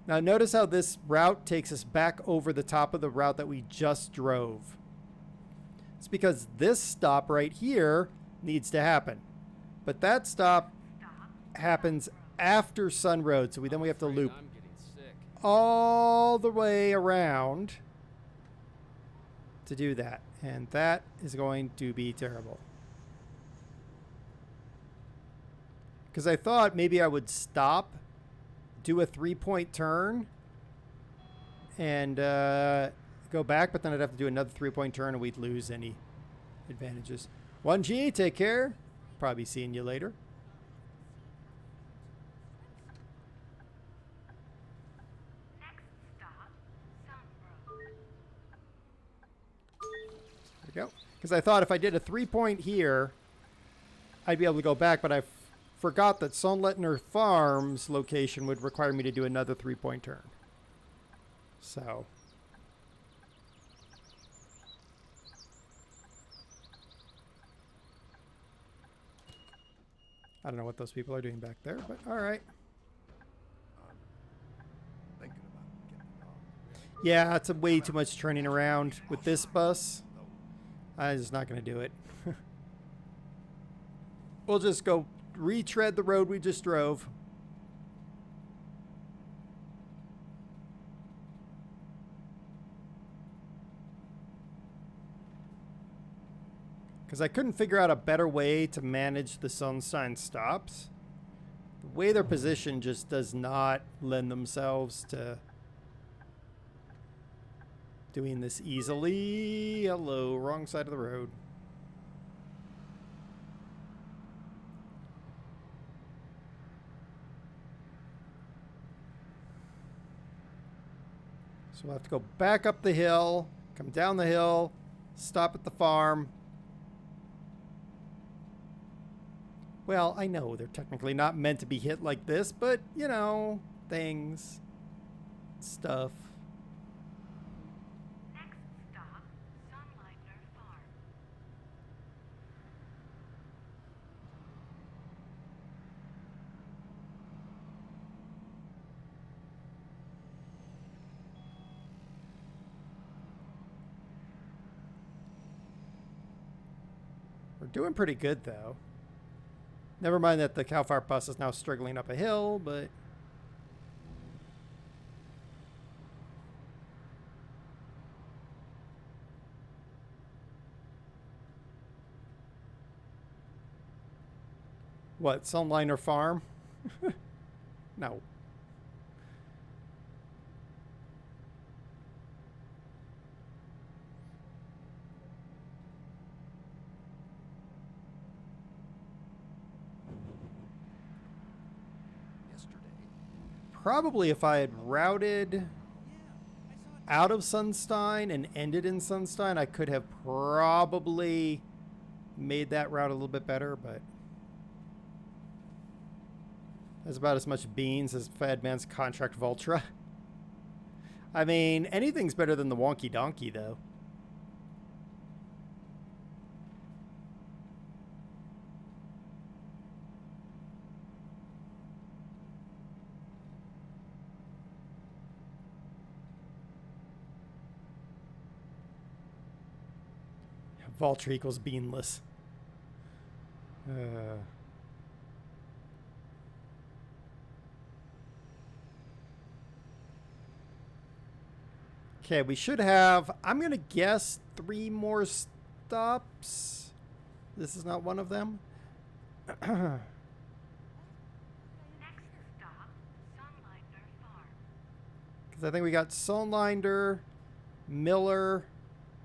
Now notice how this route takes us back over the top of the route that we just drove. It's because this stop right here needs to happen. But that stop happens after Sun Road, so then we have to loop all the way around to do that. And that is going to be terrible. Because I thought maybe I would stop, do a 3-point turn, and go back, but then I'd have to do another 3-point turn and we'd lose any advantages. 1G, take care. Probably seeing you later. Next stop, Sun Road. There we go. Because I thought if I did a 3-point here, I'd be able to go back, but I forgot that Sonletner Farms location would require me to do another 3-point turn. So... I don't know what those people are doing back there, but all right. Thinking about getting a dog. Yeah, it's a way too much turning around with this bus. I'm just not going to do it. We'll just go retread the road we just drove. Because I couldn't figure out a better way to manage the Sunshine stops. The way they're positioned just does not lend themselves to doing this easily. Hello, wrong side of the road. So we'll have to go back up the hill, come down the hill, stop at the farm. Well, I know they're technically not meant to be hit like this, but, you know, things, stuff. Next stop, Sunlighter Farm. We're doing pretty good, though. Never mind that the Cow Fire bus is now struggling up a hill, but... What, Sunliner Farm? No. Probably if I had routed out of Sunstein and ended in Sunstein, I could have probably made that route a little bit better, but that's about as much beans as Fadman's Contract Voltra. I mean, anything's better than the Wonky Donkey, though. Voltra equals beanless. Okay, we should have, I'm going to guess, 3 more stops. This is not one of them. Next stop, Sunlighter Farm. Because I think we got Sunlinder, Miller,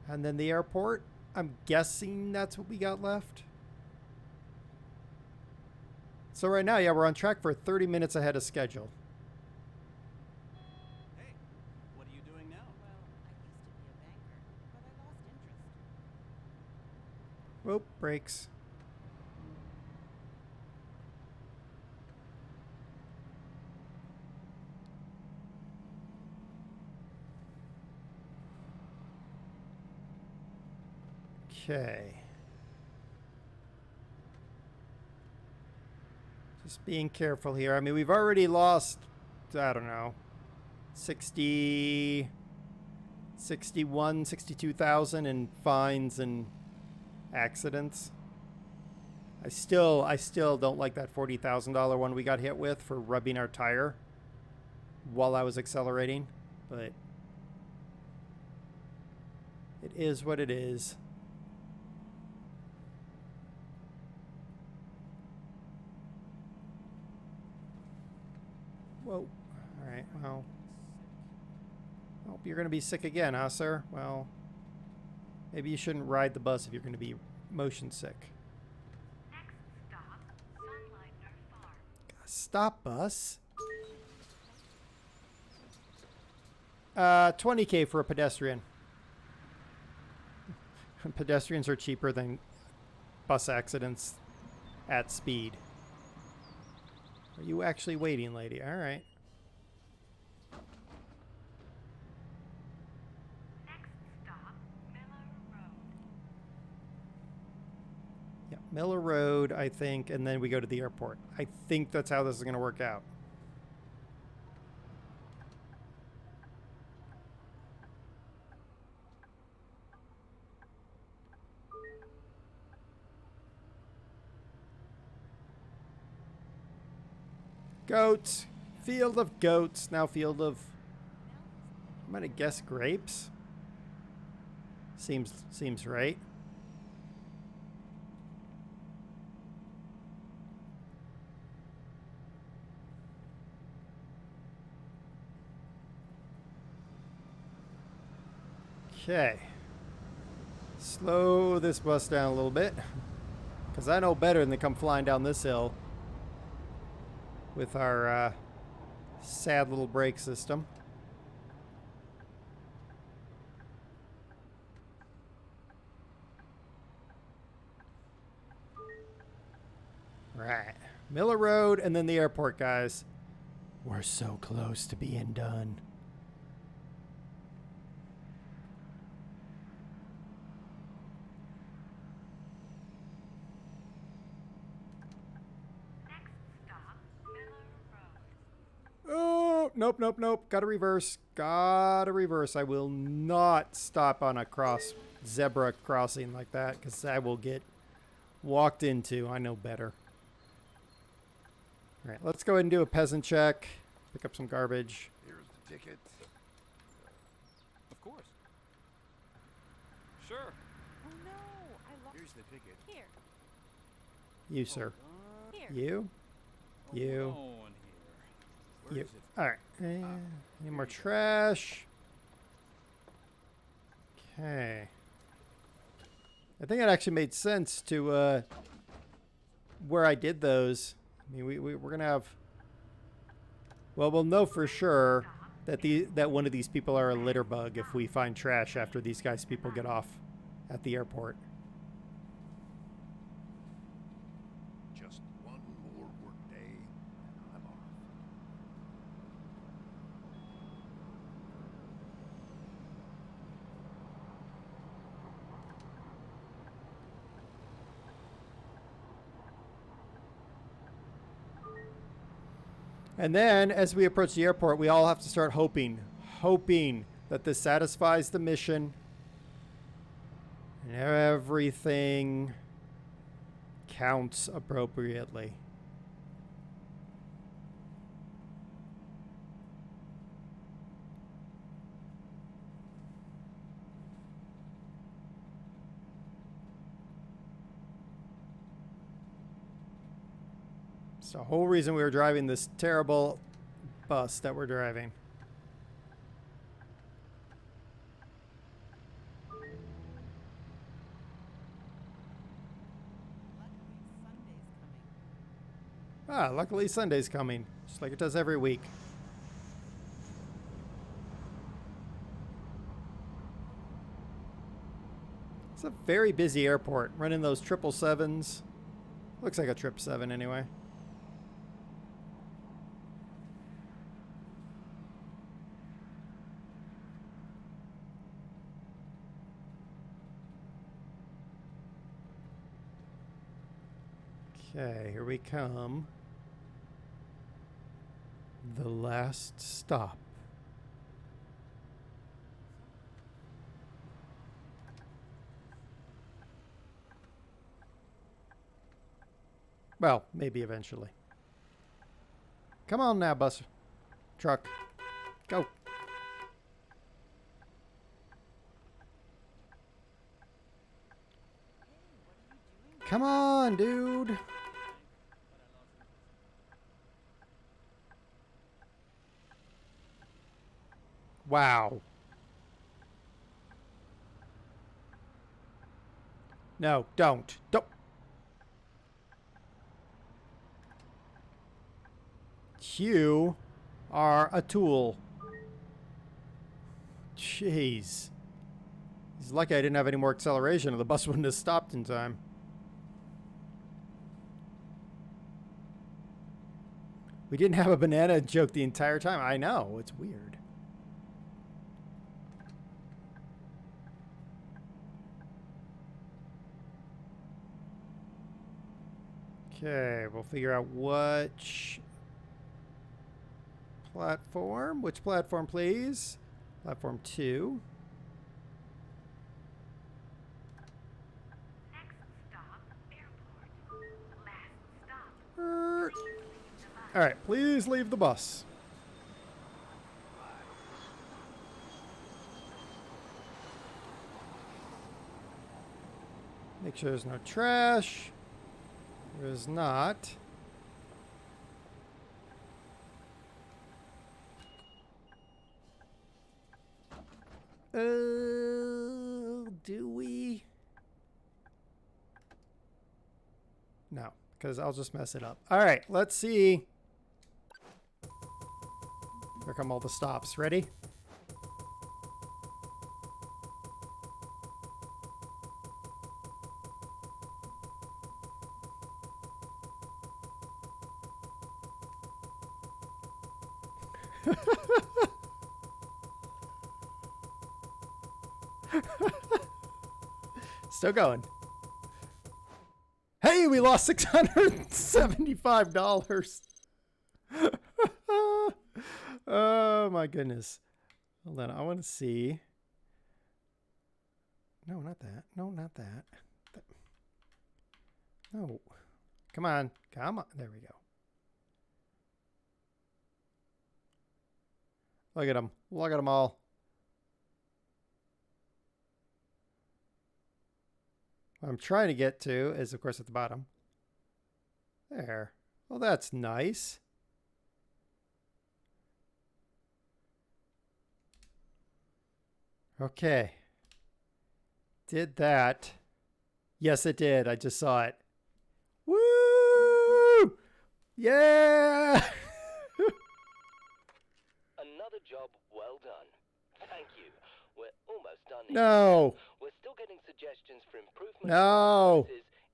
and then the airport. I'm guessing that's what we got left. So right now, yeah, we're on track for 30 minutes ahead of schedule. Hey, what are you doing now? Well, I used to be a banker, but I lost interest. Whoop, brakes. Okay. Just being careful here. I mean, we've already lost, I don't know, 62,000 in fines and accidents. I still don't like that $40,000 one we got hit with for rubbing our tire while I was accelerating, but it is what it is. Whoa. All right, well. Hope you're going to be sick again, huh, sir? Well, maybe you shouldn't ride the bus if you're going to be motion sick. Next stop, Sunlighter Farm. Stop bus. 20K for a pedestrian. Pedestrians are cheaper than bus accidents at speed. Are you actually waiting, lady? All right. Next stop, Miller Road. Yeah, Miller Road, I think, and then we go to the airport. I think that's how this is going to work out. Goats. Field of goats. Now field of... I'm going to guess grapes. Seems right. Okay. Slow this bus down a little bit. Because I know better than to come flying down this hill with our sad little brake system. Miller Road and then the airport, guys. We're so close to being done. Next stop, Miller Road. Oh, nope, nope, nope. Gotta reverse. Gotta reverse. I will not stop on a zebra crossing like that because I will get walked into. I know better. All right, let's go ahead and do a peasant check. Pick up some garbage. Here's the ticket. Of course. Sure. Oh no, I lost. Here's the ticket. Here. You, sir. Here. You. You. Alone here. Where You. is it? All right. Any more trash? Okay. I think it actually made sense to where I did those. I mean, we're gonna have. Well, we'll know for sure that that one of these people are a litter bug if we find trash after these people get off at the airport. Just one more work day, and I'm off. And then, as we approach the airport, we all have to start hoping that this satisfies the mission and everything counts appropriately. It's the whole reason we were driving this terrible bus that we're driving. Luckily Sunday's coming, just like it does every week. It's a very busy airport, running those 777s. Looks like a 777 anyway. Okay, here we come. The last stop. Well, maybe eventually. Come on now, bus. Truck. Go. Come on, dude. Wow. No, don't. Don't. You are a tool. Jeez. He's lucky I didn't have any more acceleration or the bus wouldn't have stopped in time. We didn't have a banana joke the entire time. I know. It's weird. Okay, we'll figure out which platform. Which platform, please? Platform 2. Next stop, airport. Last stop. All right, please leave the bus. Make sure there's no trash. There is not. Do we? No, because I'll just mess it up. All right, let's see. Here come all the stops. Ready? Still going. Hey, we lost $675. Oh my goodness. Hold on, I want to see. No, not that. No, not that. No. Come on. Come on. There we go. Look at them. Look at them all. What I'm trying to get to is, of course, at the bottom. There. Well, that's nice. Okay. Did that. Yes, it did. I just saw it. Woo! Yeah! Another job well done. Thank you. We're almost done here. No. We're still getting suggestions for improvements No.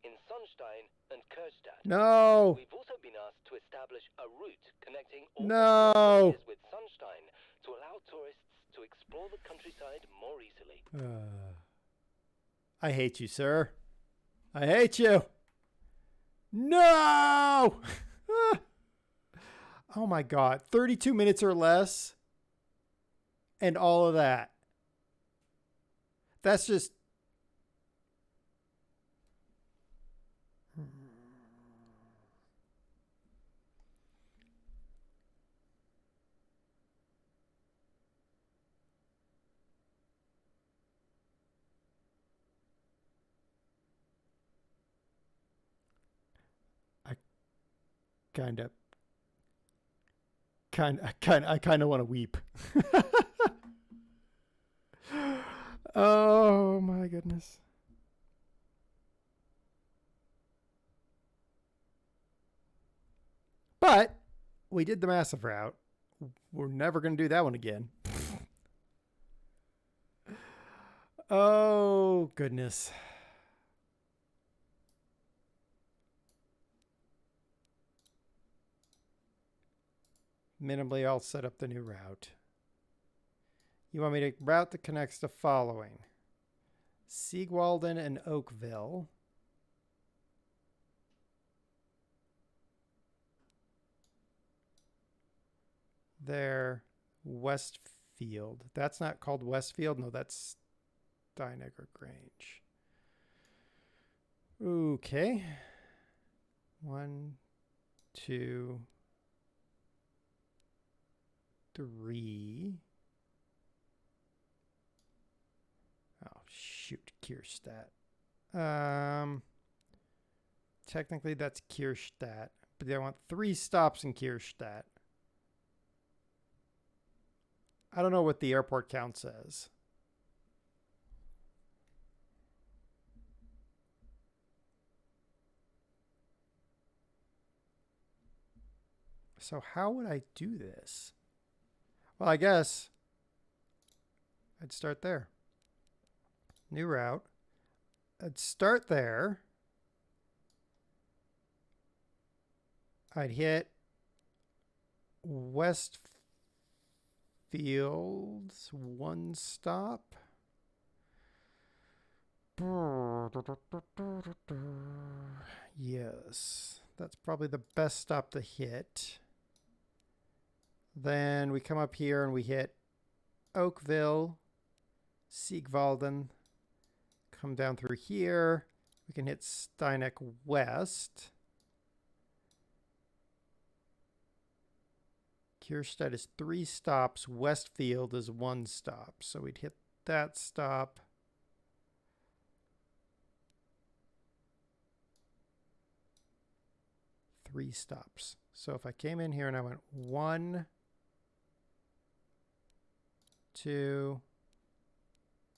in Sunstein and Kirstadt. No. We've also been asked to establish a route connecting all No. areas with Sunstein to allow tourists to explore the countryside more easily. I hate you, sir. I hate you. No! Oh my God. 32 minutes or less. And all of that. That's just... I kind of want to weep. Oh my goodness. But we did the massive route. We're never going to do that one again. Oh goodness. Minimally, I'll set up the new route. You want me to route that connects the following: Siegwalden and Oakville. There, Westfield. That's not called Westfield. No, that's Steinecker Grange. Okay. 1, 2, 3. Oh, shoot. Kierstadt. Technically, that's Kierstadt. But I want 3 stops in Kierstadt. I don't know what the airport count says. So how would I do this? Well, I guess I'd start there. New route. I'd start there. I'd hit Westfield's 1 stop. Yes, that's probably the best stop to hit. Then we come up here and we hit Oakville, Siegwalden, come down through here. We can hit Steineck West. Kierstadt is 3 stops. Westfield is 1 stop. So we'd hit that stop. Three stops. So if I came in here and I went 1, 2,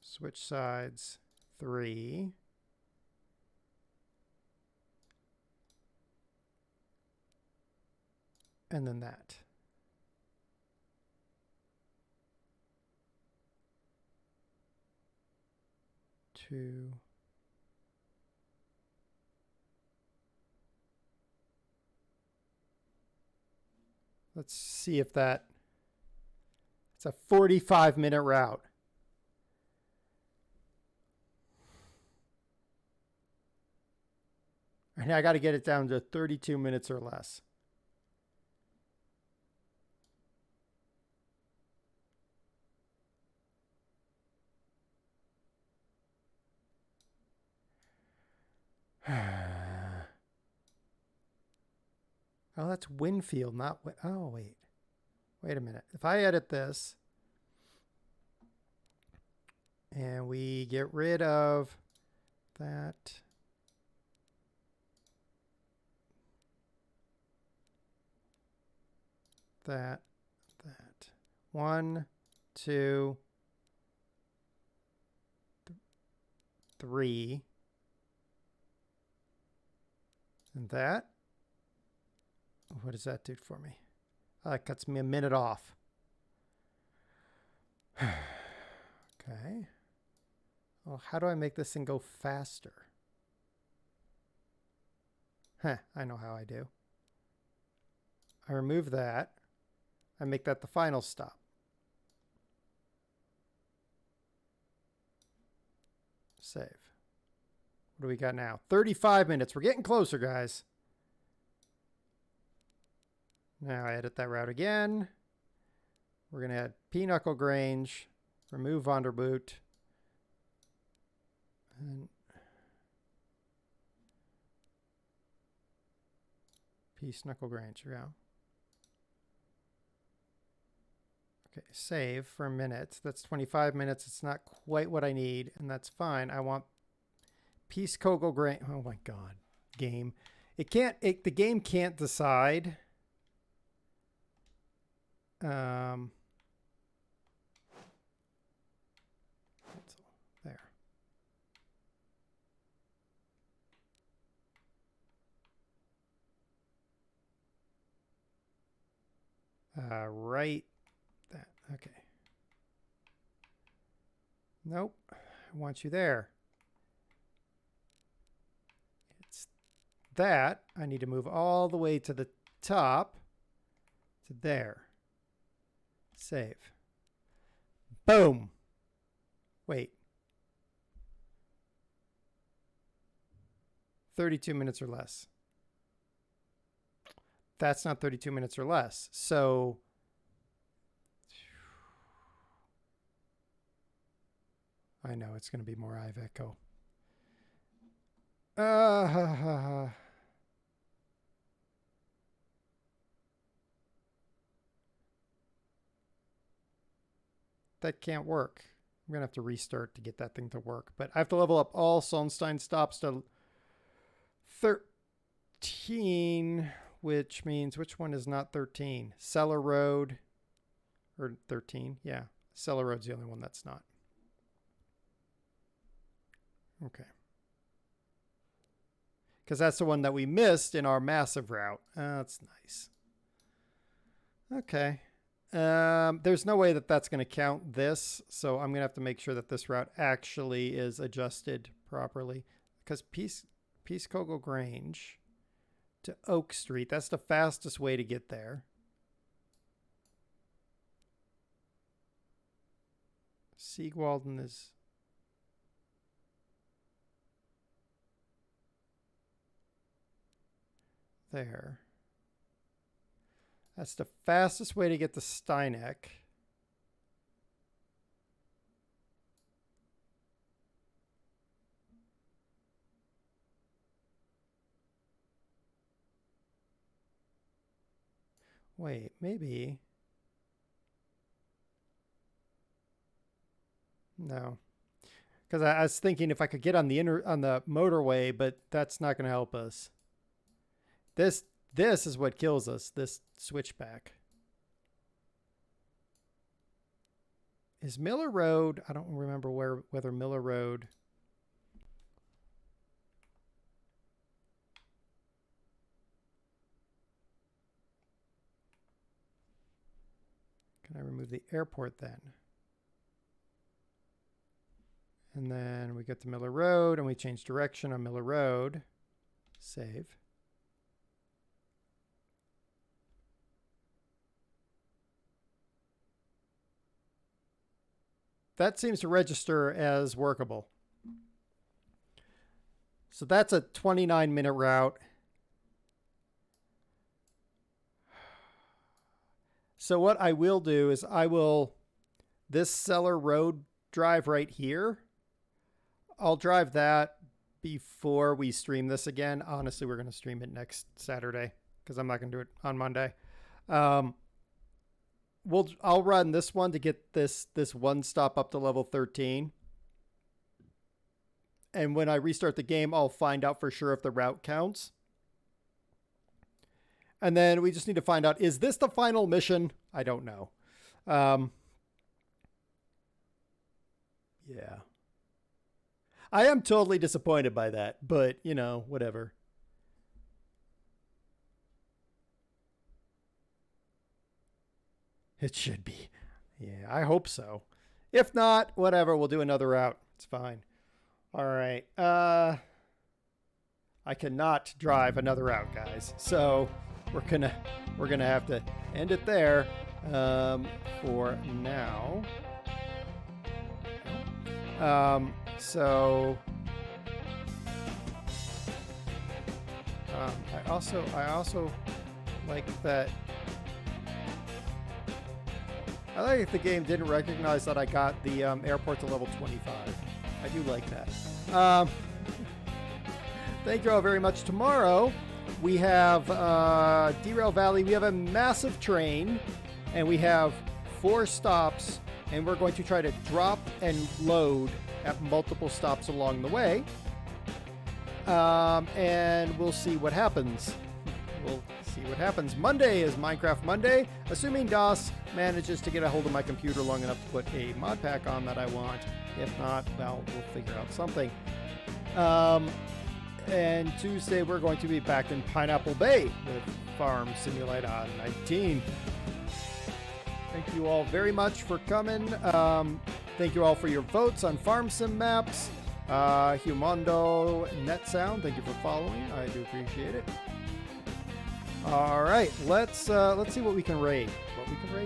switch sides, 3. And then that. Two. Let's see if that It's a 45-minute route. And I got to get it down to 32 minutes or less. Oh, that's Winfield, not... Oh, wait. Wait a minute. If I edit this and we get rid of that... that. 1, 2, 3. And that. What does that do for me? Oh, that cuts me a minute off. Okay. Well, how do I make this thing go faster? I know how I do. I remove that. I make that the final stop. Save. What do we got now? 35 minutes. We're getting closer, guys. Now I edit that route again. We're going to add Pinochle Grange, remove Vonderboot, and Peace Knuckle Grange. Yeah. Okay, save for a minute. That's 25 minutes. It's not quite what I need, and that's fine. I want Peace Knuckle Grange. Oh my God, game. It can't. The game can't decide. There. Right. That. Okay. Nope. I want you there. It's that. I need to move all the way to the top to there. Save. Boom. Wait. 32 minutes or less. That's not 32 minutes or less. So I know it's going to be more Iveco. That can't work. I'm going to have to restart to get that thing to work. But I have to level up all Solnstein stops to 13, which means, which one is not 13? Cellar Road, or 13, yeah. Cellar Road's the only one that's not. Okay. Because that's the one that we missed in our massive route. That's nice. Okay. There's no way that that's going to count this, so I'm going to have to make sure that this route actually is adjusted properly. Because Peace Knuckle Grange to Oak Street, that's the fastest way to get there. Siegwalden is... there. That's the fastest way to get to Steineck. Wait, maybe. No. Because I was thinking if I could get on the motorway, but that's not going to help us. This is what kills us, this switchback. Is Miller Road, I don't remember whether Miller Road. Can I remove the airport then? And then we get to Miller Road and we change direction on Miller Road. Save. that seems to register as workable. So that's a 29-minute route. So what I will do is this Cellar Road drive right here, I'll drive that before we stream this again. Honestly, we're going to stream it next Saturday because I'm not going to do it on Monday. I'll run this one to get this one stop up to level 13. And when I restart the game, I'll find out for sure if the route counts. And then we just need to find out, is this the final mission? I don't know. Yeah. I am totally disappointed by that, but, you know, whatever. It should be. Yeah, I hope so. If not, whatever, we'll do another route. It's fine. All right. I cannot drive another route, guys. So we're gonna have to end it there for now. I also like that. I like the game didn't recognize that I got the airport to level 25. I do like that. Thank you all very much. Tomorrow we have Derail Valley. We have a massive train, and we have 4 stops, and we're going to try to drop and load at multiple stops along the way. And we'll see what happens. We'll see what happens. Monday is Minecraft Monday, assuming DOS manages to get a hold of my computer long enough to put a mod pack on that I want. If not, well, we'll figure out something. And Tuesday, we're going to be back in Pineapple Bay with Farm Simulator 19. Thank you all very much for coming. Thank you all for your votes on Farm Sim maps. Humondo Net Sound, thank you for following. I do appreciate it. All right, let's see what we can raid.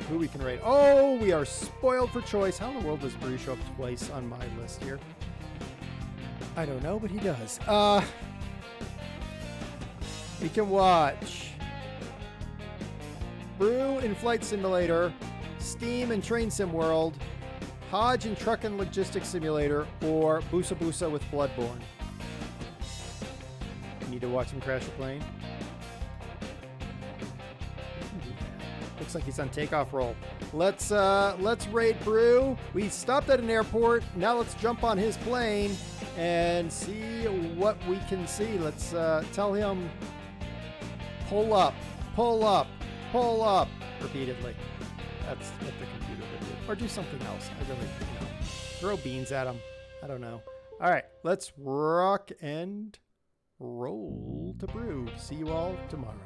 Who we can raid. Oh, we are spoiled for choice. How in the world does Brew show up twice on my list here? I don't know, but he does. We can watch Brew in Flight Simulator, Steam and Train Sim World, Hodge and Truck and Logistics Simulator, or Busa Busa with Bloodborne. You need to watch him crash a plane. Looks like he's on takeoff roll. Let's raid Brew. We stopped at an airport. Now let's jump on his plane and see what we can see. Let's tell him pull up, pull up, pull up repeatedly. That's what the computer would do. Or do something else. I really don't know. Throw beans at him. I don't know. All right, let's rock and roll to Brew. See you all tomorrow.